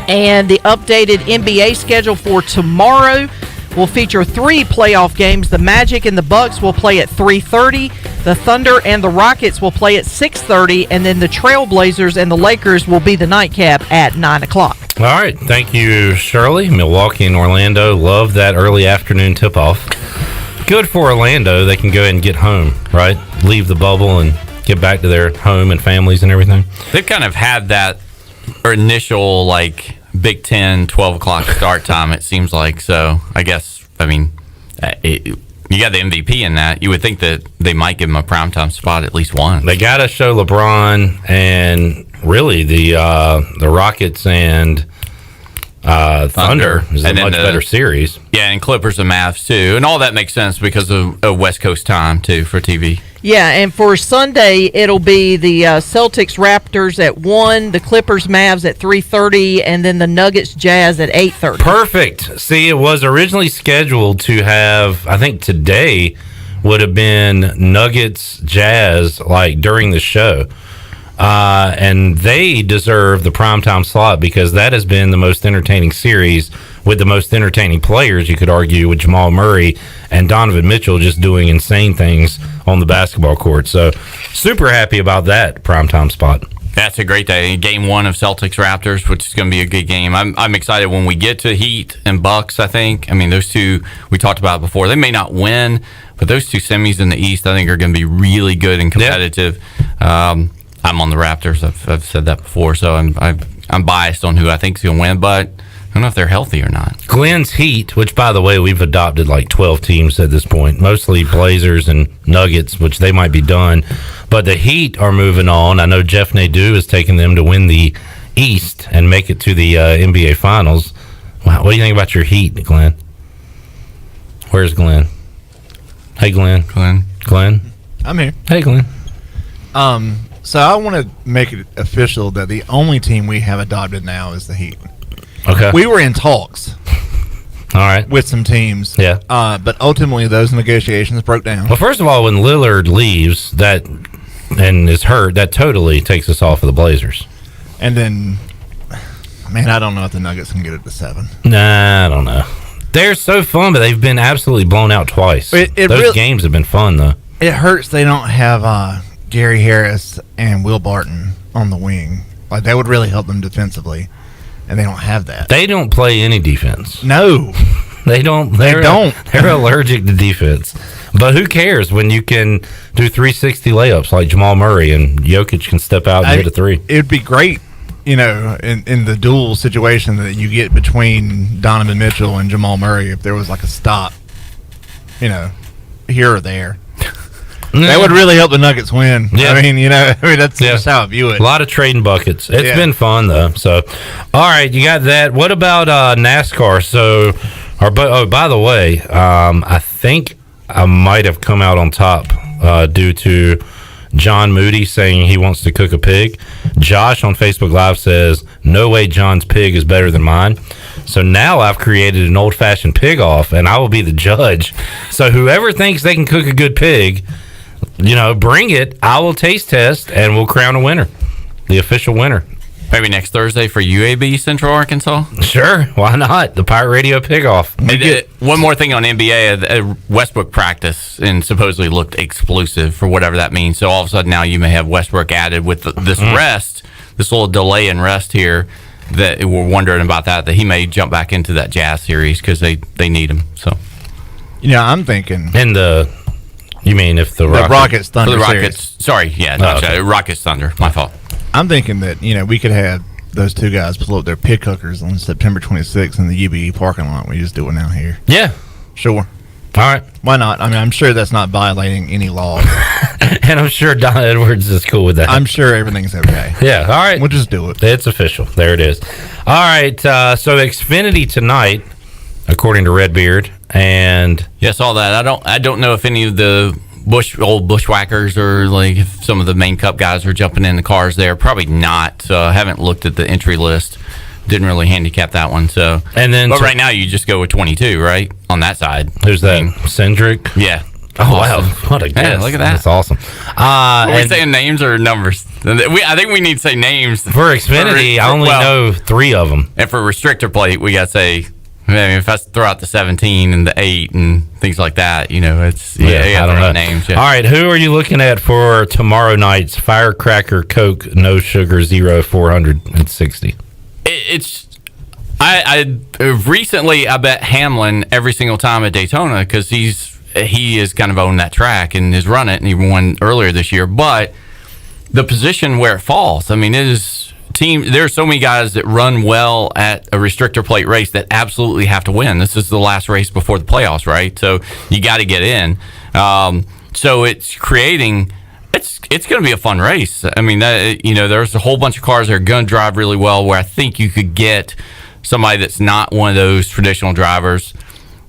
And the updated NBA schedule for tomorrow will feature 3 playoff games. The Magic and the Bucks will play at 3:30. The Thunder and the Rockets will play at 6:30. And then the Trailblazers and the Lakers will be the nightcap at 9 o'clock. All right. Thank you, Shirley. Milwaukee and Orlando. Love that early afternoon tip-off. Good for Orlando. They can go ahead and get home, right? Leave the bubble and get back to their home and families and everything. They've kind of had that initial, like, Big Ten, 12 o'clock start time, it seems like. So, I guess, I mean, you got the MVP in that. You would think that they might give him a primetime spot at least once. They got to show LeBron and really the Rockets and Thunder is a much better series. Yeah, and Clippers and Mavs, too. And all that makes sense because of West Coast time, too, for TV. Yeah, and for Sunday, it'll be the Celtics Raptors at 1, the Clippers Mavs at 3:30, and then the Nuggets Jazz at 8:30. Perfect. See, it was originally scheduled to have, I think today would have been Nuggets Jazz, like during the show. And they deserve the primetime slot because that has been the most entertaining series with the most entertaining players, you could argue, with Jamal Murray and Donovan Mitchell just doing insane things on the basketball court. So super happy about that primetime spot. That's a great day. Game 1 of Celtics Raptors, which is going to be a good game. I'm excited when we get to Heat and Bucks, I think. I mean, those two we talked about before. They may not win, but those two semis in the East, I think, are going to be really good and competitive. Yeah. I'm on the Raptors. I've said that before, so I'm biased on who I think is going to win, but I don't know if they're healthy or not. Glenn's Heat, which, by the way, we've adopted like 12 teams at this point, mostly Blazers and Nuggets, which they might be done. But the Heat are moving on. I know Jeff Nadeau is taking them to win the East and make it to the NBA Finals. Wow, what do you think about your Heat, Glenn? Where's Glenn? Hey, Glenn. Glenn? I'm here. Hey, Glenn. So I want to make it official that the only team we have adopted now is the Heat. Okay. We were in talks. All right. With some teams. Yeah. But ultimately those negotiations broke down. Well, first of all, when Lillard leaves that and is hurt, that totally takes us off of the Blazers. And then, man, I don't know if the Nuggets can get it to 7. Nah, I don't know. They're so fun, but they've been absolutely blown out twice. Those games have been fun, though. It hurts they don't have Gary Harris and Will Barton on the wing. Like, that would really help them defensively, and they don't have that. They don't play any defense. No. They don't. They're allergic to defense. But who cares when you can do 360 layups like Jamal Murray and Jokic can step out and hit a 3? It'd be great, in the dual situation that you get between Donovan Mitchell and Jamal Murray if there was like a stop, here or there. That would really help the Nuggets win. Yeah. I mean, that's just how I view it. A lot of trading buckets. It's been fun, though. So, all right, you got that. What about NASCAR? So, by the way, I think I might have come out on top due to John Moody saying he wants to cook a pig. Josh on Facebook Live says, no way John's pig is better than mine. So now I've created an old-fashioned pig-off, and I will be the judge. So whoever thinks they can cook a good pig, bring it. I will taste test, and we'll crown a winner, the official winner. Maybe next Thursday for UAB Central Arkansas? Sure, why not? The Pirate Radio Pig-Off. One more thing on NBA, Westbrook practice and supposedly looked explosive for whatever that means. So all of a sudden now you may have Westbrook added with this rest, this little delay in rest here, that we're wondering about that he may jump back into that Jazz series because they need him. So, I'm thinking. You mean if the Rockets Thunder series. Sorry, Rockets Thunder. My fault. I'm thinking that we could have those two guys pull up their pig cookers on September 26th in the UBE parking lot. We just do it now here. Yeah, sure. All right. Why not? I mean, I'm sure that's not violating any law. And I'm sure Don Edwards is cool with that. I'm sure everything's okay. Yeah. All right. We'll just do it. It's official. There it is. All right. So Xfinity tonight, according to Redbeard, and yes, all that. I don't know if any of the old bushwhackers, or like if some of the main cup guys are jumping in the cars there. Probably not. So I haven't looked at the entry list. Didn't really handicap that one. So, but right now you just go with 22, right, on that side. Who's that? Cendric? Yeah. Oh, wow. What a guess. Yeah, look at that. That's awesome. Are we saying names or numbers? I think we need to say names. For Xfinity, I only know 3 of them. And for restrictor plate, we got to say, I mean, if I throw out the 17 and the 8 and things like that, you know, it's, I don't know. Names. Yeah. All right, who are you looking at for tomorrow night's Firecracker Coke No Sugar Zero 460? I recently I bet Hamlin every single time at Daytona because he is kind of owned that track and has run it, and he won earlier this year. But the position where it falls, I mean, it is there are so many guys that run well at a restrictor plate race that absolutely have to win. This is the last race before the playoffs, right? So you got to get in. So it's creating. It's going to be a fun race. I mean, there's a whole bunch of cars that are going to drive really well. Where I think you could get somebody that's not one of those traditional drivers,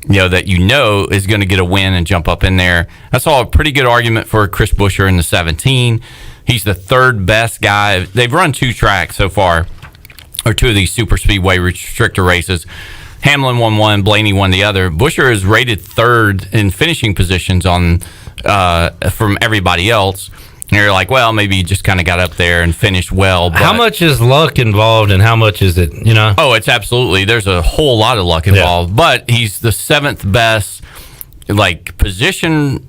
that is going to get a win and jump up in there. I saw a pretty good argument for Chris Buescher in the 17. He's the third best guy. They've run 2 tracks so far, or 2 of these super speedway restrictor races. Hamlin won one, Blaney won the other. Buescher is rated 3rd in finishing positions on from everybody else. And you're like, well, maybe you just kind of got up there and finished well. But how much is luck involved, and how much is it, Oh, it's absolutely. There's a whole lot of luck involved. Yeah. But he's the 7th best, position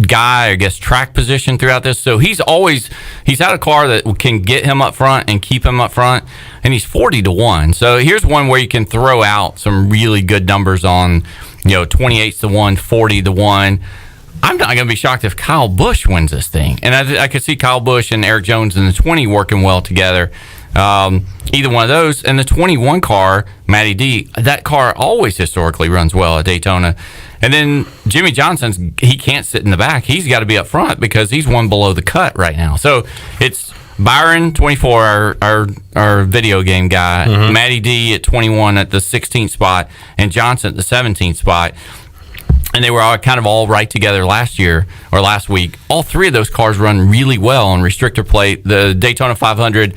guy, I guess, track position throughout this. So he's had a car that can get him up front and keep him up front, and he's 40-1. So here's one where you can throw out some really good numbers on, 28-1, 40-1. I'm not going to be shocked if Kyle Busch wins this thing. And I could see Kyle Busch and Eric Jones in the 20 working well together. Either one of those. And the 21 car, Matty D, that car always historically runs well at Daytona. And then Jimmy Johnson's, he can't sit in the back. He's got to be up front because he's one below the cut right now. So it's Byron, 24, our video game guy, Matty D at 21 at the 16th spot, and Johnson at the 17th spot. And they were all right together last week. All 3 of those cars run really well on restrictor plate. The Daytona 500,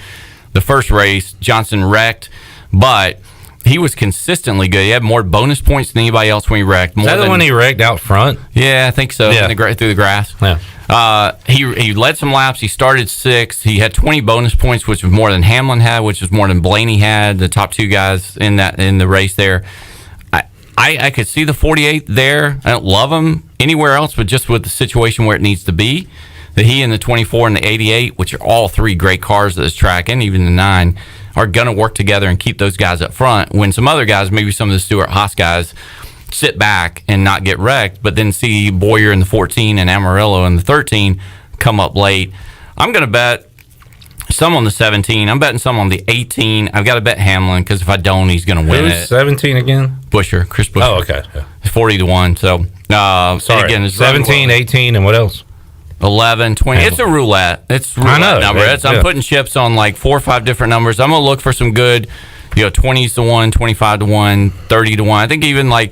the first race, Johnson wrecked, but he was consistently good. He had more bonus points than anybody else when he wrecked. Is that the one he wrecked out front? Yeah, I think so. Yeah. Through the grass. Yeah. He led some laps. He started 6th. He had 20 bonus points, which was more than Hamlin had, which was more than Blaney had. The top 2 guys in the race there. I could see the 48 there. I don't love him anywhere else, but just with the situation where it needs to be. He and the 24 and the 88, which are all 3 great cars at this track, and even the 9, are going to work together and keep those guys up front. When some other guys, maybe some of the Stuart Haas guys, sit back and not get wrecked, but then see Boyer in the 14 and Amarillo in the 13 come up late. I'm going to bet some on the 17. I'm betting some on the 18. I've got to bet Hamlin because if I don't, he's going to win it. 17 again? Chris Buescher. Oh, okay. Yeah. 40-1. So, sorry. Again, 17, 18, and what else? 11, 20. It's a roulette. It's a roulette number. I'm putting chips on 4 or 5 different numbers. I'm going to look for some good, 20s-1, 25-1, 30-1. I think even that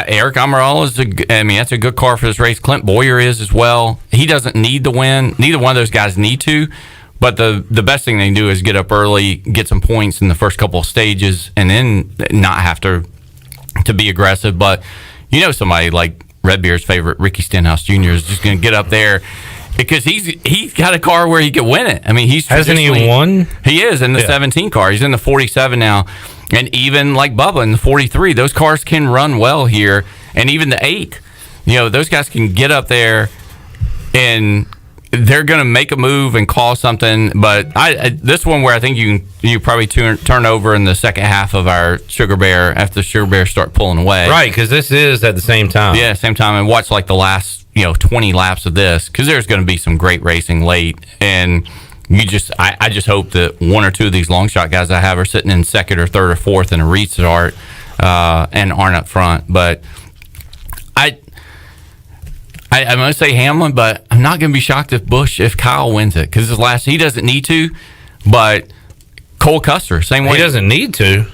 Eric Amaral that's a good car for this race. Clint Boyer is as well. He doesn't need to win. Neither one of those guys need to. But the best thing they can do is get up early, get some points in the first couple of stages, and then not have to be aggressive. But somebody like Redbeard's favorite, Ricky Stenhouse Jr., is just going to get up there because he's got a car where he could win it. I mean, hasn't he won? He is in the 17 car. He's in the 47 now, and even like Bubba in the 43, those cars can run well here, and even the 8. Those guys can get up there and they're going to make a move and call something, but this one where I think you probably turn over in the second half of our Sugar Bear after the Sugar Bear start pulling away. Right, because this is at the same time. Yeah, same time, and watch the last 20 laps of this because there's going to be some great racing late, and I just hope that 1 or 2 of these long shot guys I have are sitting in 2nd or 3rd or 4th in a restart and aren't up front, but I'm going to say Hamlin, but I'm not going to be shocked if Kyle wins it because he doesn't need to. But Cole Custer, same way. He doesn't need to.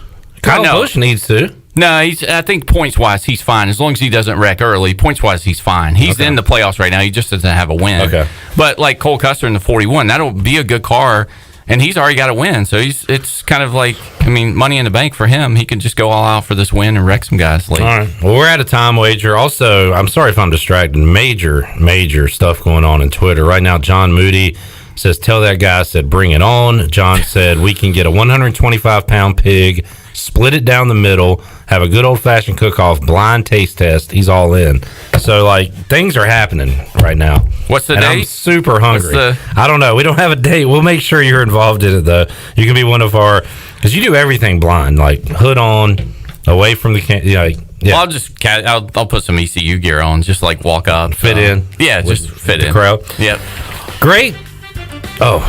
Kyle Busch needs to. No, I think points-wise, he's fine. As long as he doesn't wreck early, points-wise, he's fine. He's in the playoffs right now. He just doesn't have a win. Okay. But like Cole Custer in the 41, that'll be a good car, and he's already got a win. So it's kind of like, money in the bank for him. He can just go all out for this win and wreck some guys late. All right. Well, we're out of time, Wager. Also, I'm sorry if I'm distracted. Major stuff going on in Twitter. Right now, John Moody says, tell that guy, I said, bring it on. John said, we can get a 125-pound pig, split it down the middle, have a good old-fashioned cook-off, blind taste test. He's all in. So, things are happening right now. What's the and date? I'm super hungry. I don't know. We don't have a date. We'll make sure you're involved in it, though. You can be one of our, because you do everything blind, like hood on, away from the yeah. Well, I'll put some ECU gear on, just walk out, fit in. Yeah, just fit in. The crowd. Yep. Great. Oh,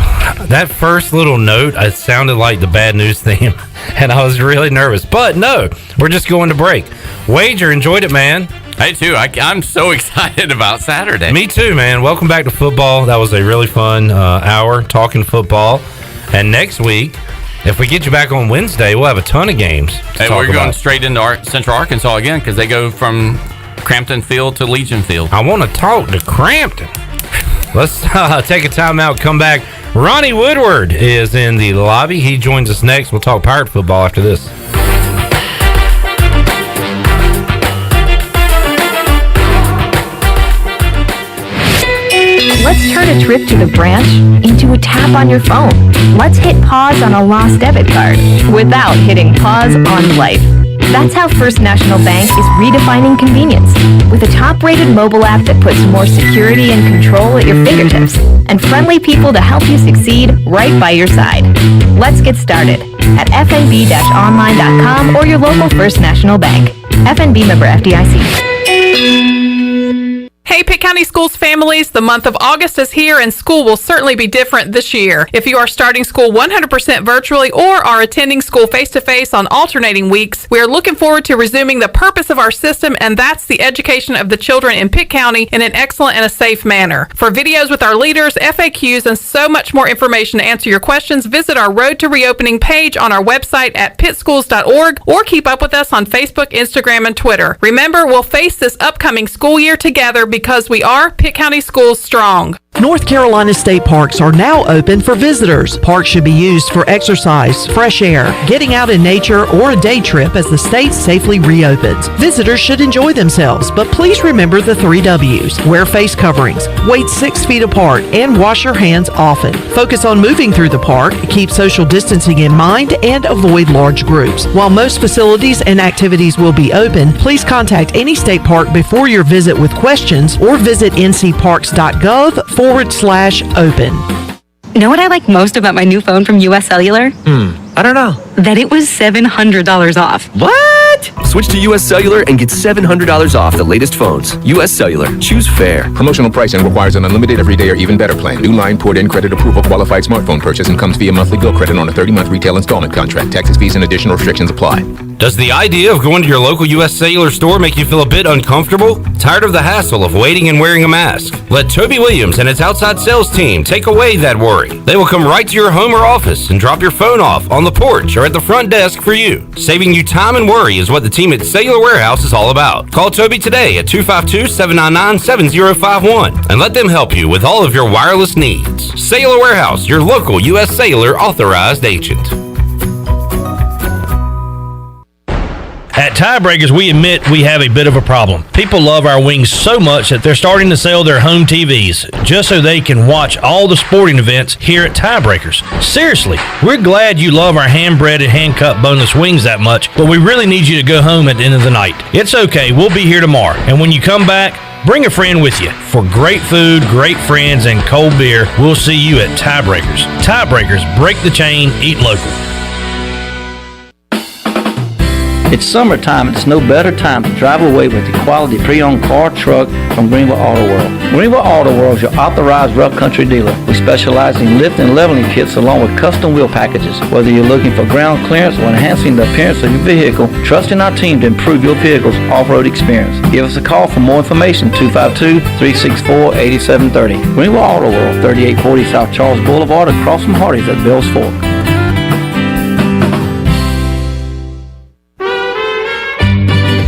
that first little note, it sounded like the bad news theme, and I was really nervous. But no, we're just going to break. Wager, enjoyed it, man. Hey, too. I'm so excited about Saturday. Me too, man. Welcome back to football. That was a really fun hour talking football. And next week, if we get you back on Wednesday, we'll have a ton of games. Hey, we're going straight into Central Arkansas again because they go from Crampton Field to Legion Field. I want to talk to Crampton. Let's take a timeout, come back. Ronnie Woodward is in the lobby. He joins us next. We'll talk Pirate football after this. Let's turn a trip to the branch into a tap on your phone. Let's hit pause on a lost debit card without hitting pause on life. That's how First National Bank is redefining convenience with a top-rated mobile app that puts more security and control at your fingertips and friendly people to help you succeed right by your side. Let's get started at fnb-online.com or your local First National Bank. FNB member FDIC. Hey, Pitt County Schools families, the month of August is here and school will certainly be different this year. If you are starting school 100% virtually or are attending school face-to-face on alternating weeks, we are looking forward to resuming the purpose of our system, and that's the education of the children in Pitt County in an excellent and a safe manner. For videos with our leaders, FAQs, and so much more information to answer your questions, visit our Road to Reopening page on our website at pittschools.org or keep up with us on Facebook, Instagram, and Twitter. Remember, we'll face this upcoming school year together because we are Pitt County Schools Strong. North Carolina state parks are now open for visitors. Parks should be used for exercise, fresh air, getting out in nature, or a day trip as the state safely reopens. Visitors should enjoy themselves, but please remember the 3 W's. Wear face coverings, wait 6 feet apart, and wash your hands often. Focus on moving through the park, keep social distancing in mind, and avoid large groups. While most facilities and activities will be open, please contact any state park before your visit with questions or visit ncparks.gov/open. Know what I like most about my new phone from US Cellular? I don't know. That it was $700 off. What? Switch to US Cellular and get $700 off the latest phones. US Cellular. Choose fair. Promotional pricing requires an unlimited everyday or even better plan. New line, port-in credit approval, qualified smartphone purchase, and comes via monthly bill credit on a 30-month retail installment contract. Taxes, fees, and additional restrictions apply. Does the idea of going to your local U.S. Cellular store make you feel a bit uncomfortable? Tired of the hassle of waiting and wearing a mask? Let Toby Williams and its outside sales team take away that worry. They will come right to your home or office and drop your phone off on the porch or at the front desk for you. Saving you time and worry is what the team at Cellular Warehouse is all about. Call Toby today at 252-799-7051 and let them help you with all of your wireless needs. Cellular Warehouse, your local U.S. Cellular authorized agent. At Tiebreakers, we admit we have a bit of a problem. People love our wings so much that they're starting to sell their home TVs just so they can watch all the sporting events here at Tiebreakers. Seriously, we're glad you love our hand-breaded, hand-cut boneless wings that much, but we really need you to go home at the end of the night. It's okay, we'll be here tomorrow. And when you come back, bring a friend with you. For great food, great friends, and cold beer, we'll see you at Tiebreakers. Tiebreakers, break the chain, eat local. It's summertime, and it's no better time to drive away with a quality pre-owned car truck from Greenville Auto World. Greenville Auto World is your authorized rough country dealer. We specialize in lift and leveling kits along with custom wheel packages. Whether you're looking for ground clearance or enhancing the appearance of your vehicle, trust in our team to improve your vehicle's off-road experience. Give us a call for more information, 252-364-8730. Greenville Auto World, 3840 South Charles Boulevard across from Hardee's at Bell's Fork.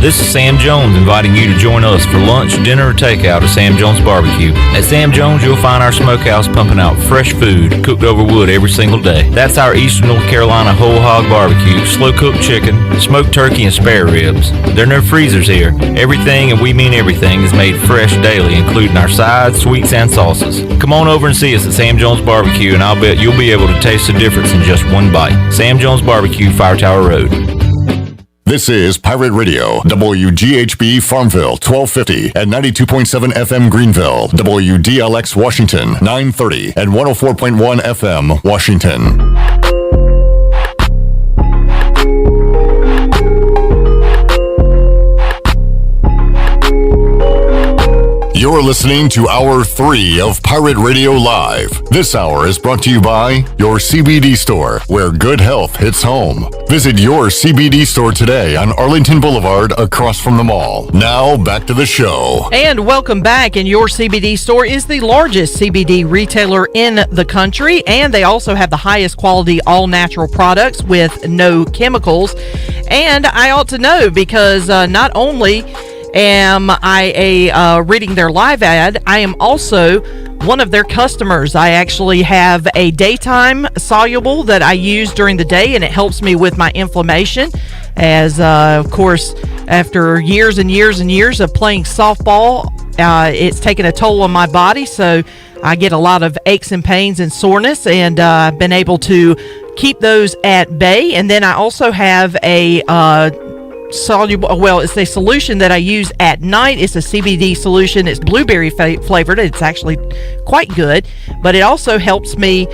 This is Sam Jones inviting you to join us for lunch, dinner, or takeout at Sam Jones Barbecue. At Sam Jones, you'll find our smokehouse pumping out fresh food cooked over wood every single day. That's our Eastern North Carolina whole hog barbecue, slow-cooked chicken, smoked turkey, and spare ribs. There are no freezers here. Everything, and we mean everything, is made fresh daily, including our sides, sweets, and sauces. Come on over and see us at Sam Jones Barbecue, and I'll bet you'll be able to taste the difference in just one bite. Sam Jones Barbecue, Fire Tower Road. This is Pirate Radio, WGHB Farmville, 1250 and 92.7 FM Greenville, WDLX Washington, 930 and 104.1 FM Washington. You're listening to Hour 3 of Pirate Radio Live. This hour is brought to you by your CBD store, where good health hits home. Visit your CBD store today on Arlington Boulevard across from the mall. Now, back to the show. And welcome back. And your CBD store is the largest CBD retailer in the country, and they also have the highest quality all-natural products with no chemicals. And I ought to know, because not only am I reading their live ad, I am also one of their customers. I actually have a daytime soluble that I use during the day, and it helps me with my inflammation, as of course, after years and years and years of playing softball, it's taken a toll on my body, so I get a lot of aches and pains and soreness, and I've been able to keep those at bay. And then I also have a it's a solution that I use at night. It's a CBD solution. It's blueberry flavored. It's actually quite good, but it also helps me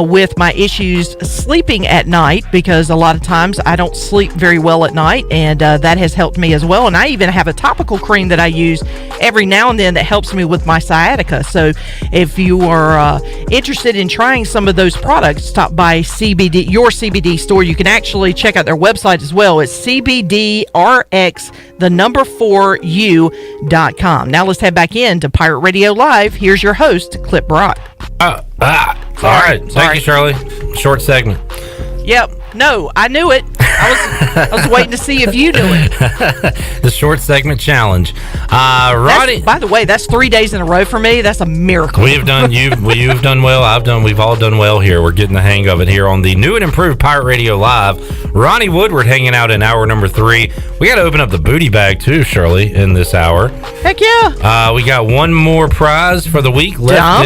with my issues sleeping at night, because a lot of times I don't sleep very well at night, and that has helped me as well. And I even have a topical cream that I use every now and then that helps me with my sciatica. So if you are interested in trying some of those products, stop by your CBD store. You can actually check out their website as well. It's CBDRX4U.com. Now let's head back in to Pirate Radio Live. Here's your host, Clip Brock. All right. Thank you, Shirley. Short segment. Yep. No, I knew it. I was waiting to see if you knew it. The short segment challenge. Ronnie. By the way, that's 3 days in a row for me. That's a miracle. You've done well. We've all done well here. We're getting the hang of it here on the new and improved Pirate Radio Live. Ronnie Woodward hanging out in hour number 3. We got to open up the booty bag too, Shirley, in this hour. Heck yeah. We got one more prize for the week left.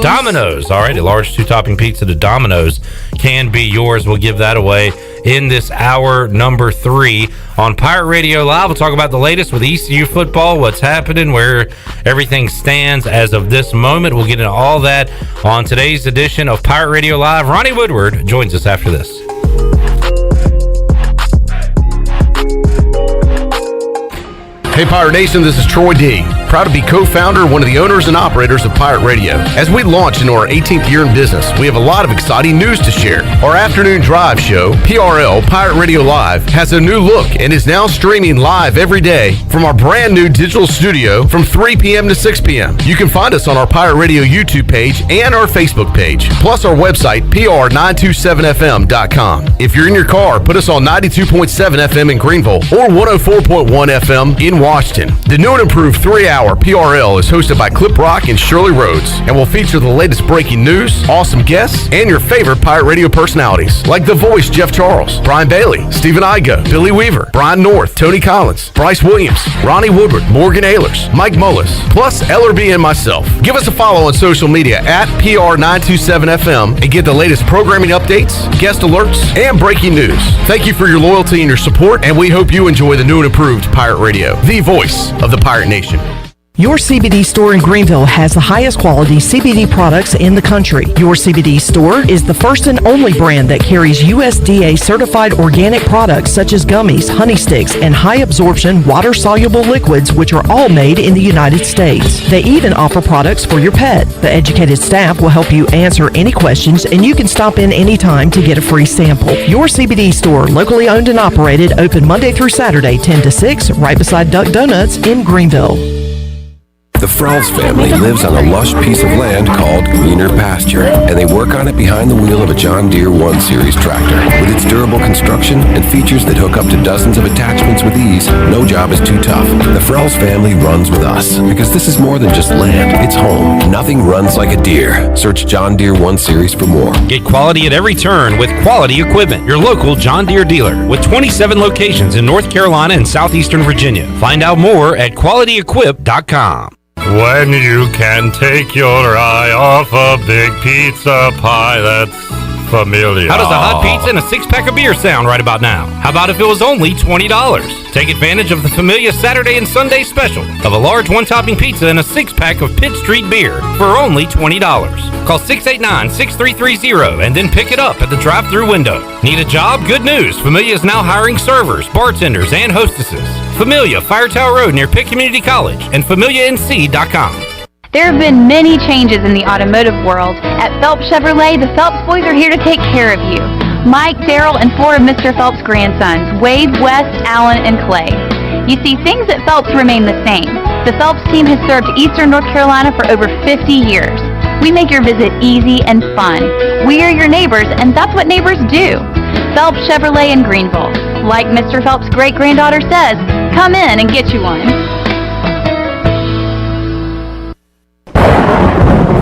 Domino's. All right, a large 2-topping pizza to Domino's can be yours. We'll give that away in this hour number 3 on Pirate Radio Live. We'll talk about the latest with ECU football, what's happening, where everything stands as of this moment. We'll get into all that on today's edition of Pirate Radio Live. Ronnie Woodward joins us after this. Hey Pirate Nation, this is Troy D. Proud to be co-founder, one of the owners and operators of Pirate Radio. As we launch into our 18th year in business, we have a lot of exciting news to share. Our afternoon drive show, PRL, Pirate Radio Live, has a new look and is now streaming live every day from our brand new digital studio from 3 p.m. to 6 p.m. You can find us on our Pirate Radio YouTube page and our Facebook page, plus our website, pr927fm.com. If you're in your car, put us on 92.7 FM in Greenville or 104.1 FM in Washington. The new and improved 3-hour PRL is hosted by Clip Brock and Shirley Rhodes and will feature the latest breaking news, awesome guests, and your favorite Pirate Radio personalities like The Voice Jeff Charles, Brian Bailey, Stephen Igo, Billy Weaver, Brian North, Tony Collins, Bryce Williams, Ronnie Woodward, Morgan Ehlers, Mike Mullis, plus LRB and myself. Give us a follow on social media at PR927FM and get the latest programming updates, guest alerts, and breaking news. Thank you for your loyalty and your support, and we hope you enjoy the new and improved Pirate Radio, the voice of the Pirate Nation. Your CBD store in Greenville has the highest quality CBD products in the country. Your CBD store is the first and only brand that carries USDA certified organic products such as gummies, honey sticks, and high absorption water-soluble liquids, which are all made in the United States. They even offer products for your pet. The educated staff will help you answer any questions, and you can stop in anytime to get a free sample. Your CBD store, locally owned and operated, open Monday through Saturday, 10 to 6, right beside Duck Donuts in Greenville. The Frells family lives on a lush piece of land called greener pasture, and they work on it behind the wheel of a John Deere 1 Series tractor. With its durable construction and features that hook up to dozens of attachments with ease, no job is too tough. The Frells family runs with us, because this is more than just land, it's home. Nothing runs like a Deere. Search John Deere 1 Series for more. Get quality at every turn with Quality Equipment, your local John Deere dealer, with 27 locations in North Carolina and southeastern Virginia. Find out more at QualityEquip.com. When you can take your eye off a big pizza pie that's familiar. How does a hot pizza and a six-pack of beer sound right about now? How about if it was only $20? Take advantage of the Familia Saturday and Sunday special of a large one-topping pizza and a six-pack of Pitt Street beer for only $20. Call 689-6330 and then pick it up at the drive-thru window. Need a job? Good news. Familia is now hiring servers, bartenders, and hostesses. Familia, Fire Tower Road near Pitt Community College and FamiliaNC.com. There have been many changes in the automotive world. At Phelps Chevrolet, the Phelps boys are here to take care of you. Mike, Daryl, and 4 of Mr. Phelps' grandsons, Wade, Wes, Alan, and Clay. You see, things at Phelps remain the same. The Phelps team has served Eastern North Carolina for over 50 years. We make your visit easy and fun. We are your neighbors, and that's what neighbors do. Phelps Chevrolet in Greenville. Like Mr. Phelps' great-granddaughter says, come in and get you one.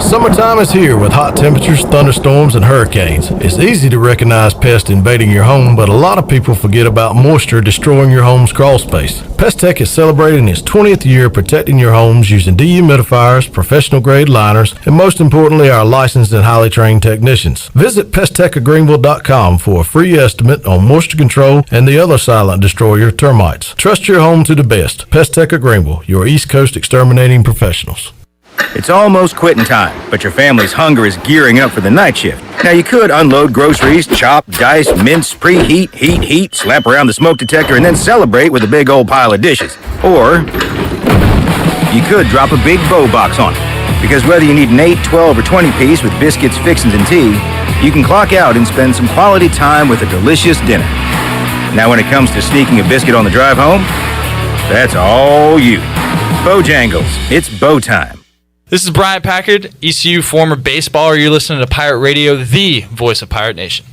Summertime is here with hot temperatures, thunderstorms, and hurricanes. It's easy to recognize pests invading your home, but a lot of people forget about moisture destroying your home's crawl space. Pest Tech is celebrating its 20th year protecting your homes using dehumidifiers, professional-grade liners, and most importantly, our licensed and highly trained technicians. Visit PestTechOfGreenville.com for a free estimate on moisture control and the other silent destroyer, termites. Trust your home to the best. Pest Tech of Greenville, your East Coast exterminating professionals. It's almost quitting time, but your family's hunger is gearing up for the night shift. Now you could unload groceries, chop, dice, mince, preheat, heat, slap around the smoke detector, and then celebrate with a big old pile of dishes. Or you could drop a big bow box on it, because whether you need an 8, 12, or 20 piece with biscuits, fixins, and tea, you can clock out and spend some quality time with a delicious dinner. Now when it comes to sneaking a biscuit on the drive home, that's all you. Bojangles, it's bow time. This is Brian Packard, ECU former baseballer. You're listening to Pirate Radio, the voice of Pirate Nation.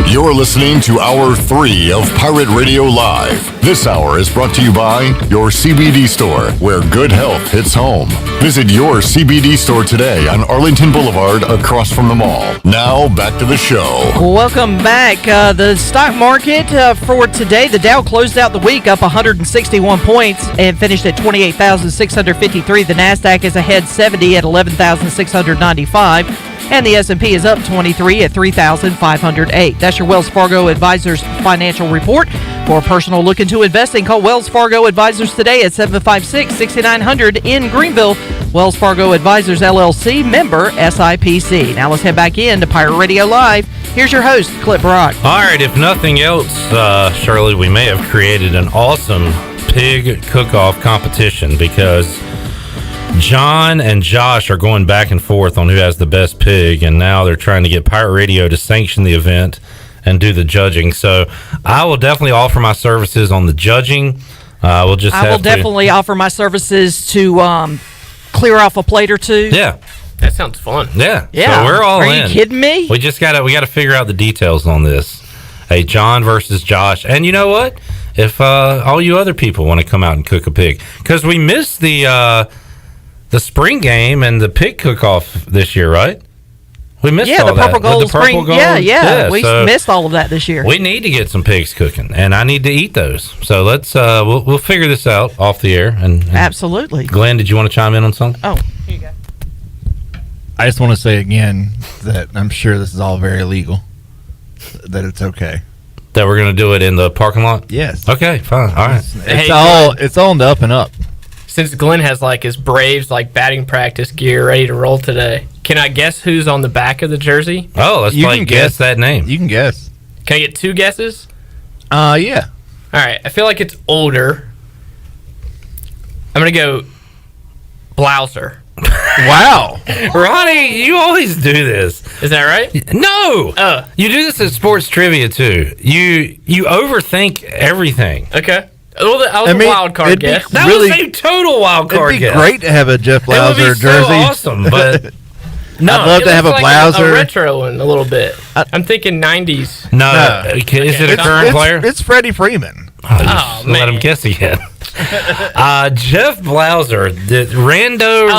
You're listening to Hour 3 of Pirate Radio Live. This hour is brought to you by your CBD store, where good health hits home. Visit your CBD store today on Arlington Boulevard across from the mall. Now, back to the show. Welcome back. The stock market for today, the Dow closed out the week up 161 points and finished at 28,653. The NASDAQ is ahead 70 at 11,695. And the S&P is up 23 at 3,508. That's your Wells Fargo Advisors financial report. For a personal look into investing, call Wells Fargo Advisors today at 756-6900 in Greenville. Wells Fargo Advisors, LLC, member SIPC. Now let's head back in to Pirate Radio Live. Here's your host, Clip Brock. All right, if nothing else, Shirley, we may have created an awesome pig cook-off competition because John and Josh are going back and forth on who has the best pig, and now they're trying to get Pirate Radio to sanction the event and do the judging. So I will definitely offer my services on the judging. I will definitely offer my services to clear off a plate or two. Yeah. That sounds fun. Yeah. Yeah. So we're all in. Are you kidding me? We gotta figure out the details on this. Hey, John versus Josh. And you know what? If all you other people want to come out and cook a pig, because we missed the spring game and the pig cook-off this year, right? We missed all that. Yeah, the purple gold spring. Yeah. We so missed all of that this year. We need to get some pigs cooking, and I need to eat those. So let's we'll figure this out off the air. And absolutely. Glenn, did you want to chime in on something? Oh, here you go. I just want to say again that I'm sure this is all very legal. That it's okay. That we're going to do it in the parking lot? Yes. Okay, fine. All right. It's all on the up and up. Since Glenn has his Braves batting practice gear ready to roll today, can I guess who's on the back of the jersey? Oh, let's guess that name. You can guess. Can I get 2 guesses? Yeah. All right. I feel like it's older. I'm gonna go Blouser. Wow. Ronnie, you always do this. Is that right? No. You do this at sports trivia too. You overthink everything. Okay. Well, I was a wild card guess. That was a total wild card It'd be guess. great to have a Jeff Blauser It would be jersey. so awesome, but No, I'd love to have a like Blauser. A retro one, a little bit. I'm thinking 90s. No. Is it a current player? It's Freddie Freeman. Oh, man. Let him guess again. Jeff Blauser,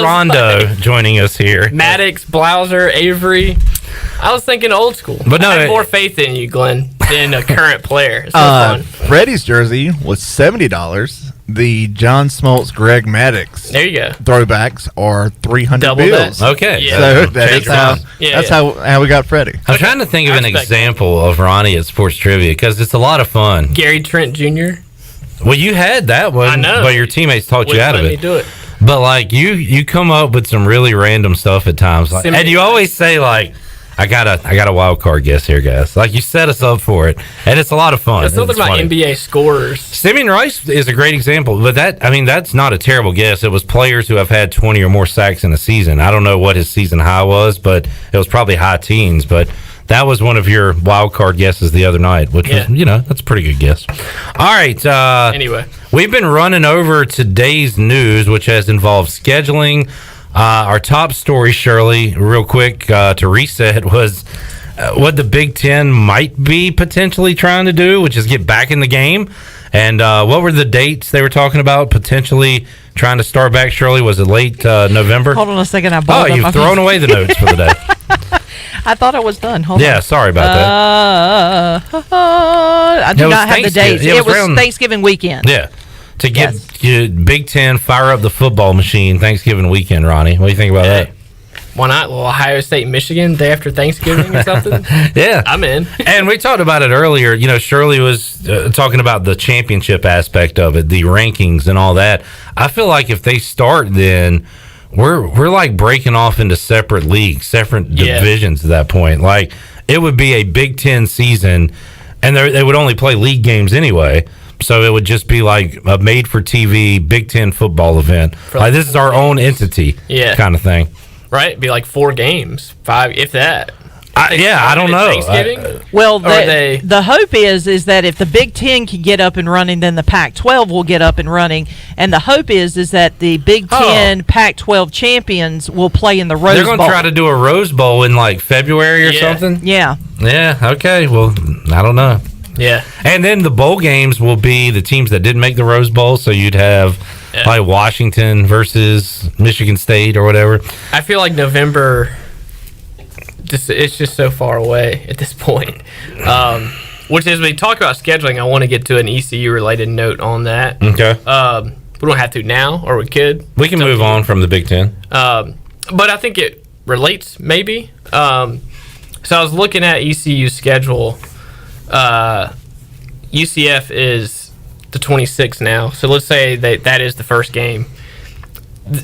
Rondo joining us here. Maddox, Blauser, Avery. I was thinking old school. But no, I had more faith in you, Glenn, than a current player. It's so fun. Freddie's jersey was $70. The John Smoltz, Greg Maddox There you go. throwbacks are 300 Double bills. that. Okay. So that's how we got Freddie. I'm trying to think of an example of Ronnie at Sports Trivia because it's a lot of fun. Gary Trent Jr. Well, you had that one, I know. but your teammates talked you out of Let it. me do it. But like you come up with some really random stuff at times, like, and you always say like, I got a wild card guess here, guys. Like you set us up for it, and it's a lot of fun. It's something about funny. NBA scorers. Simeon Rice is a great example, but that's not a terrible guess. It was players who have had 20 or more sacks in a season. I don't know what his season high was, but it was probably high teens. But that was one of your wild card guesses the other night, which was, that's a pretty good guess. All right. Anyway, we've been running over today's news, which has involved scheduling. Our top story, Shirley, real quick to reset, was what the Big Ten might be potentially trying to do, which is get back in the game. And what were the dates they were talking about potentially trying to start back, Shirley? Was it late November? Hold on a second. You've thrown away the notes for the day. I thought I was done. Hold on. Yeah, sorry about that. I do not have the dates. Yeah, it was Thanksgiving weekend. Yeah. To get Big Ten, fire up the football machine Thanksgiving weekend, Ronnie. What do you think about that? Why not? Well, Ohio State, Michigan, day after Thanksgiving or something? Yeah. I'm in. And we talked about it earlier. You know, Shirley was talking about the championship aspect of it, the rankings and all that. I feel like if they start then, we're like breaking off into separate leagues, separate divisions at that point. Like, it would be a Big Ten season, and they would only play league games anyway. So it would just be like a made-for-TV Big Ten football event. Like, this is our own entity kind of thing. Right? It'd be like 4 games, 5, if that. I don't know. Thanksgiving? Well, the hope is that if the Big Ten can get up and running, then the Pac-12 will get up and running. And the hope is that the Big Ten Pac-12 champions will play in the Rose Bowl. They're going to try to do a Rose Bowl in like February or something? Yeah. Yeah, okay. Well, I don't know. Yeah. And then the bowl games will be the teams that didn't make the Rose Bowl. So you'd have like Washington versus Michigan State or whatever. I feel like November, it's just so far away at this point. Which is, when we talk about scheduling, I want to get to an ECU-related note on that. Okay. We don't have to now, or we could. We can move on from the Big Ten. But I think it relates, maybe. So I was looking at ECU's schedule. UCF is the 26th now, so let's say that is the first game.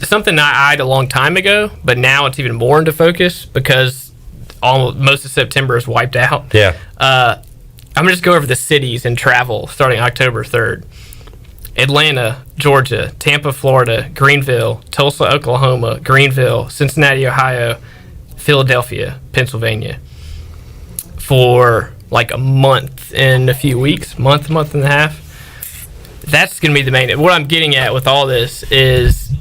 Something I eyed a long time ago, but now it's even more into focus because most of September is wiped out. Yeah. I'm going to just go over the cities and travel starting October 3rd. Atlanta, Georgia, Tampa, Florida, Greenville, Tulsa, Oklahoma, Greenville, Cincinnati, Ohio, Philadelphia, Pennsylvania. For like a month and a few weeks, month and a half. That's going to be the main. What I'm getting at with all this is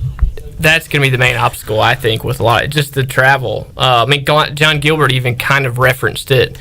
that's going to be the main obstacle, I think, with a lot, just the travel. I mean, John Gilbert even kind of referenced it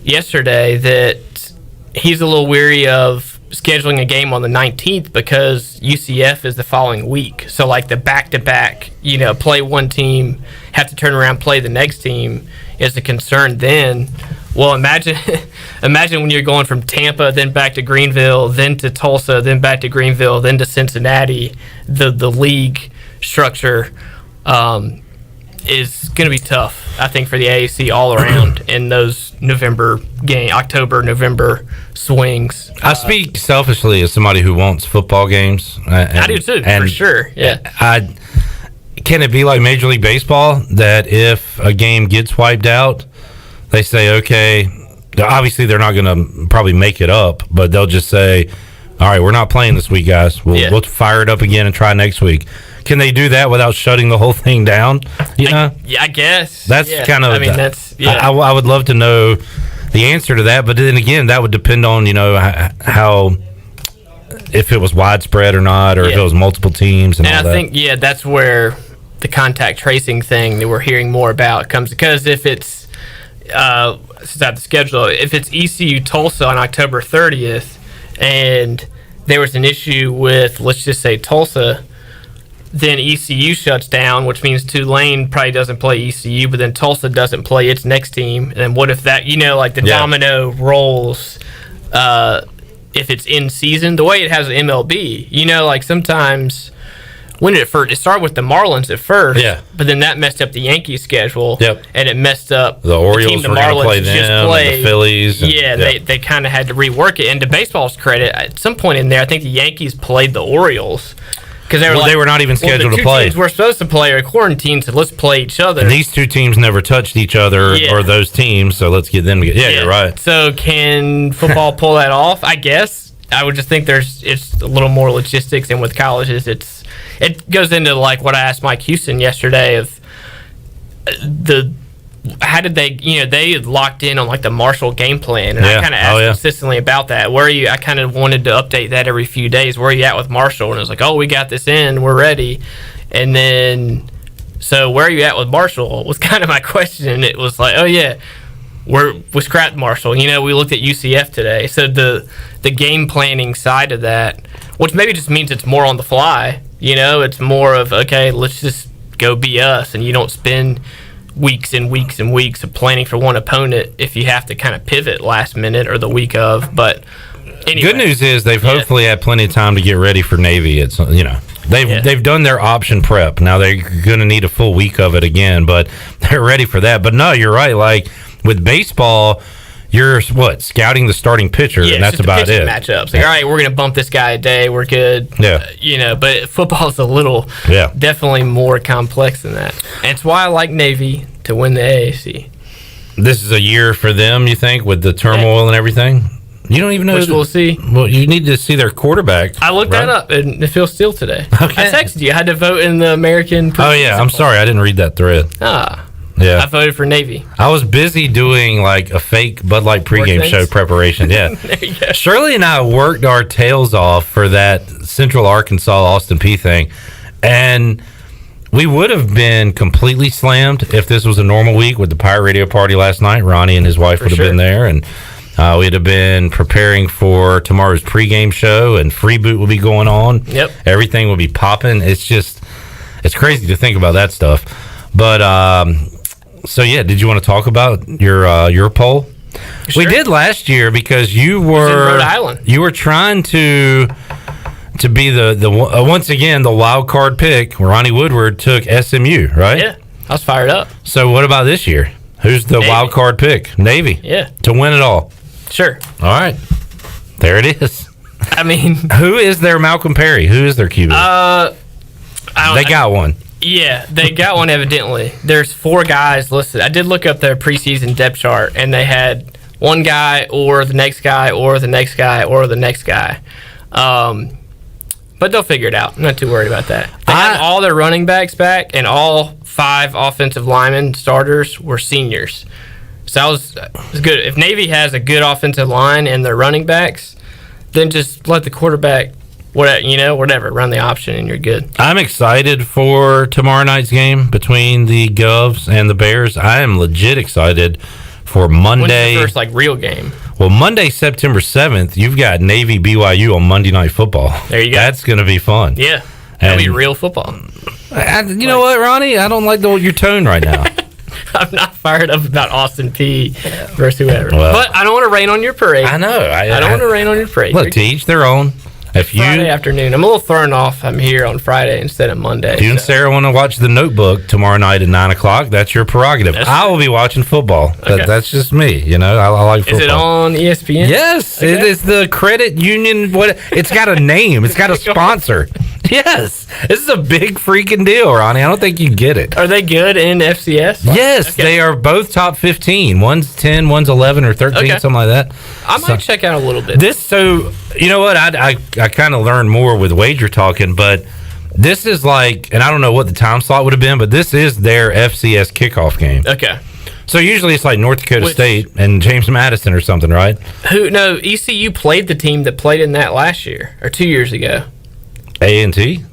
yesterday that he's a little weary of scheduling a game on the 19th because UCF is the following week. So, like, the back-to-back, play one team, have to turn around, play the next team is a concern then. Well, imagine when you're going from Tampa, then back to Greenville, then to Tulsa, then back to Greenville, then to Cincinnati. The league structure is going to be tough, I think, for the AAC all around in those October, November swings. I speak selfishly as somebody who wants football games. I do too, for sure. Yeah. Can it be like Major League Baseball that if a game gets wiped out, they say, okay, obviously they're not going to probably make it up, but they'll just say, all right, we're not playing this week, guys. We'll fire it up again and try next week. can they do that without shutting the whole thing down? Yeah, I guess. That's kind of. I mean, that's. Yeah. I would love to know the answer to that, but then again, that would depend on how if it was widespread or not, or if it was multiple teams and all that. I think that's where the contact tracing thing that we're hearing more about comes, because if it's since I have the schedule, if it's ECU Tulsa on October 30th, and there was an issue with, let's just say, Tulsa, then ECU shuts down, which means Tulane probably doesn't play ECU, but then Tulsa doesn't play its next team. And then what if that, like the domino rolls, if it's in season, the way it has MLB, like sometimes, when did it first? It started with the Marlins at first, but then that messed up the Yankees schedule, and it messed up the Orioles. The team the were going to play Marlins them, and the Phillies. They kind of had to rework it. And to baseball's credit, at some point in there, I think the Yankees played the Orioles. Because they were not even scheduled to play. The two teams we're supposed to play are quarantined, so let's play each other. And these two teams never touched each other or those teams, so let's get them together. Yeah, you're right. So can football pull that off? I guess. I would just think it's a little more logistics, and with colleges, it goes into like what I asked Mike Houston yesterday of how did they they had locked in on like the Marshall game plan, and I kind of asked consistently about that. Where are you? I kind of wanted to update that every few days. Where are you at with Marshall? And it was like, oh, we got this in, we're ready. And then, so where are you at with Marshall was kind of my question, and it was like, oh yeah, we scrapped Marshall. We looked at UCF today. So the game planning side of that, which maybe just means it's more on the fly. It's more of, okay, let's just go be us, and you don't spend weeks and weeks and weeks of planning for one opponent if you have to kind of pivot last minute or the week of. But anyway, good news is they've hopefully had plenty of time to get ready for Navy. It's they've done their option prep. Now they're going to need a full week of it again, but they're ready for that. But no, you're right. Like with baseball, you're scouting the starting pitcher, and that's about it. Matchups. Like, all right, we're going to bump this guy a day. We're good. Yeah. But football is a little, definitely more complex than that. And it's why I like Navy to win the AAC. This is a year for them, you think, with the turmoil and everything? You don't even know. Which we'll see. Well, you need to see their quarterback. I looked that up, and it feels still today. Okay. I texted you. I had to vote in the American. Oh, yeah. I'm sorry. I didn't read that thread. Yeah. I voted for Navy. I was busy doing like a fake Bud Light pregame show preparation. Yeah. There you go. Shirley and I worked our tails off for that Central Arkansas Austin Peay thing. And we would have been completely slammed if this was a normal week with the Pirate Radio party last night. Ronnie and his wife would have been there. And we'd have been preparing for tomorrow's pregame show, and Freeboot will be going on. Yep. Everything will be popping. It's crazy to think about that stuff. But, so yeah, did you want to talk about your poll? Sure. We did last year because you were in Rhode Island. You were trying to be the once again the wild card pick. Ronnie Woodward took SMU, right? Yeah, I was fired up. So what about this year? Who's the wild card pick? Navy. Yeah, to win it all. Sure. All right, there it is. I mean, who is their Malcolm Perry? Who is their QB? They got one. Yeah, they got one evidently. There's 4 guys listed. I did look up their preseason depth chart, and they had one guy or the next guy or the next guy or the next guy. But they'll figure it out. I'm not too worried about that. They had all their running backs back, and all 5 offensive linemen starters were seniors. So that was good. If Navy has a good offensive line and their running backs, then just let the quarterback whatever, run the option and you're good. I'm excited for tomorrow night's game between the Govs and the Bears. I am legit excited for Monday. When's the first real game? Well, Monday, September 7th, you've got Navy BYU on Monday Night Football. There you go. That's going to be fun. Yeah, that'll be real football. You know what, Ronnie? I don't like your tone right now. I'm not fired up about Austin Peay versus whoever. Well, but I don't want to rain on your parade. I know. I don't want to rain on your parade. Look, to each their own. Friday afternoon. I'm a little thrown off. I'm here on Friday instead of Monday. If you and Sarah want to watch The Notebook tomorrow night at 9 o'clock, that's your prerogative. I will be watching football. Okay. That's just me. I like football. Is it on ESPN? Yes. Okay. It is the Credit Union. It's got a name. It's got a sponsor. Yes. This is a big freaking deal, Ronnie. I don't think you get it. Are they good in FCS? Yes. Okay. They are both top 15. One's 10, one's 11 or 13, something like that. I might check out a little bit. So, you know what? I kind of learned more with Wager talking, but This is like, and I don't know what the time slot would have been, but this is their FCS kickoff game. Okay. So usually it's like North Dakota State and James Madison or something, right? No, ECU played the team that played in that last year or 2 years ago. A&T?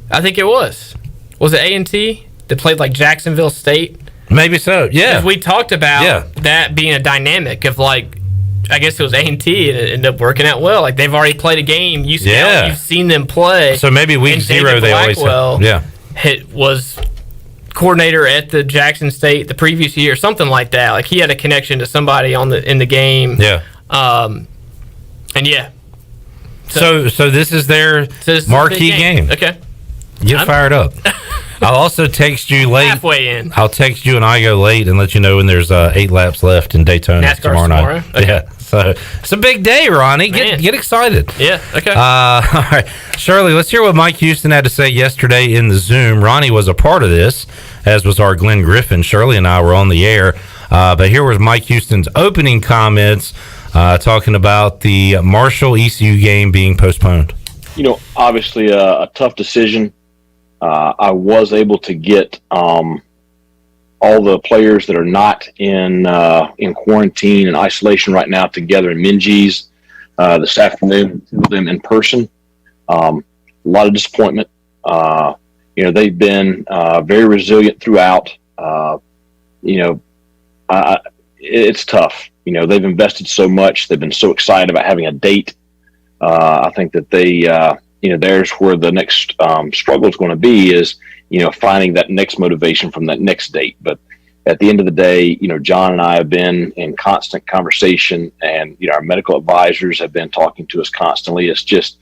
I think it was. Was it A&T that played like Jacksonville State? Maybe so, yeah. We talked about that being a dynamic of like, I guess it was A&T and it ended up working out well. Like they've already played a game. You've seen them play. So maybe week 0 they always was coordinator at the Jackson State the previous year, something like that. Like he had a connection to somebody in the game. Yeah. And yeah. So this is their marquee game. Okay. Get fired up. I'll also text you late. Halfway in. I'll text you and I go late and let you know when there's 8 laps left in Daytona tomorrow night. Okay. Yeah. So it's a big day, Ronnie. Get excited. Yeah. Okay. All right, Shirley, let's hear what Mike Houston had to say yesterday in the Zoom. Ronnie was a part of this, as was our Glenn Griffin. Shirley and I were on the air, but here was Mike Houston's opening comments talking about the Marshall ECU game being postponed. You know, obviously a tough decision. I was able to get all the players that are not in quarantine and isolation right now together in McGhee's this afternoon, with them in person. A lot of disappointment. They've been very resilient throughout. It's tough. They've invested so much. They've been so excited about having a date. I think that there's where the next struggle is going to be is, finding that next motivation from that next date. But at the end of the day, John and I have been in constant conversation, and, our medical advisors have been talking to us constantly. It's just,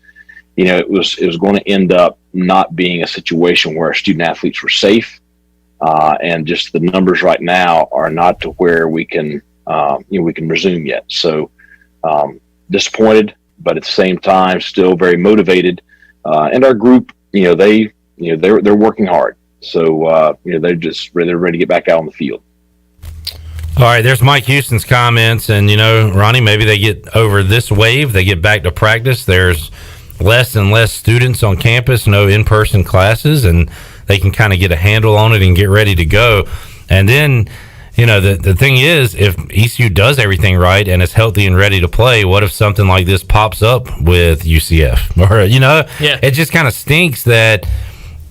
it was going to end up not being a situation where our student athletes were safe. And just the numbers right now are not to where we can resume yet. So, disappointed, but at the same time, still very motivated. And our group, they're working hard. So, they're ready to get back out on the field. All right, there's Mike Houston's comments. And, Ronnie, maybe they get over this wave. They get back to practice. There's less and less students on campus, no in-person classes, and they can kind of get a handle on it and get ready to go. And then, the thing is, if ECU does everything right and is healthy and ready to play, what if something like this pops up with UCF? Or, it just kind of stinks that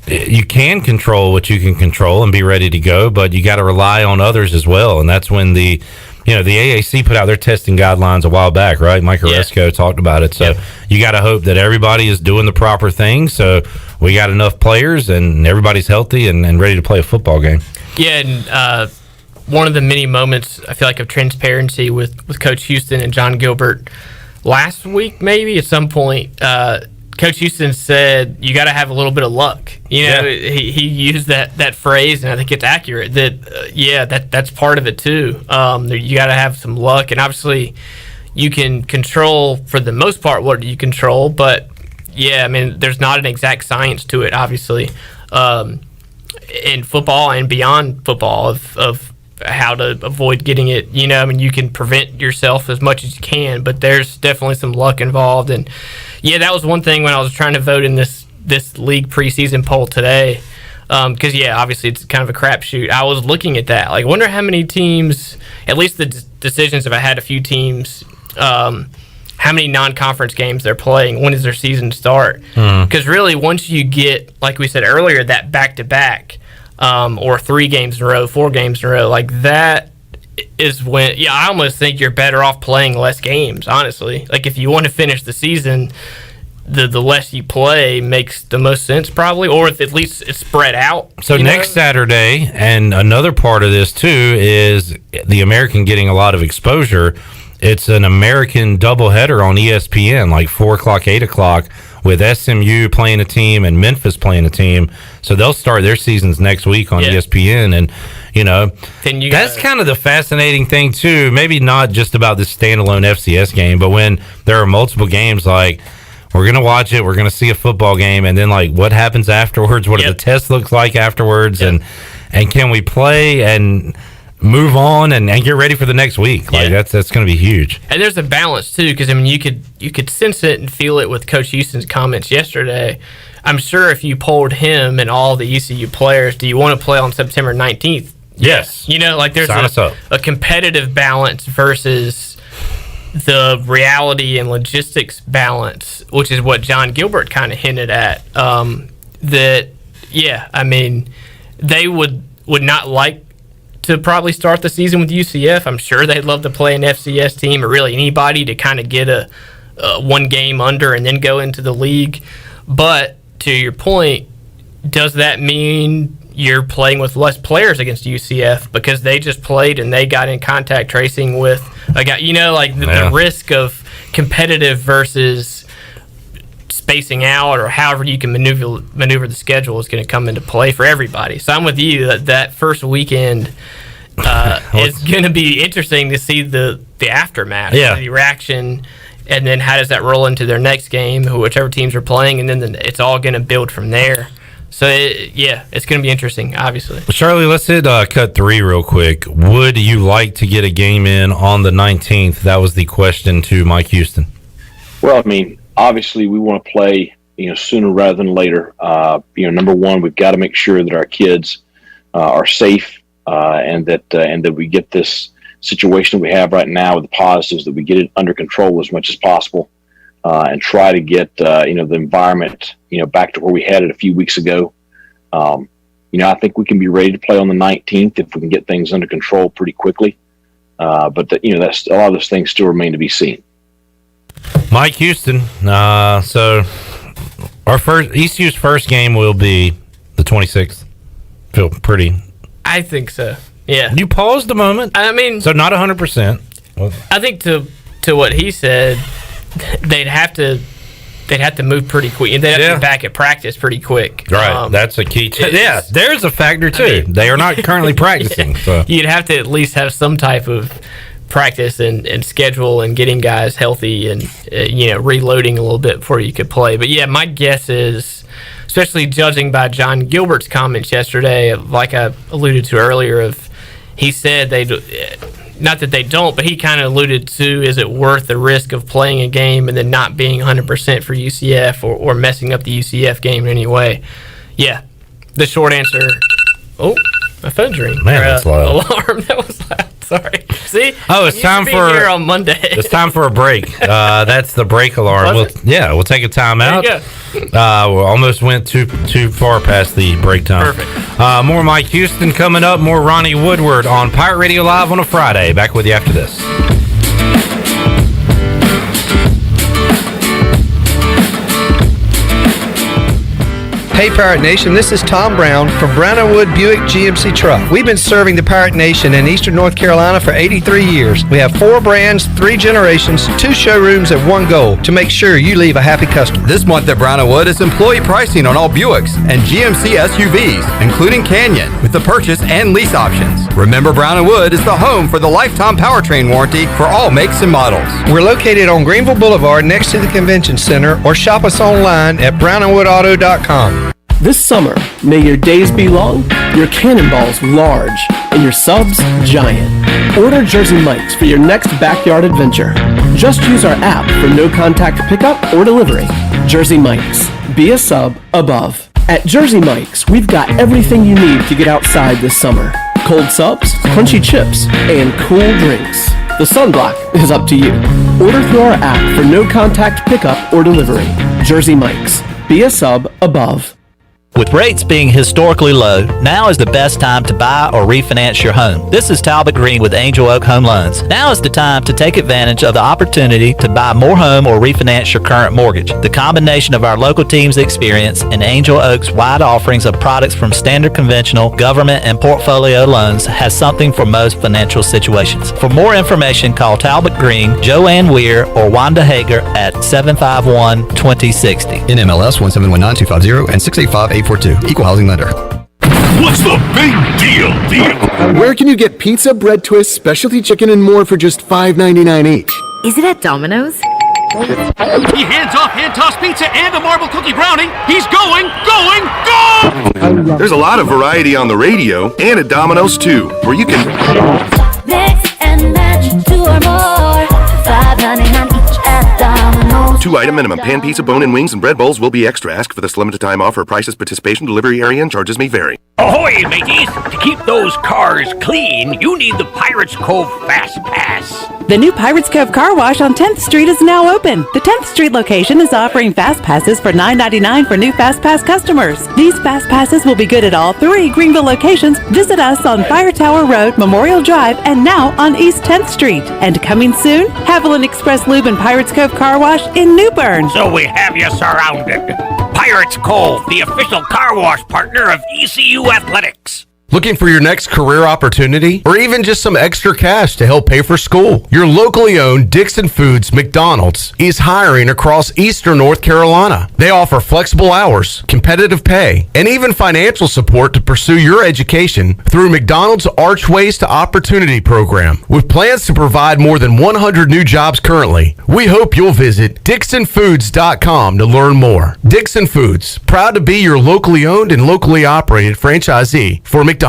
you can control what you can control and be ready to go, but you got to rely on others as well. And that's when the AAC put out their testing guidelines a while back, right? Mike Rotc talked about it. So you got to hope that everybody is doing the proper thing. So we got enough players and everybody's healthy and ready to play a football game. Yeah, and one of the many moments, I feel like, of transparency with Coach Houston and John Gilbert last week, maybe at some point, Coach Houston said, you got to have a little bit of luck. He used that phrase, and I think it's accurate that, that's part of it too. You got to have some luck, and obviously you can control, for the most part, what you control, but there's not an exact science to it, obviously, in football and beyond football of how to avoid getting it. You can prevent yourself as much as you can, but there's definitely some luck involved. And that was one thing when I was trying to vote in this league preseason poll today, because obviously it's kind of a crapshoot. I was looking at that, like, wonder how many teams, at least the decisions, if I had a few teams, how many non-conference games they're playing, when does their season start? Because really, once you get, like we said earlier, that back-to-back, or 3 games in a row, 4 games in a row, like that is when, I almost think you're better off playing less games, honestly. Like, if you want to finish the season, the less you play makes the most sense, probably, or if at least it's spread out. So next Saturday, and another part of this too is the American getting a lot of exposure. It's an American doubleheader on ESPN, like 4 o'clock, 8 o'clock, with SMU playing a team and Memphis playing a team. So they'll start their seasons next week on ESPN. And, that's kind of the fascinating thing, too. Maybe not just about this standalone FCS game, but when there are multiple games, like, we're going to watch it, we're going to see a football game, and then, like, what happens afterwards? What do the tests look like afterwards? And can we play? And move on and get ready for the next week. Like that's going to be huge. And there's a balance too, because I mean, you could sense it and feel it with Coach Houston's comments yesterday. I'm sure if you polled him and all the ECU players, do you want to play on September 19th? Yes. You know, like there's Sign us up. a competitive balance versus the reality and logistics balance, which is what John Gilbert kind of hinted at. That, yeah, I mean, they would not like to probably start the season with UCF. I'm sure they'd love to play an FCS team or really anybody to kind of get a one game under and then go into the league. But to your point, does that mean you're playing with less players against UCF because they just played and they got in contact tracing with a guy? You know, like the risk of competitive versus spacing out or however you can maneuver the schedule is going to come into play for everybody. So I'm with you that first weekend is going to be interesting to see the aftermath, the reaction, and then how does that roll into their next game, whichever teams are playing, and then it's all going to build from there. So, it's going to be interesting, obviously. Charlie, let's hit cut 3 real quick. Would you like to get a game in on the 19th? That was the question to Mike Houston. Well, I mean, obviously we want to play, sooner rather than later. Number one, we've got to make sure that our kids are safe and that we get this situation we have right now with the positives, that we get it under control as much as possible and try to get, the environment, back to where we had it a few weeks ago. I think we can be ready to play on the 19th if we can get things under control pretty quickly. But that's a lot of those things still remain to be seen. Mike Houston. So our ECU's first game will be the 26th. Feel pretty. I think so. Yeah. You paused a moment. I mean, so not 100%. I think to what he said, they'd have to move pretty quick, and they'd have to be back at practice pretty quick. Right. That's a key. There's a factor too. I mean, they are not currently practicing. So you'd have to at least have some type of practice and schedule and getting guys healthy and reloading a little bit before you could play. But yeah, my guess is, especially judging by John Gilbert's comments yesterday, like I alluded to earlier, he said not that they don't, but he kind of alluded to, is it worth the risk of playing a game and then not being 100% for UCF or messing up the UCF game in any way? Yeah, the short answer. Oh, my phone's ringing. Man, that's loud. Alarm. That was loud. Sorry. See? Oh, it's time for here on Monday. It's time for a break. That's the break alarm. We'll take a time out. There you go. We almost went too far past the break time. Perfect. More Mike Houston coming up. More Ronnie Woodward on Pirate Radio Live on a Friday. Back with you after this. Hey Pirate Nation, this is Tom Brown from Brown & Wood Buick GMC Truck. We've been serving the Pirate Nation in Eastern North Carolina for 83 years. We have 4 brands, 3 generations, 2 showrooms, and 1 goal to make sure you leave a happy customer. This month at Brown & Wood is employee pricing on all Buicks and GMC SUVs, including Canyon, with the purchase and lease options. Remember, Brown & Wood is the home for the lifetime powertrain warranty for all makes and models. We're located on Greenville Boulevard next to the Convention Center, or shop us online at brownandwoodauto.com. This summer, may your days be long, your cannonballs large, and your subs giant. Order Jersey Mike's for your next backyard adventure. Just use our app for no-contact pickup or delivery. Jersey Mike's. Be a sub above. At Jersey Mike's, we've got everything you need to get outside this summer. Cold subs, crunchy chips, and cool drinks. The sunblock is up to you. Order through our app for no-contact pickup or delivery. Jersey Mike's. Be a sub above. With rates being historically low, now is the best time to buy or refinance your home. This is Talbot Green with Angel Oak Home Loans. Now is the time to take advantage of the opportunity to buy more home or refinance your current mortgage. The combination of our local team's experience and Angel Oak's wide offerings of products from standard conventional, government, and portfolio loans has something for most financial situations. For more information, call Talbot Green, Joanne Weir, or Wanda Hager at 751-2060. NMLS 1719250 and 685-842. Equal housing lender. What's the big deal? Where can you get pizza, bread twists, specialty chicken, and more for just $5.99 each? Is it at Domino's? He hands off hand-tossed pizza and a marble cookie brownie. He's going! There's a lot of variety on the radio and at Domino's too, where you can Mix and match 2 or more. $5.99 each at Domino's. 2-item minimum. Pan pizza, bone-in wings, and bread bowls will be extra. Ask for this limited time offer. Prices, participation, delivery area, and charges may vary. Ahoy, mateys! To keep those cars clean, you need the Pirates Cove Fast Pass. The new Pirates Cove Car Wash on 10th Street is now open. The 10th Street location is offering Fast Passes for $9.99 for new Fast Pass customers. These Fast Passes will be good at all 3 Greenville locations. Visit us on Fire Tower Road, Memorial Drive, and now on East 10th Street. And coming soon, Haviland Express Lube and Pirates Cove Car Wash in New Bern. So we have you surrounded. Pirates Cove, the official car wash partner of ECU Athletics. Looking for your next career opportunity or even just some extra cash to help pay for school? Your locally owned Dixon Foods McDonald's is hiring across eastern North Carolina. They offer flexible hours, competitive pay, and even financial support to pursue your education through McDonald's Archways to Opportunity program. With plans to provide more than 100 new jobs currently, we hope you'll visit DixonFoods.com to learn more. Dixon Foods, proud to be your locally owned and locally operated franchisee for McDonald's.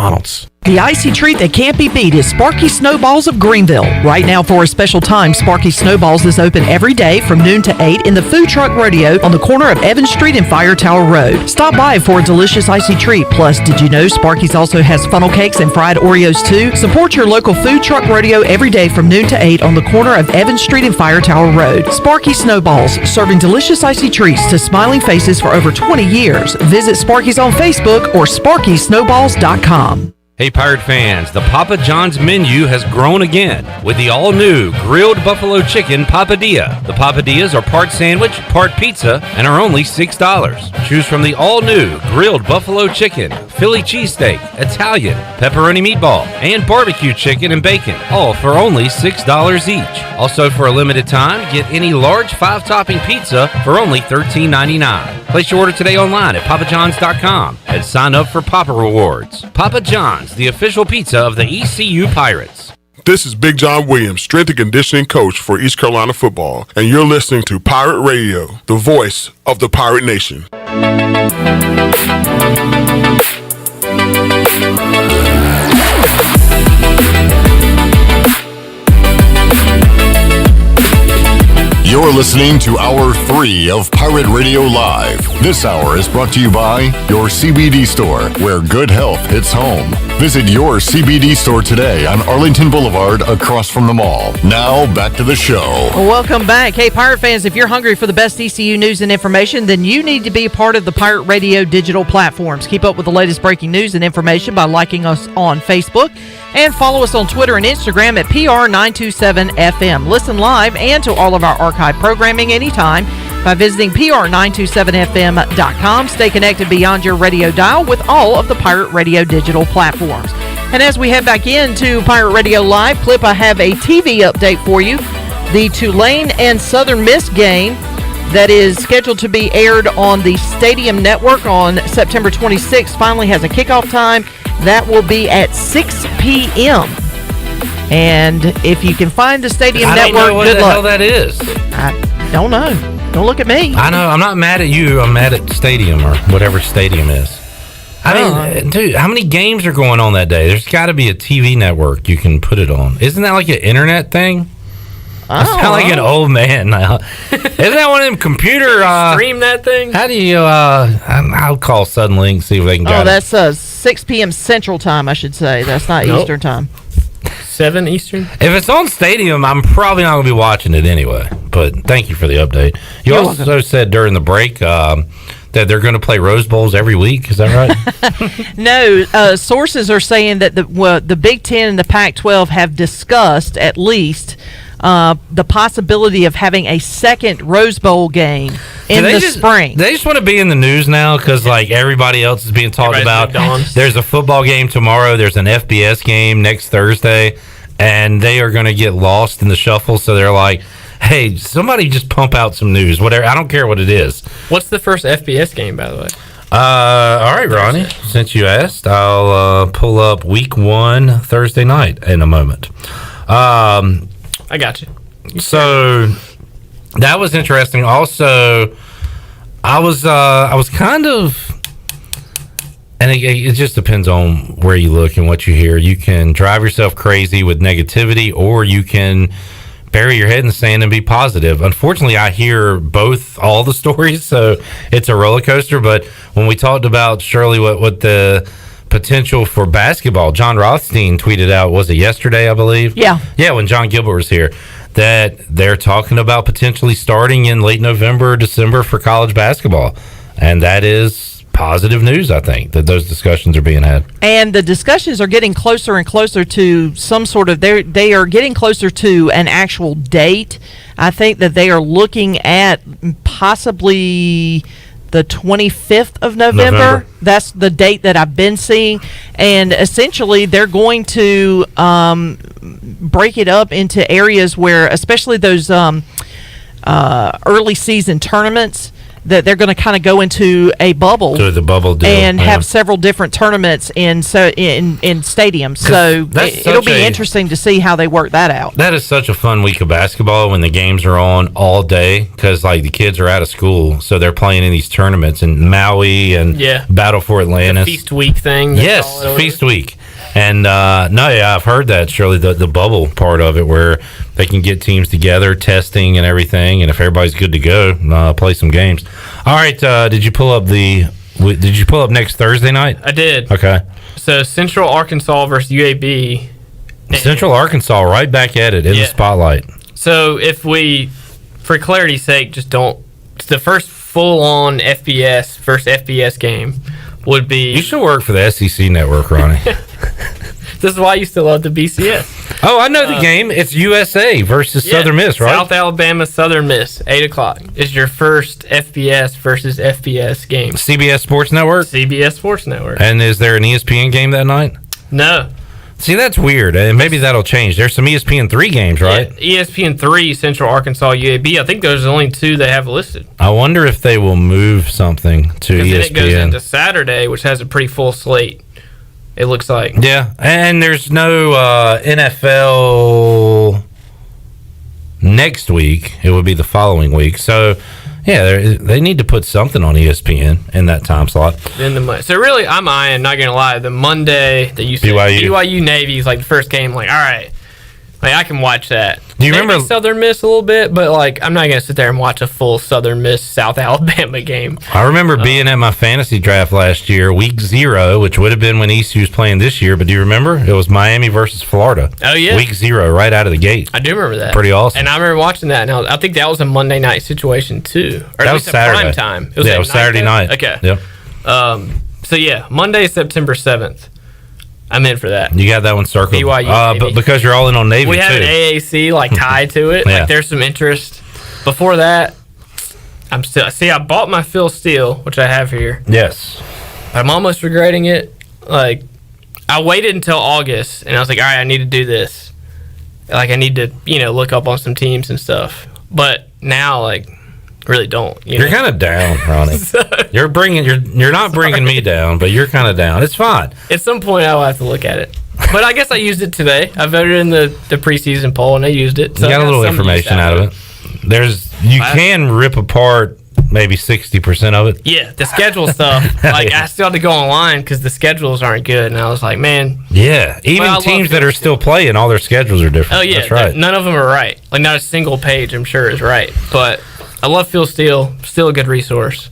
The icy treat that can't be beat is Sparky Snowballs of Greenville. Right now, for a special time, Sparky Snowballs is open every day from noon to 8 in the Food Truck Rodeo on the corner of Evans Street and Fire Tower Road. Stop by for a delicious icy treat. Plus, did you know Sparky's also has funnel cakes and fried Oreos too? Support your local Food Truck Rodeo every day from noon to 8 on the corner of Evans Street and Fire Tower Road. Sparky Snowballs, serving delicious icy treats to smiling faces for over 20 years. Visit Sparky's on Facebook or SparkySnowballs.com. Hey Pirate fans, the Papa John's menu has grown again with the all-new grilled buffalo chicken papadilla. The papadillas are part sandwich, part pizza, and are only $6. Choose from the all-new grilled buffalo chicken, Philly cheesesteak, Italian, pepperoni meatball, and barbecue chicken and bacon, all for only $6 each. Also for a limited time, get any large 5-topping pizza for only $13.99. Place your order today online at papajohns.com and sign up for Papa Rewards. Papa John's, the official pizza of the ECU Pirates. This is Big John Williams, strength and conditioning coach for East Carolina football, and you're listening to Pirate Radio, the voice of the Pirate Nation. You're listening to Hour 3 of Pirate Radio Live. This hour is brought to you by your CBD store, where good health hits home. Visit your CBD store today on Arlington Boulevard across from the mall. Now, back to the show. Welcome back. Hey, Pirate fans, if you're hungry for the best ECU news and information, then you need to be a part of the Pirate Radio digital platforms. Keep up with the latest breaking news and information by liking us on Facebook and follow us on Twitter and Instagram at PR927FM. Listen live and to all of our archive programming anytime by visiting PR927FM.com. Stay connected beyond your radio dial with all of the Pirate Radio digital platforms. And as we head back into Pirate Radio Live, Clip, I have a TV update for you. The Tulane and Southern Miss game that is scheduled to be aired on the Stadium Network on September 26th finally has a kickoff time. That will be at 6 p.m. And if you can find the Stadium Network, know what good the luck. hell that is. I don't know. Don't look at me. I know. I'm not mad at you. I'm mad at Stadium or whatever Stadium is. I mean, dude, how many games are going on that day? There's got to be a TV network you can put it on. Isn't that like an internet thing? I sound like an old man now. Isn't that one of them computer... stream that thing? How do you... I'll call Suddenlink, see if they can get it. That's 6 p.m. Central Time, I should say. That's not Eastern Time. 7 Eastern? If it's on Stadium, I'm probably not going to be watching it anyway. But thank you for the update. You also said during the break that they're going to play Rose Bowls every week. Is that right? No. Sources are saying that the Big Ten and the Pac-12 have discussed at least the possibility of having a second Rose Bowl game in the spring. They just want to be in the news now because like everybody else is being talked about. There's a football game tomorrow. There's an FBS game next Thursday, and they are going to get lost in the shuffle. So they're like, hey, somebody just pump out some news. Whatever. I don't care what it is. What's the first FBS game, by the way? All right, Ronnie, since you asked, I'll pull up week 1 Thursday night in a moment. I got you. So That was interesting. Also, I was kind of, and it just depends on where you look and what you hear. You can drive yourself crazy with negativity, or you can bury your head in the sand and be positive. Unfortunately, I hear all the stories, so it's a roller coaster. But when we talked about, Shirley, what the potential for basketball, John Rothstein tweeted out, was it yesterday, I believe? Yeah, when John Gilbert was here, that they're talking about potentially starting in late November or December for college basketball. And that is positive news, I think, that those discussions are being had. And the discussions are getting closer and closer to some sort of, they are getting closer to an actual date. I think that they are looking at possibly the 25th of November. That's the date that I've been seeing. And essentially, they're going to break it up into areas where, especially those early season tournaments, that they're going to kind of go into a bubble. To the bubble deal. And have several different tournaments in stadiums. So it'll be interesting to see how they work that out. That is such a fun week of basketball when the games are on all day, because like the kids are out of school, so they're playing in these tournaments in Maui and Battle for Atlantis. The Feast Week thing. Yes, Feast Week. And I've heard that, Shirley, the bubble part of it, where they can get teams together, testing and everything, and if everybody's good to go, play some games. All right, did you pull up next Thursday night? I did. Okay. So Central Arkansas versus UAB. Central Arkansas right back at it in the spotlight. So if we, for clarity's sake, just don't, it's the first full-on first FBS game would be... You should work for the SEC network, Ronnie. This is why I used to love the BCS. Oh, I know the game. It's USA versus Southern Miss, right? South Alabama, Southern Miss, 8 o'clock is your first FBS versus FBS game. CBS Sports Network? CBS Sports Network. And is there an ESPN game that night? No. See, that's weird. And maybe that'll change. There's some ESPN 3 games, right? Yeah, ESPN 3, Central Arkansas, UAB. I think those are the only two they have listed. I wonder if they will move something to ESPN. Then it goes into Saturday, which has a pretty full slate, it looks like. Yeah, and there's no NFL next week. It would be the following week. So, yeah, they need to put something on ESPN in that time slot. So, really, I'm eyeing, not going to lie, the Monday that you said, BYU Navy is like the first game. Like, all right, like I can watch that. Do you remember Southern Miss a little bit? But, like, I'm not going to sit there and watch a full Southern Miss South Alabama game. I remember being at my fantasy draft last year, week 0, which would have been when ECU was playing this year. But do you remember? It was Miami versus Florida. Oh, yeah. Week 0, right out of the gate. I do remember that. Pretty awesome. And I remember watching that. And I think that was a Monday night situation, too. Or that was Saturday. Prime time. It was Saturday night. Okay. Yep. So, yeah, Monday, September 7th. I'm in for that. You got that one circled. BYU, but because you're all in on Navy, we have an AAC like tied to it. Yeah. Like there's some interest. Before that, I bought my Phil Steele, which I have here. Yes. I'm almost regretting it. Like I waited until August, and I was like, all right, I need to do this. Like I need to, look up on some teams and stuff. But now, like, really don't. You're kind of down, Ronnie. You're not bringing me down, but you're kind of down. It's fine. At some point, I'll have to look at it. But I guess I used it today. I voted in the preseason poll, and I used it. So you got a little information out of it. You can rip apart maybe 60% of it. Yeah, the schedule stuff. Like I still had to go online because the schedules aren't good, and I was like, man. Yeah, even teams that are still playing, all their schedules are different. Oh yeah, that's right. None of them are right. Like not a single page, I'm sure, is right. But I love Phil Steele. Still a good resource.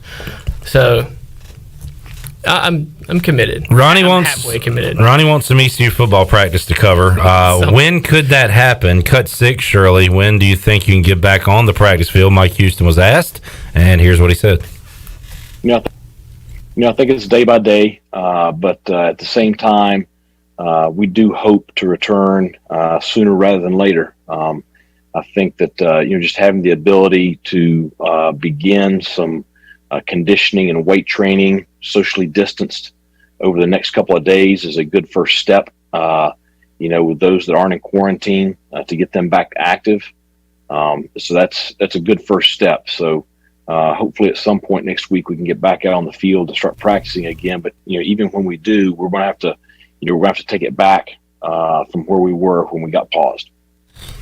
So I'm committed. Ronnie I'm wants halfway committed. Ronnie wants some ECU football practice to cover. When could that happen? Cut 6, Shirley. When do you think you can get back on the practice field? Mike Houston was asked, and here's what he said. I think it's day by day, but at the same time, we do hope to return sooner rather than later. I think that just having the ability to begin some conditioning and weight training, socially distanced, over the next couple of days is a good first step. With those that aren't in quarantine, to get them back active. So that's a good first step. So hopefully at some point next week we can get back out on the field and start practicing again. But even when we do, we're going to have to take it back from where we were when we got paused.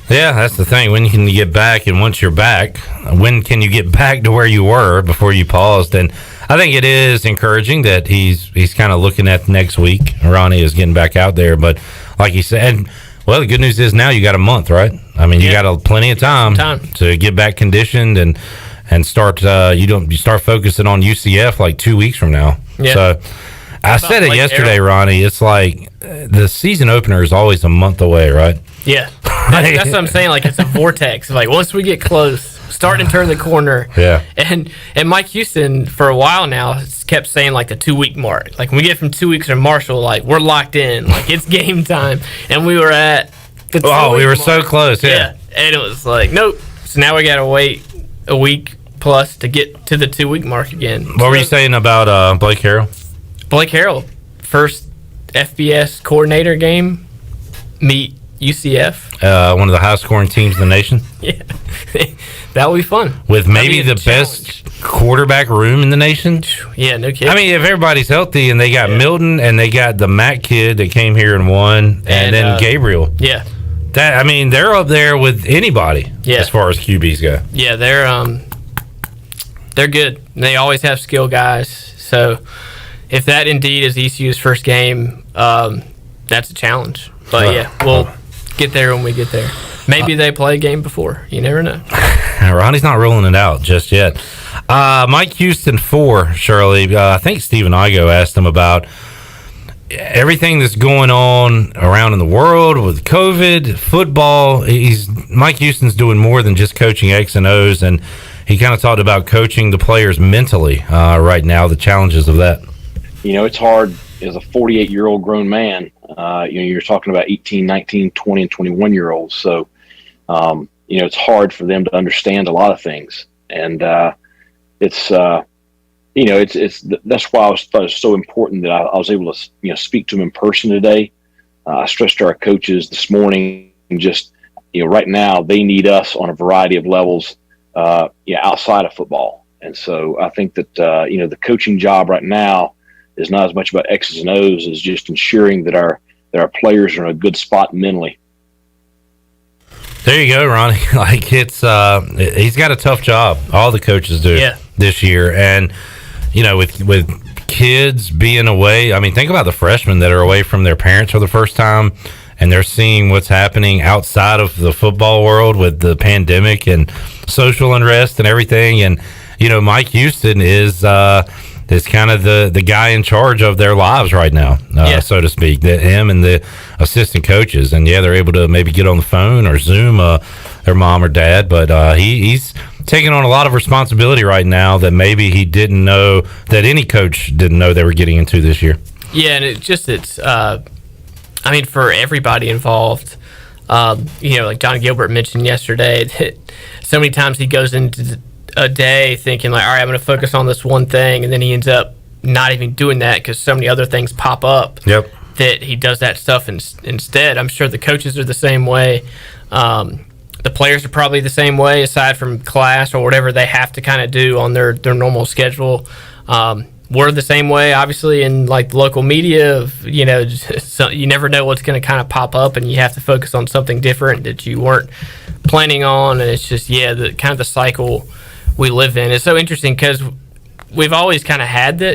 Yeah, that's the thing. When can you get back? And once you're back, when can you get back to where you were before you paused? And I think it is encouraging that he's kind of looking at next week. Ronnie is getting back out there. But like he said, well, the good news is now you got a month, right? I mean, you got plenty of time to get back conditioned and start. You start focusing on UCF like 2 weeks from now. Yeah. So I said it yesterday, Ronnie. It's like the season opener is always a month away, right? Yeah, that's what I'm saying. Like, it's a vortex. Like, once we get close, starting to turn the corner. Yeah. And Mike Houston, for a while now, has kept saying, like, the 2-week mark. Like, when we get from 2 weeks to Marshall, like, we're locked in. Like, it's game time. And we were at the 2 we were mark. so close, yeah. And it was like, nope. So now we got to wait a week plus to get to the 2-week mark again. What were you saying about Blake Harrell? Blake Harrell, first FBS coordinator game, meet UCF. One of the highest-scoring teams in the nation. Yeah, that would be fun. With maybe the best quarterback room in the nation. Yeah, no kidding. I mean, if everybody's healthy and they got Milton and they got the Mac kid that came here and won, and then Gabriel. Yeah. They're up there with anybody as far as QBs go. Yeah, they're good. They always have skill guys. So if that indeed is ECU's first game, that's a challenge. But we'll get there when we get there. Maybe they play a game before. You never know. Ronnie's not ruling it out just yet. Mike Houston 4, Shirley. I think Stephen Igo asked him about everything that's going on around in the world with COVID, football. Mike Houston's doing more than just coaching X and O's, and he kind of talked about coaching the players mentally right now, the challenges of that. You know, it's hard as a 48-year-old grown man. You're talking about 18, 19, 20, and 21-year-olds. So, it's hard for them to understand a lot of things. And that's why I thought it was so important that I was able to, speak to them in person today. I stressed to our coaches this morning, just, right now they need us on a variety of levels, outside of football. And so I think that, the coaching job right now is not as much about X's and O's as just ensuring that our players are in a good spot mentally. There you go, Ronnie. Like, he's got a tough job. All the coaches do this year. And, with kids being away, I mean, think about the freshmen that are away from their parents for the first time, and they're seeing what's happening outside of the football world with the pandemic and social unrest and everything. And, Mike Houston is kind of the guy in charge of their lives right now, so to speak. Him and the assistant coaches, and they're able to maybe get on the phone or Zoom their mom or dad. But he's taking on a lot of responsibility right now that maybe he didn't know, that any coach didn't know they were getting into this year. Yeah, and for everybody involved. Like John Gilbert mentioned yesterday, that so many times he goes into a day thinking like, all right, I'm going to focus on this one thing, and then he ends up not even doing that because so many other things pop up that he does that stuff instead. I'm sure the coaches are the same way. The players are probably the same way, aside from class or whatever they have to kind of do on their normal schedule. We're the same way, obviously, in like local media. You never know what's going to kind of pop up, and you have to focus on something different that you weren't planning on. And it's just the kind of the cycle we live in. It's so interesting because we've always kind of had the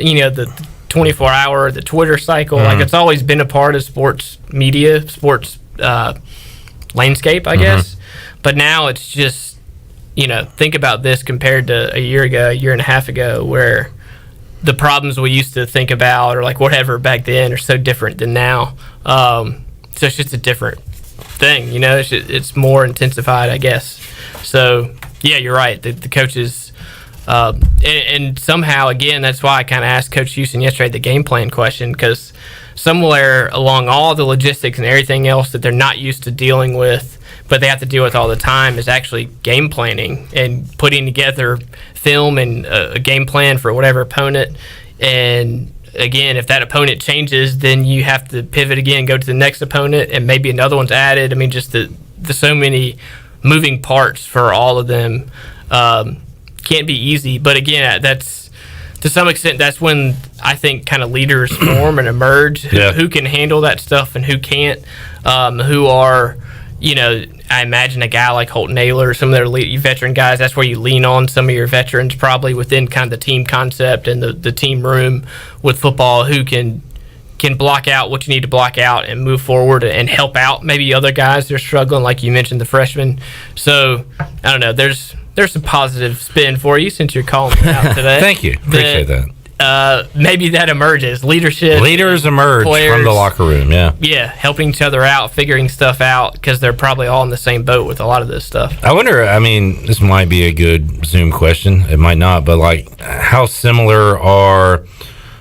24-hour, the Twitter cycle. Like, it's always been a part of sports media, sports landscape, I guess. But now it's just, think about this compared to a year and a half ago, where the problems we used to think about or like whatever back then are so different than now. So it's just a different thing, it's more intensified, I guess. So yeah, you're right. The coaches, and somehow, again, that's why I kind of asked Coach Houston yesterday the game plan question, because somewhere along all the logistics and everything else that they're not used to dealing with, but they have to deal with all the time, is actually game planning and putting together film and a game plan for whatever opponent. And again, if that opponent changes, then you have to pivot again, go to the next opponent, and maybe another one's added. I mean, just the so many moving parts for all of them can't be easy. But again, that's to some extent, that's when I think kind of leaders form and emerge, who can handle that stuff and who can't, who are, I imagine a guy like Holt Naylor, some of their veteran guys, that's where you lean on some of your veterans, probably within kind of the team concept and the team room with football, who can block out what you need to block out and move forward and help out maybe other guys that are struggling, like you mentioned, the freshmen. So, I don't know, there's some positive spin for you since you're calling me out today. Thank you. Appreciate that. Maybe that emerges. Leaders emerge players, from the locker room, yeah. Yeah, helping each other out, figuring stuff out, because they're probably all in the same boat with a lot of this stuff. I wonder, this might be a good Zoom question. It might not, but, like, how similar are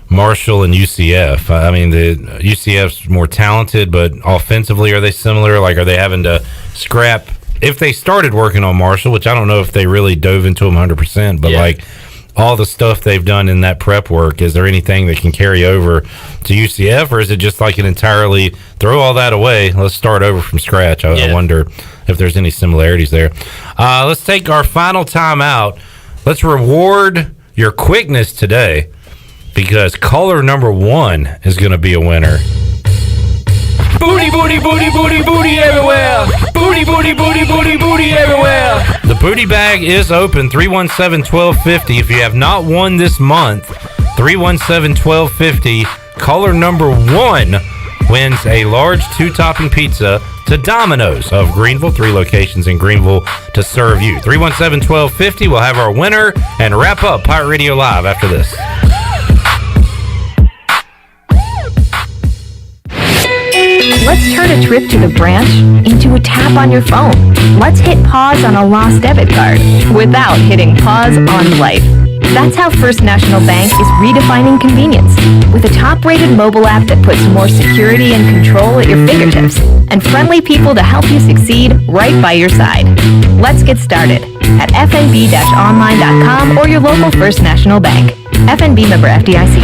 Marshall and UCF? The UCF's more talented, but offensively, are they similar? Like, are they having to scrap? If they started working on Marshall, which I don't know if they really dove into them 100%, but like all the stuff they've done in that prep work, is there anything that can carry over to UCF, or is it just like an entirely throw all that away, let's start over from scratch? I wonder if there's any similarities there. Let's take our final time out. Let's reward your quickness today, because caller number 1 is going to be a winner. Booty, booty, booty, booty, booty everywhere. Booty, booty, booty, booty, booty everywhere. The booty bag is open, 317-1250. If you have not won this month, 317-1250. Caller number 1 wins a large 2-topping pizza to Domino's of Greenville, 3 locations in Greenville to serve you. 317-1250. We'll have our winner and wrap up Pirate Radio Live after this. Let's turn a trip to the branch into a tap on your phone. Let's hit pause on a lost debit card without hitting pause on life. That's how First National Bank is redefining convenience, with a top-rated mobile app that puts more security and control at your fingertips, and friendly people to help you succeed right by your side. Let's get started at fnb-online.com or your local First National Bank. FNB member FDIC.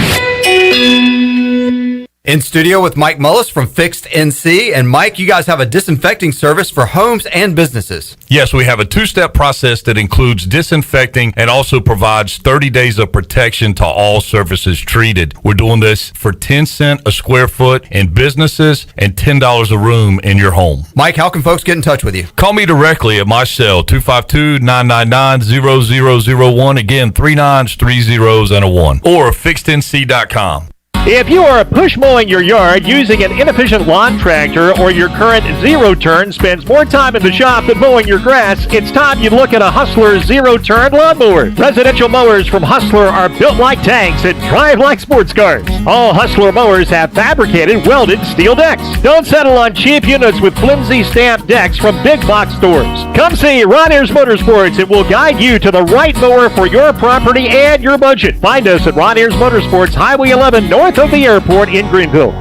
In studio with Mike Mullis from Fixed NC. And Mike, you guys have a disinfecting service for homes and businesses. Yes, we have a 2-step process that includes disinfecting and also provides 30 days of protection to all surfaces treated. We're doing this for 10 cents a square foot in businesses and $10 a room in your home. Mike, how can folks get in touch with you? Call me directly at my cell, 252-999-0001. Again, 3 9s, 3 zeros, and a 1. Or fixednc.com. If you are push mowing your yard using an inefficient lawn tractor, or your current zero-turn spends more time in the shop than mowing your grass, it's time you look at a Hustler zero-turn lawnmower. Residential mowers from Hustler are built like tanks and drive like sports cars. All Hustler mowers have fabricated, welded steel decks. Don't settle on cheap units with flimsy stamped decks from big box stores. Come see Ronnie's Motorsports. It will guide you to the right mower for your property and your budget. Find us at Ronnie's Motorsports, Highway 11 north of the airport in Greenville.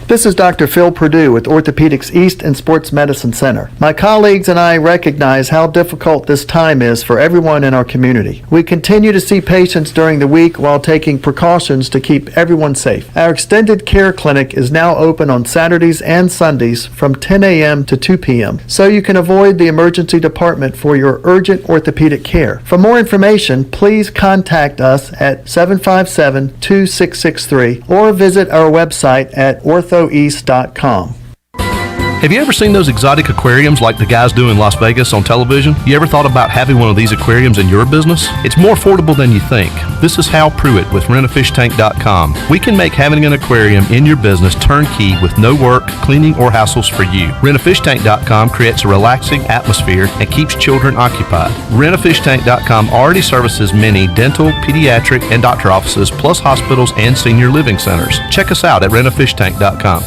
This is Dr. Phil Perdue with Orthopedics East and Sports Medicine Center. My colleagues and I recognize how difficult this time is for everyone in our community. We continue to see patients during the week while taking precautions to keep everyone safe. Our extended care clinic is now open on Saturdays and Sundays from 10 a.m. to 2 p.m. so you can avoid the emergency department for your urgent orthopedic care. For more information, please contact us at 757-2663 or visit our website at orthoeast.com. Have you ever seen those exotic aquariums like the guys do in Las Vegas on television? You ever thought about having one of these aquariums in your business? It's more affordable than you think. This is Hal Pruitt with rentafishtank.com. We can make having an aquarium in your business turnkey with no work, cleaning, or hassles for you. Rentafishtank.com creates a relaxing atmosphere and keeps children occupied. Rentafishtank.com already services many dental, pediatric, and doctor offices, plus hospitals and senior living centers. Check us out at rentafishtank.com.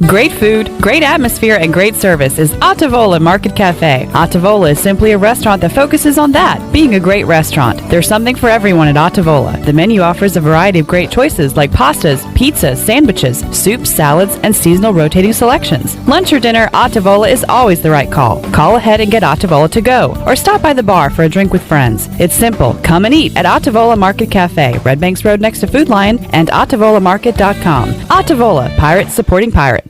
Great food, great atmosphere, and great service is Ottavola Market Cafe. Ottavola is simply a restaurant that focuses on that, being a great restaurant. There's something for everyone at Ottavola. The menu offers a variety of great choices like pastas, pizzas, sandwiches, soups, salads, and seasonal rotating selections. Lunch or dinner, Ottavola is always the right call. Call ahead and get Ottavola to go, or stop by the bar for a drink with friends. It's simple. Come and eat at Ottavola Market Cafe, Red Banks Road next to Food Lion, and OttavolaMarket.com. Ottavola, pirates supporting pirates.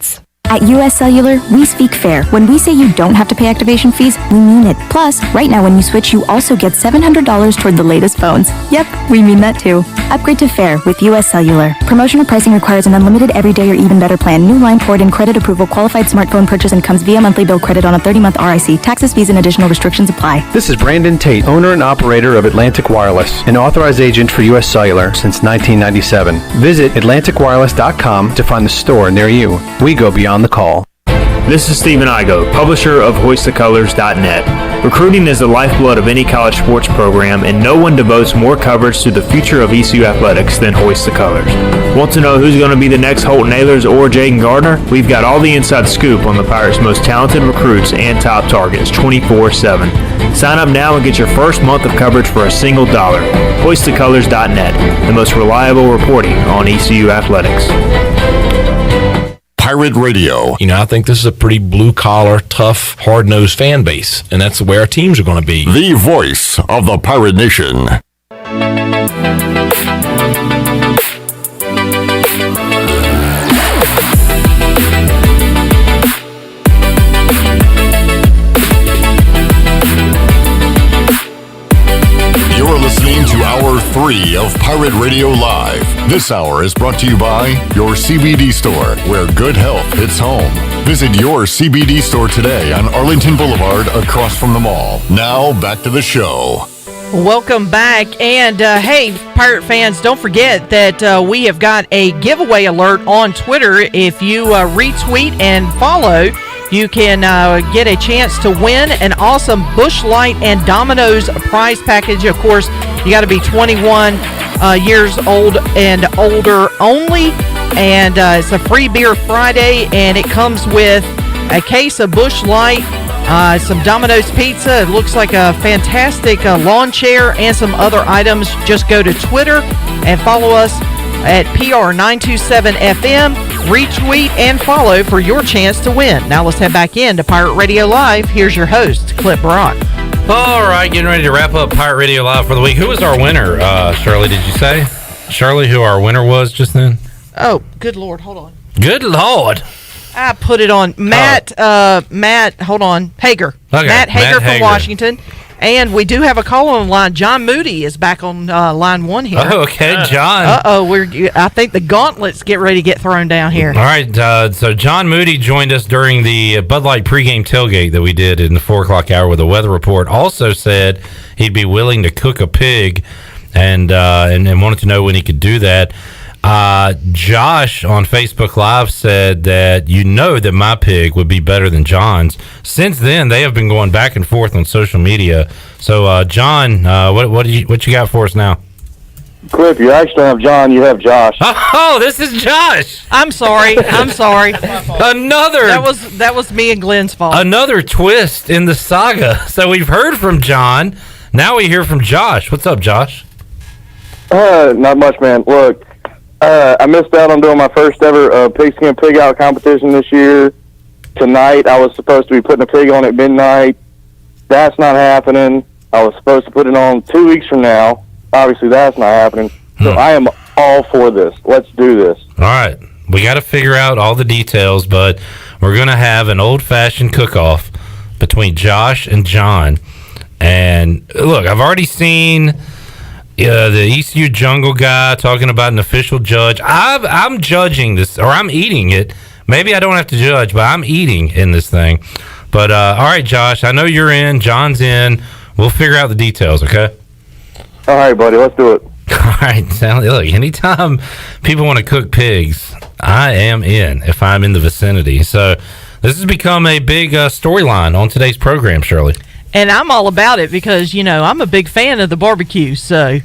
At US Cellular, we speak fair. When we say you don't have to pay activation fees, we mean it. Plus, right now when you switch, you also get $700 toward the latest phones. Yep, we mean that too. Upgrade to Fair with U.S. Cellular. Promotional pricing requires an unlimited everyday or even better plan. New line port and credit approval. Qualified smartphone purchase and comes via monthly bill credit on a 30-month RIC. Taxes, fees, and additional restrictions apply. This is Brandon Tate, owner and operator of Atlantic Wireless, an authorized agent for U.S. Cellular since 1997. Visit AtlanticWireless.com to find the store near you. We go beyond the call. This is Stephen Igo, publisher of HoistTheColors.net. Recruiting is the lifeblood of any college sports program, and no one devotes more coverage to the future of ECU athletics than Hoist the Colors. Want to know who's going to be the next Holton Ahlers or Jaden Gardner? We've got all the inside scoop on the Pirates' most talented recruits and top targets 24/7. Sign up now and get your first month of coverage for a single $1. HoistTheColors.net, the most reliable reporting on ECU athletics. Pirate Radio. You know, I think this is a pretty blue-collar, tough, hard-nosed fan base, and that's the way our teams are going to be. The voice of the Pirate Nation. You're listening to Hour 3 of Pirate Radio Live. This hour is brought to you by your CBD store, where good health hits home. Visit your CBD store today on Arlington Boulevard across from the mall. Now, back to the show. Welcome back. And hey, Pirate fans, don't forget that we have got a giveaway alert on Twitter. If you retweet and follow, you can get a chance to win an awesome Busch Light and Domino's prize package. Of course, you got to be 21 years old and older only. And it's a free beer Friday, and it comes with a case of Busch Light, some Domino's pizza. It looks like a fantastic lawn chair and some other items. Just go to Twitter and follow us at PR927FM. Retweet and follow for your chance to win. Now let's head back in to Pirate Radio Live. Here's your host, Clip Brock. All right, getting ready to wrap up Pirate Radio Live for the week. Who was our winner, Shirley, did you say? Shirley, who our winner was just then? Oh, good Lord. Hold on. Good Lord. I put it on Matt, hold on, Hager. Okay, Matt Hager from Hager. Washington. And we do have a call on line. John Moody is back on line 1 here. Oh, okay, John. I think the gauntlets get ready to get thrown down here. All right, so John Moody joined us during the Bud Light pregame tailgate that we did in the 4 o'clock hour with a weather report. Also said he'd be willing to cook a pig and wanted to know when he could do that. Josh on Facebook Live said that that my pig would be better than John's. Since then, they have been going back and forth on social media. So, John, what you got for us now? Clip, you actually have John, you have Josh. Oh, this is Josh. I'm sorry. Another. That was me and Glenn's fault. Another twist in the saga. So we've heard from John. Now we hear from Josh. What's up, Josh? Not much, man. Look. I missed out on doing my first ever pigskin pig out competition this year. Tonight, I was supposed to be putting a pig on at midnight. That's not happening. I was supposed to put it on 2 weeks from now. Obviously, that's not happening. So I am all for this. Let's do this. All right. We got to figure out all the details, but we're going to have an old-fashioned cook-off between Josh and John. And, look, I've already seen the ECU Jungle guy talking about an official judge. I'm judging this, or I'm eating it. Maybe I don't have to judge, but I'm eating in this thing. But, all right, Josh, I know you're in. John's in. We'll figure out the details, okay? All right, buddy, let's do it. All right, Sally, look, anytime people want to cook pigs, I am in if I'm in the vicinity. So this has become a big storyline on today's program, Shirley. And I'm all about it because, I'm a big fan of the barbecue, so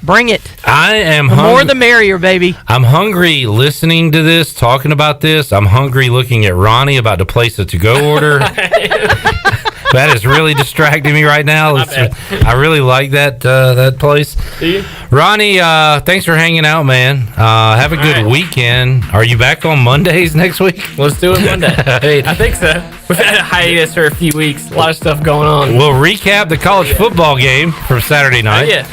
bring it. I am the more the merrier, baby. I'm hungry listening to this, talking about this. I'm hungry looking at Ronnie about to place a to-go order. That is really distracting me right now. I really like that place. Do you? Ronnie, thanks for hanging out, man. Have a good weekend. Are you back on Mondays next week? Let's do it Monday. I think so. We've had a hiatus for a few weeks. A lot of stuff going on. We'll recap the college football game from Saturday night.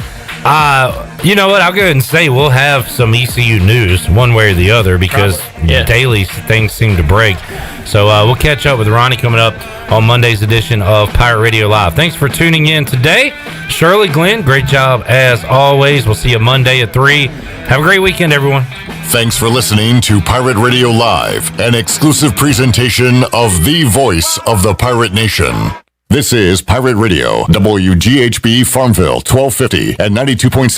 You know what? I'll go ahead and say we'll have some ECU news one way or the other because daily things seem to break. So we'll catch up with Ronnie coming up on Monday's edition of Pirate Radio Live. Thanks for tuning in today. Shirley, Glenn, great job as always. We'll see you Monday at 3. Have a great weekend, everyone. Thanks for listening to Pirate Radio Live, an exclusive presentation of the voice of the Pirate Nation. This is Pirate Radio, WGHB Farmville, 1250 and 92.7.